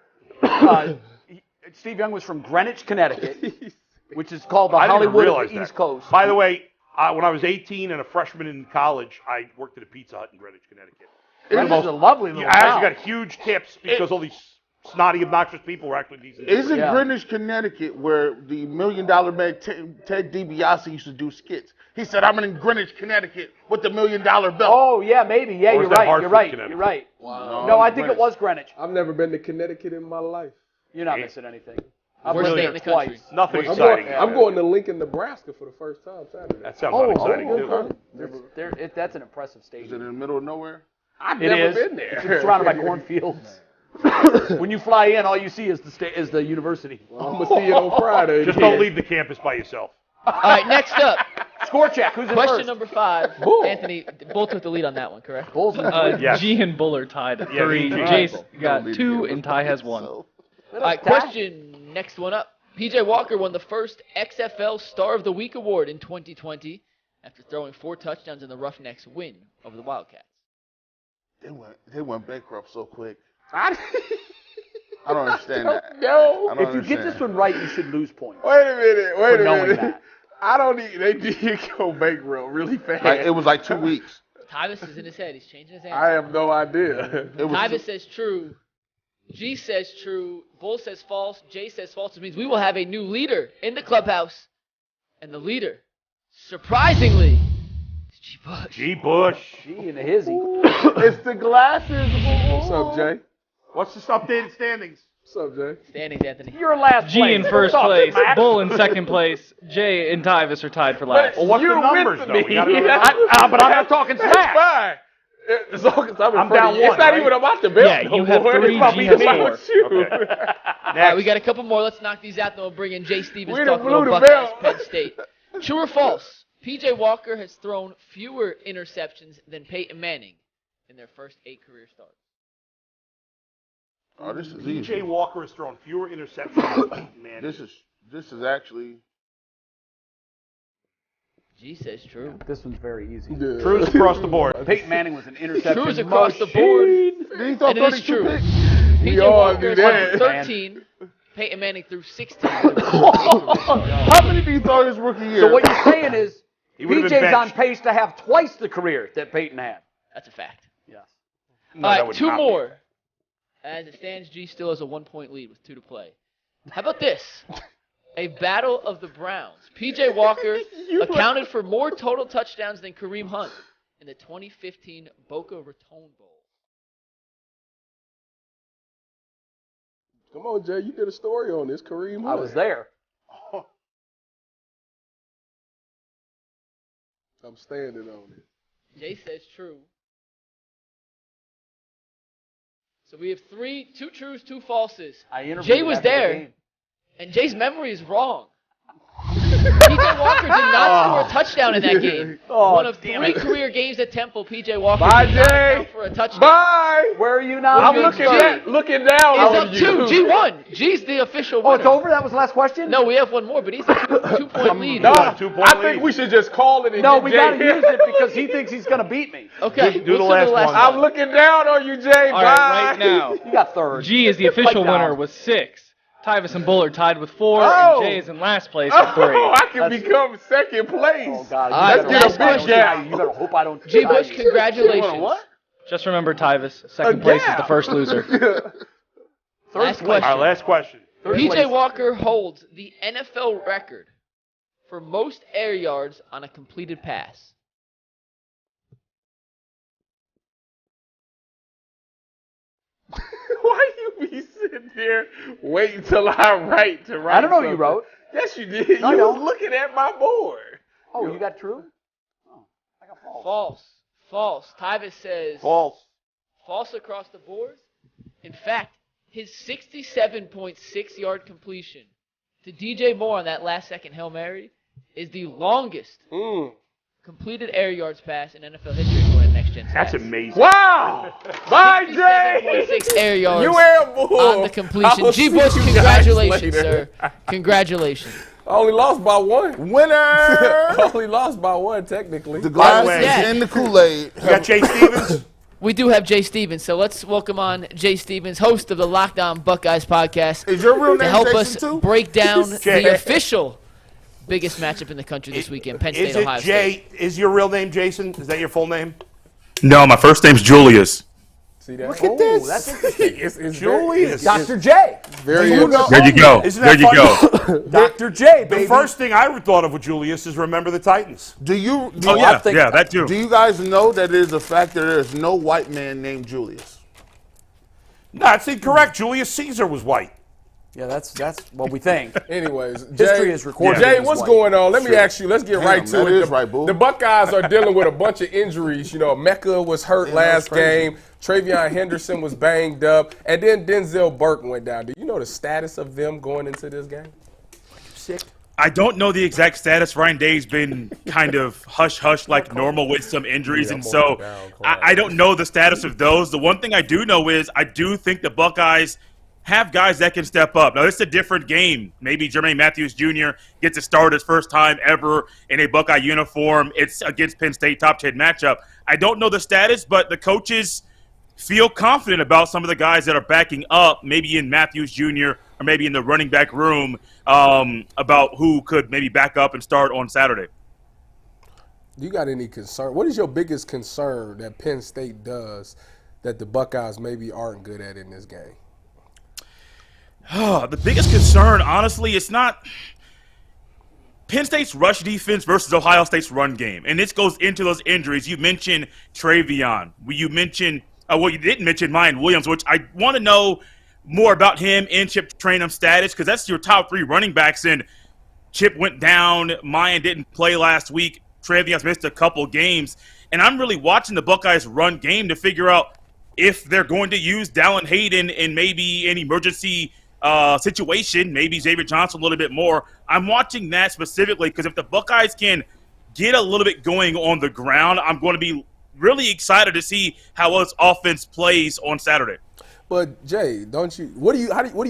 Steve Young was from Greenwich, Connecticut, which is called the I didn't even Hollywood realize of the that. East Coast. By the way, when I was 18 and a freshman in college, I worked at a Pizza Hut in Greenwich, Connecticut. Greenwich is a lovely little I actually town. got huge tips because all these snotty, obnoxious people were actually decent. Isn't Yeah. Greenwich, Connecticut, where the $1 Million Man Ted DiBiase used to do skits? He said, "I'm in Greenwich, Connecticut, with the $1 Million belt." Oh yeah, maybe. Yeah, Or is you're that right. Hartford, You're right. Connecticut? You're right. Wow. No, I think it was Greenwich. I've never been to Connecticut in my life. You're not missing anything. I've Worst lived state there in the country. twice. Nothing I'm exciting. going to Lincoln, Nebraska for the first time Saturday. That sounds unexciting, too. That's an impressive Is it in stadium. the middle of nowhere? I've It never is. been there. It's surrounded by cornfields. When you fly in, all you see is the university. I'm going to see it on Friday. Just don't leave the campus by yourself. All right, next up. Score check. Who's in Question first? number 5. Anthony, Bull took the lead on that one, correct? Bulls in first. Yes. G and Bull are tied at Yeah, 3. G. Jace got 2, and Ty has 1. All right, question, next one up. P.J. Walker won the first XFL Star of the Week award in 2020 after throwing 4 touchdowns in the Roughnecks' win over the Wildcats. They went bankrupt so quick. I don't understand that. No. I don't If you get understand. this one right, you should lose points. Wait a minute. For Wait a knowing minute. that. I don't need. They did go bankrupt really fast. Like, it was like 2 weeks. Tyvis is in his head. He's changing his answer. I have no idea. It was Tyvis says true. G says true. Bull says false. Jay says false. Which means we will have a new leader in the clubhouse. And the leader, surprisingly, is G. Bush. G. Bush. G and a hizzy. It's the glasses. What's up, Jay? What's this updated standings? What's up, Jay? Standings, Anthony. You're last G place. in first What's up, place, Max? Bull in second place, Jay and Tyvis are tied for last. Well, what's the numbers, though? We gotta know the numbers. But I'm not talking That's smack. fine. As long as I'm down It's one, not right? even about the belt. Yeah, you have more. 3, It's about G me. has It's about 4. with you. Okay. All right, we got a couple more. Let's knock these out, then we'll bring in Jay Stevens We talking done blew about the Buckeyes, bell. Penn State. True or false? P.J. Walker has thrown fewer interceptions than Peyton Manning in their first 8 career starts. Oh, this is P.J. easy. Walker has thrown fewer interceptions than Manning. This is actually. G says true. This one's very easy. Yeah. Trues across the board. Peyton Manning was an interception. True is across the board. Did he throw And it is 32 true. picks? P.J. all Walker do has that. thrown 13. Peyton Manning threw 16. How many did he throw his rookie year? So what you're saying is He would've been PJ's on benched. pace to have twice the career that Peyton had. That's a fact. Yes. No, All that right, would 2 not be. more. As it stands, G still has a 1-point lead with 2 to play. How about this? A battle of the Browns. P.J. Walker accounted for more total touchdowns than Kareem Hunt in the 2015 Boca Raton Bowl. Come on, Jay. You did a story on this. Kareem I Hunt. was there. I'm standing on it. Jay says true. So we have 2 trues, 2 falses. I interviewed Jay him was after the there, game. and Jay's memory is wrong. P.J. Walker did not score a touchdown in that game. Oh, One of damn 3 it. career games at Temple, P.J. Walker Bye, did not Jay. account for a touchdown. Bye. Where are you now? I'm good, looking Jay. looking down He's on up you. 2. G won. G's the official Oh, winner. it's over? That was the last question? No, we have one more, but he's a 2-point lead. No, a 2-point I think lead. we should just call it and No, get we Jay got to here. use it because he thinks he's going to beat me. Okay, Do the let's last one. I'm looking down on you, Jay. All Bye. right, right now, You got third. G is the official Pipe down. winner with 6. Tyvis and Bull are tied with 4, Oh. and Jay is in last place with 3. Oh, I can become second place. Oh, God. All right, You better let's hope I get a don't big tie gap. you. You better hope I don't G. tie Bush, you. congratulations. What? Just remember, Tyvis, second place is the gap. first loser. Last All right, question. last question. P.J. Walker holds the NFL record for most air yards on a completed pass. Why you be sitting there waiting till I write to write? I don't know what you something? wrote. Yes, you did. No, I you was don't. looking at my board. Oh, you got true? Oh, I got false. False. False. Tyvis says False. false across the board. In fact, his 67.6-yard completion to DJ Moore on that last-second Hail Mary is the longest completed air yards pass in NFL history according to Next Gen Stats. That's amazing. Wow! Bye, Jay. 67.6 air yards You air bull. on the completion. I'll G. see Bush, you guys congratulations, later. sir. Congratulations. I only lost by 1. Winner! I only lost by 1, technically. The glass way. is in the Kool-Aid. You got Jay Stevens? We do have Jay Stevens, so let's welcome on Jay Stevens, host of the Locked On Buckeyes podcast, Is your real to name help Jason us too? break down Jay. the official biggest matchup in the country this weekend, Penn State, Is it Ohio State. Jay? Is your real name Jason? Is that your full name? No, my first name's Julius. See that? Look at this. That's interesting. It's Julius. Dr. J. very You know- There you go. Isn't There that you funny? go. Dr. J, The baby. first thing I thought of with Julius is remember the Titans. Do you Oh, yeah, think- yeah, that too. do you guys know that it is a fact that there is no white man named Julius? No, that's incorrect. Julius Caesar was white. Yeah, that's what we think. Anyways, History Jay, is recorded. Jay, as what's white. going on? Let me ask you. Let's get Damn, right to that it. is right, boo. The Buckeyes are dealing with a bunch of injuries. You know, Mecca was hurt last game. Travion Henderson was banged up, and then Denzel Burke went down. Do you know the status of them going into this game? Sick. I don't know the exact status. Ryan Day's been kind of hush-hush like normal with some injuries, Yeah, and I'm so on down, I don't know the status of those. The one thing I do know is I do think the Buckeyes have guys that can step up. Now, it's a different game. Maybe Jermaine Matthews Jr. gets to start his first time ever in a Buckeye uniform. It's against Penn State, top 10 matchup. I don't know the status, but the coaches feel confident about some of the guys that are backing up, maybe in Matthews Jr. or maybe in the running back room, about who could maybe back up and start on Saturday. Do you got any concern? What is your biggest concern that Penn State does that the Buckeyes maybe aren't good at in this game? The biggest concern, honestly, it's not Penn State's rush defense versus Ohio State's run game. And this goes into those injuries. You mentioned Travion. You mentioned, well, you didn't mention Mayan Williams, which I want to know more about him in Chip Trayanum's status, because that's your top 3 running backs, and Chip went down. Mayan didn't play last week. Travion missed a couple games. And I'm really watching the Buckeyes run game to figure out if they're going to use Dallin Hayden in maybe an emergency situation, maybe Xavier Johnson a little bit more. I'm watching that specifically because if the Buckeyes can get a little bit going on the ground, I'm going to be really excited to see how this offense plays on Saturday. But Jay, what do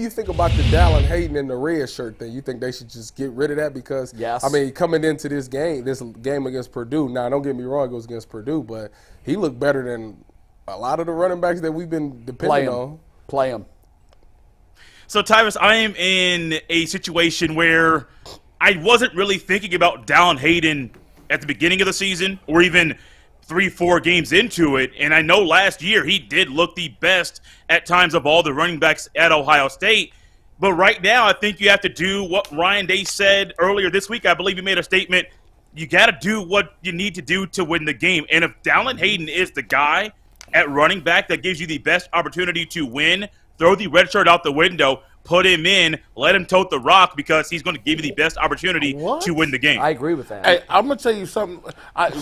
you think about the Dallin Hayden and the red shirt thing? You think they should just get rid of that? Because yes. I mean, coming into this game against Purdue. Now, don't get me wrong, it was against Purdue, but he looked better than a lot of the running backs that we've been depending on. Play him. So, Tyvis, I am in a situation where I wasn't really thinking about Dallin Hayden at the beginning of the season or even 3-4 games into it. And I know last year he did look the best at times of all the running backs at Ohio State. But right now, I think you have to do what Ryan Day said earlier this week. I believe he made a statement. You got to do what you need to do to win the game. And if Dallin Hayden is the guy at running back that gives you the best opportunity to win, throw the red shirt out the window, put him in, let him tote the rock because he's going to give you the best opportunity to win the game. I agree with that. Hey, I'm going to tell you something.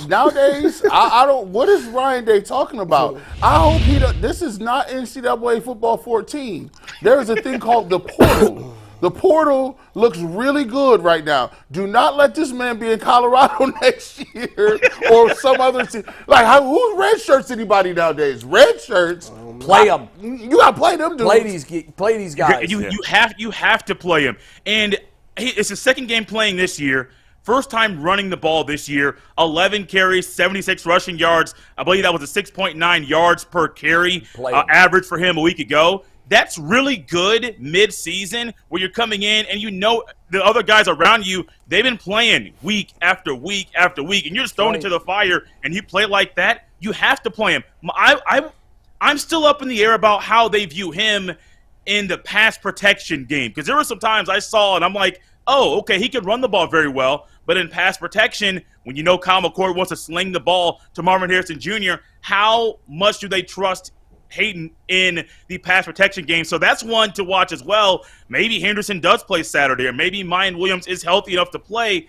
Nowadays, I don't – what is Ryan Day talking about? I hope he – this is not NCAA Football 14. There is a thing called the portal. The portal looks really good right now. Do not let this man be in Colorado next year or some other team. Like, who's red shirts anybody nowadays? Red shirts? Play them. You got to play them dudes. Play these guys. You have to play him. And it's his second game playing this year. First time running the ball this year. 11 carries, 76 rushing yards. I believe that was a 6.9 yards per carry average for him a week ago. That's really good mid-season where you're coming in and you know the other guys around you, they've been playing week after week after week, and you're just thrown into the fire and you play like that, you have to play him. I'm still up in the air about how they view him in the pass protection game because there were some times I saw and I'm like, oh, okay, he can run the ball very well, but in pass protection, when you know Kyle McCord wants to sling the ball to Marvin Harrison Jr., how much do they trust Hayden in the pass protection game? So that's one to watch as well. Maybe Henderson does play Saturday, or maybe Mayan Williams is healthy enough to play.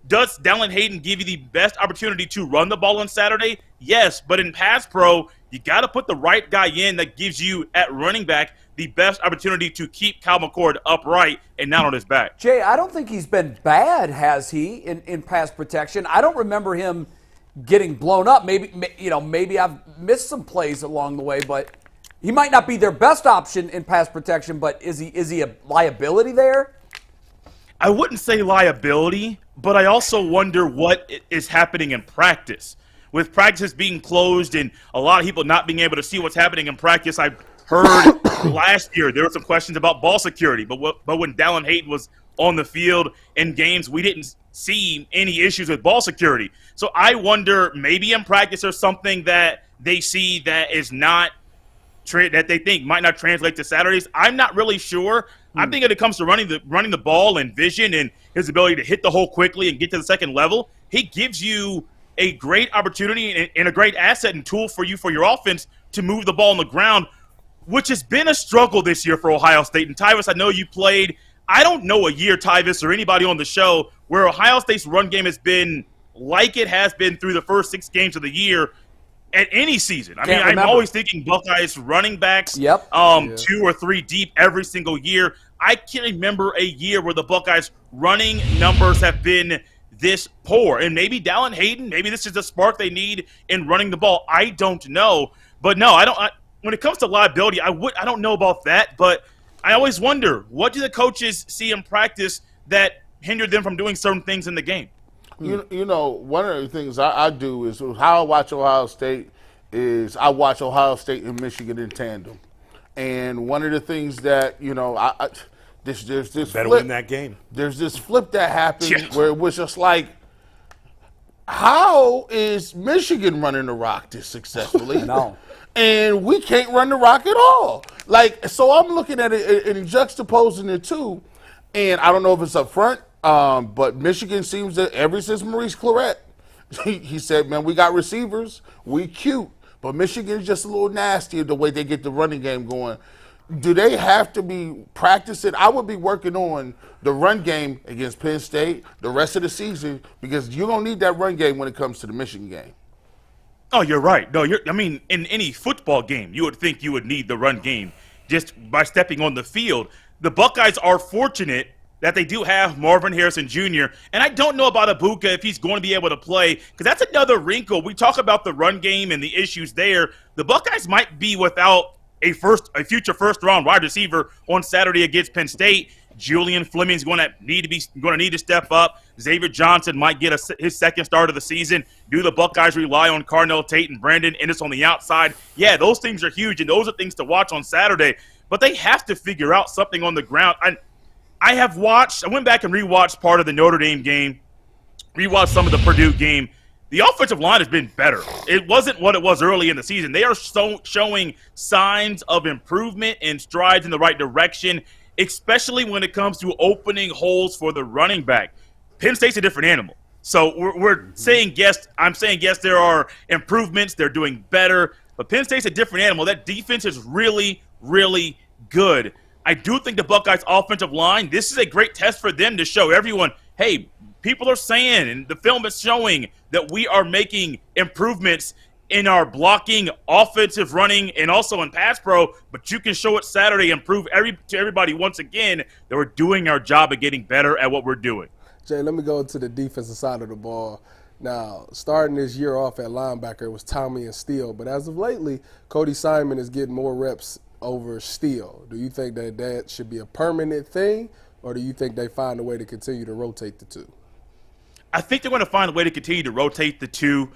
Does Dallin Hayden give you the best opportunity to run the ball on Saturday? Yes, but in pass pro, you got to put the right guy in that gives you, at running back, the best opportunity to keep Kyle McCord upright and not on his back. Jay, I don't think he's been bad, has he, in pass protection? I don't remember him getting blown up. Maybe I've missed some plays along the way, but he might not be their best option in pass protection, but is he a liability there? I wouldn't say liability, but I also wonder what is happening in practice. With practices being closed and a lot of people not being able to see what's happening in practice, I heard last year there were some questions about ball security, but when Dallin Hayden was on the field in games, we didn't see any issues with ball security. So I wonder, maybe in practice there's something that they see that is not that they think might not translate to Saturdays. I'm not really sure. I think when it comes to running the ball and vision and his ability to hit the hole quickly and get to the second level, he gives you a great opportunity and a great asset and tool for your offense to move the ball on the ground, which has been a struggle this year for Ohio State. And Tyvis, I know you played. I don't know a year, Tyvis, or anybody on the show where Ohio State's run game has been like it has been through the first 6 games of the year at any season. I'm always thinking Buckeyes running backs, 2 or 3 deep every single year. I can't remember a year where the Buckeyes running numbers have been this poor. And maybe Dallin Hayden, maybe this is the spark they need in running the ball. I don't know. But no, I don't. When it comes to liability, I don't know about that. But I always wonder, what do the coaches see in practice that hinder them from doing certain things in the game? You know, one of the things I do is how I watch Ohio State is I watch Ohio State and Michigan in tandem. And one of the things that, there's this better flip, win that game. There's this flip that happened where it was just like, how is Michigan running the rock this successfully? No. And we can't run the rock at all. So I'm looking at it and juxtaposing the two, and I don't know if it's up front, but Michigan seems that ever since Maurice Clarett, he said, man, we got receivers, we cute, but Michigan's just a little nasty the way they get the running game going. do they have to be practicing? I would be working on the run game against Penn State the rest of the season because you're going to need that run game when it comes to the Michigan game. Oh, you're right. No, I mean, in any football game, you would think you would need the run game just by stepping on the field. The Buckeyes are fortunate that they do have Marvin Harrison Jr., and I don't know about Ibuka if he's going to be able to play, because that's another wrinkle. We talk about the run game and the issues there. The Buckeyes might be without a future first-round wide receiver on Saturday against Penn State. Julian Fleming's going to need to step up. Xavier Johnson might get his second start of the season. Do the Buckeyes rely on Carnell Tate and Brandon Ennis on the outside? Yeah, those things are huge, and those are things to watch on Saturday. But they have to figure out something on the ground. I went back and rewatched part of the Notre Dame game, rewatched some of the Purdue game. The offensive line has been better. It wasn't what it was early in the season. They are showing signs of improvement and strides in the right direction, especially when it comes to opening holes for the running back. Penn State's a different animal. So we're saying yes. I'm saying yes, there are improvements. They're doing better. But Penn State's a different animal. That defense is really, really good. I do think the Buckeyes' offensive line, this is a great test for them to show everyone, hey, people are saying, and the film is showing, that we are making improvements in our blocking, offensive running, and also in pass pro, but you can show it Saturday and prove to everybody once again that we're doing our job at getting better at what we're doing. Jay, let me go to the defensive side of the ball. Now, starting this year off at linebacker, it was Tommy and Steele, but as of lately, Cody Simon is getting more reps over Steele. Do you think that should be a permanent thing, or do you think they find a way to continue to rotate the two? I think they're going to find a way to continue to rotate the two,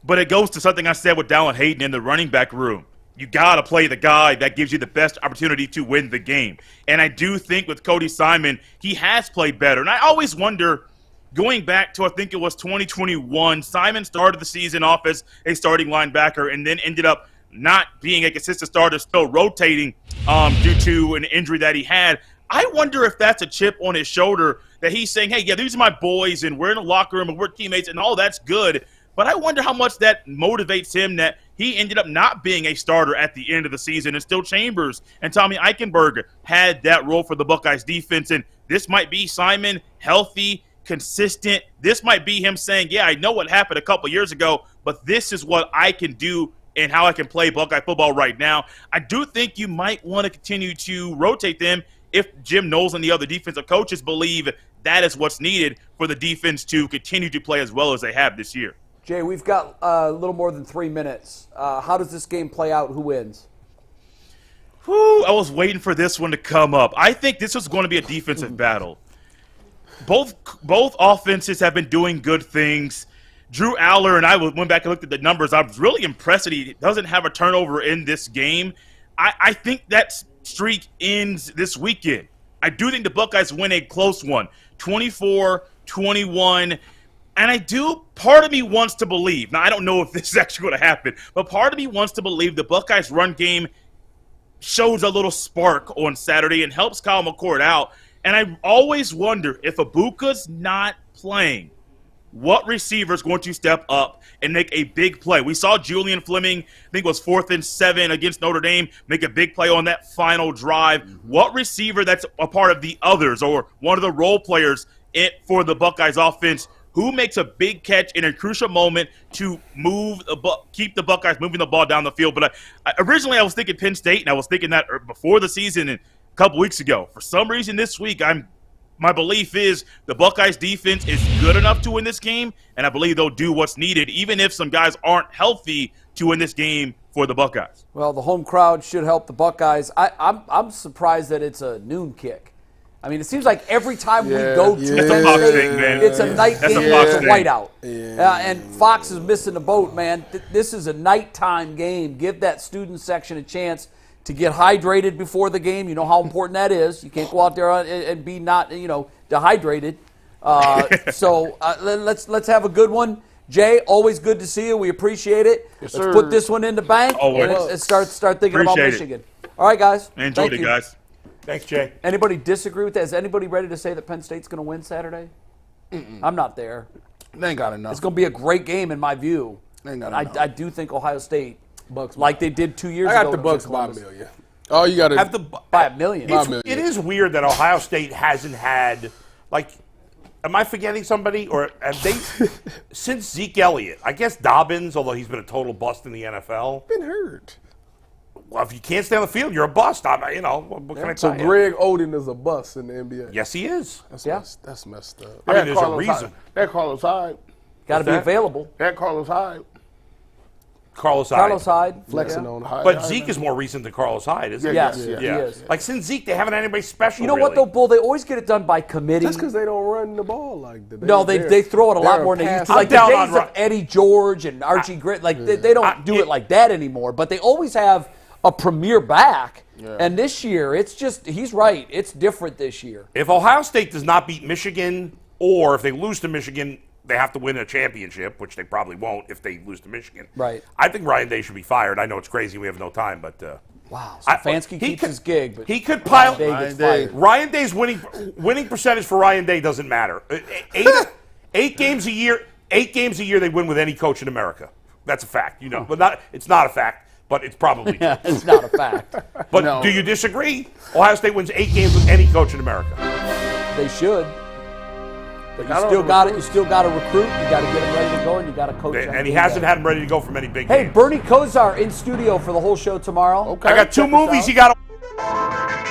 but it goes to something I said with Dallin Hayden in the running back room. You got to play the guy that gives you the best opportunity to win the game. And I do think with Cody Simon, he has played better. And I always wonder, going back to I think it was 2021, Simon started the season off as a starting linebacker and then ended up not being a consistent starter, still rotating due to an injury that he had. I wonder if that's a chip on his shoulder that he's saying, hey, yeah, these are my boys, and we're in the locker room, and we're teammates, and all that's good. But I wonder how much that motivates him that he ended up not being a starter at the end of the season, and still Chambers and Tommy Eichenberg had that role for the Buckeyes defense. And this might be Simon, healthy, consistent. This might be him saying, yeah, I know what happened a couple years ago, but this is what I can do and how I can play Buckeye football right now. I do think you might want to continue to rotate them if Jim Knowles and the other defensive coaches believe that is what's needed for the defense to continue to play as well as they have this year. Jay, we've got a little more than 3 minutes. How does this game play out? Who wins? I was waiting for this one to come up. I think this is going to be a defensive battle. Both offenses have been doing good things. Drew Aller and I went back and looked at the numbers. I was really impressed that he doesn't have a turnover in this game. I think that streak ends this weekend. I do think the Buckeyes win a close one, 24-21. And part of me wants to believe, now I don't know if this is actually going to happen, but part of me wants to believe the Buckeyes run game shows a little spark on Saturday and helps Kyle McCord out. And I always wonder if Ibuka's not playing, what receiver is going to step up and make a big play? We saw Julian Fleming, I think it was 4th and 7 against Notre Dame, make a big play on that final drive. What receiver that's a part of the others or one of the role players for the Buckeyes offense, who makes a big catch in a crucial moment to keep the Buckeyes moving the ball down the field? But originally I was thinking Penn State, and I was thinking that before the season and a couple weeks ago. For some reason this week, my belief is the Buckeyes defense is good enough to win this game, and I believe they'll do what's needed, even if some guys aren't healthy, to win this game for the Buckeyes. Well, the home crowd should help the Buckeyes. I'm surprised that it's a noon kick. I mean, it seems like every time we go to Penn State, it's a night game, it's a whiteout. And Fox is missing the boat, man. This is a nighttime game. Give that student section a chance to get hydrated before the game. You know how important that is. You can't go out there and be not, dehydrated. So let's have a good one. Jay, always good to see you. We appreciate it. Yes, let's put this one in the bank and start thinking about Michigan. All right, guys. I enjoyed it, guys. Thanks, Jay. Anybody disagree with that? Is anybody ready to say that Penn State's going to win Saturday? I'm not there. They ain't got enough. It's going to be a great game in my view. They ain't got enough. I do think Ohio State, like they did 2 years ago. I got the Bucks by a million. Oh, you got to have the by $1 million. It is weird that Ohio State hasn't had like. Am I forgetting somebody, or have they since Zeke Elliott? I guess Dobbins, although he's been a total bust in the NFL, been hurt. Well, if you can't stay on the field, you're a bust. What can I tell you? So Greg Oden is a bust in the NBA. Yes, he is. That's messed up. I mean, there's a reason. That Carlos Hyde. Got to be available. That Carlos Hyde. Carlos Hyde. Flexing on Hyde. But Zeke is more recent than Carlos Hyde, isn't he? Yes, he is. Like, since Zeke, they haven't had anybody special. You know what, though, Bull? They always get it done by committee. That's because they don't run the ball like that. No, they throw it a lot more than they used to. Like the days of Eddie George and Archie Grit, like they don't do it like that anymore. But they always have a premier back. Yeah. And this year, it's just, he's right. It's different this year. If Ohio State does not beat Michigan, or if they lose to Michigan, they have to win a championship, which they probably won't if they lose to Michigan. Right. I think Ryan Day should be fired. I know it's crazy. We have no time, but wow. Stefanski keeps his gig, but he could pile. Ryan Day's winning percentage for Ryan Day doesn't matter. Eight games a year. 8 games a year they win with any coach in America. That's a fact. You know, but it's not a fact. But it's probably true. It's not a fact. But do you disagree? Ohio State wins 8 games with any coach in America. They should. But you still got it. You still got to recruit. You got to get them ready to go, and you got to coach them. And he hasn't had them ready to go for many big games. Hey, Bernie Kosar in studio for the whole show tomorrow. Okay, I got 2 movies you got to.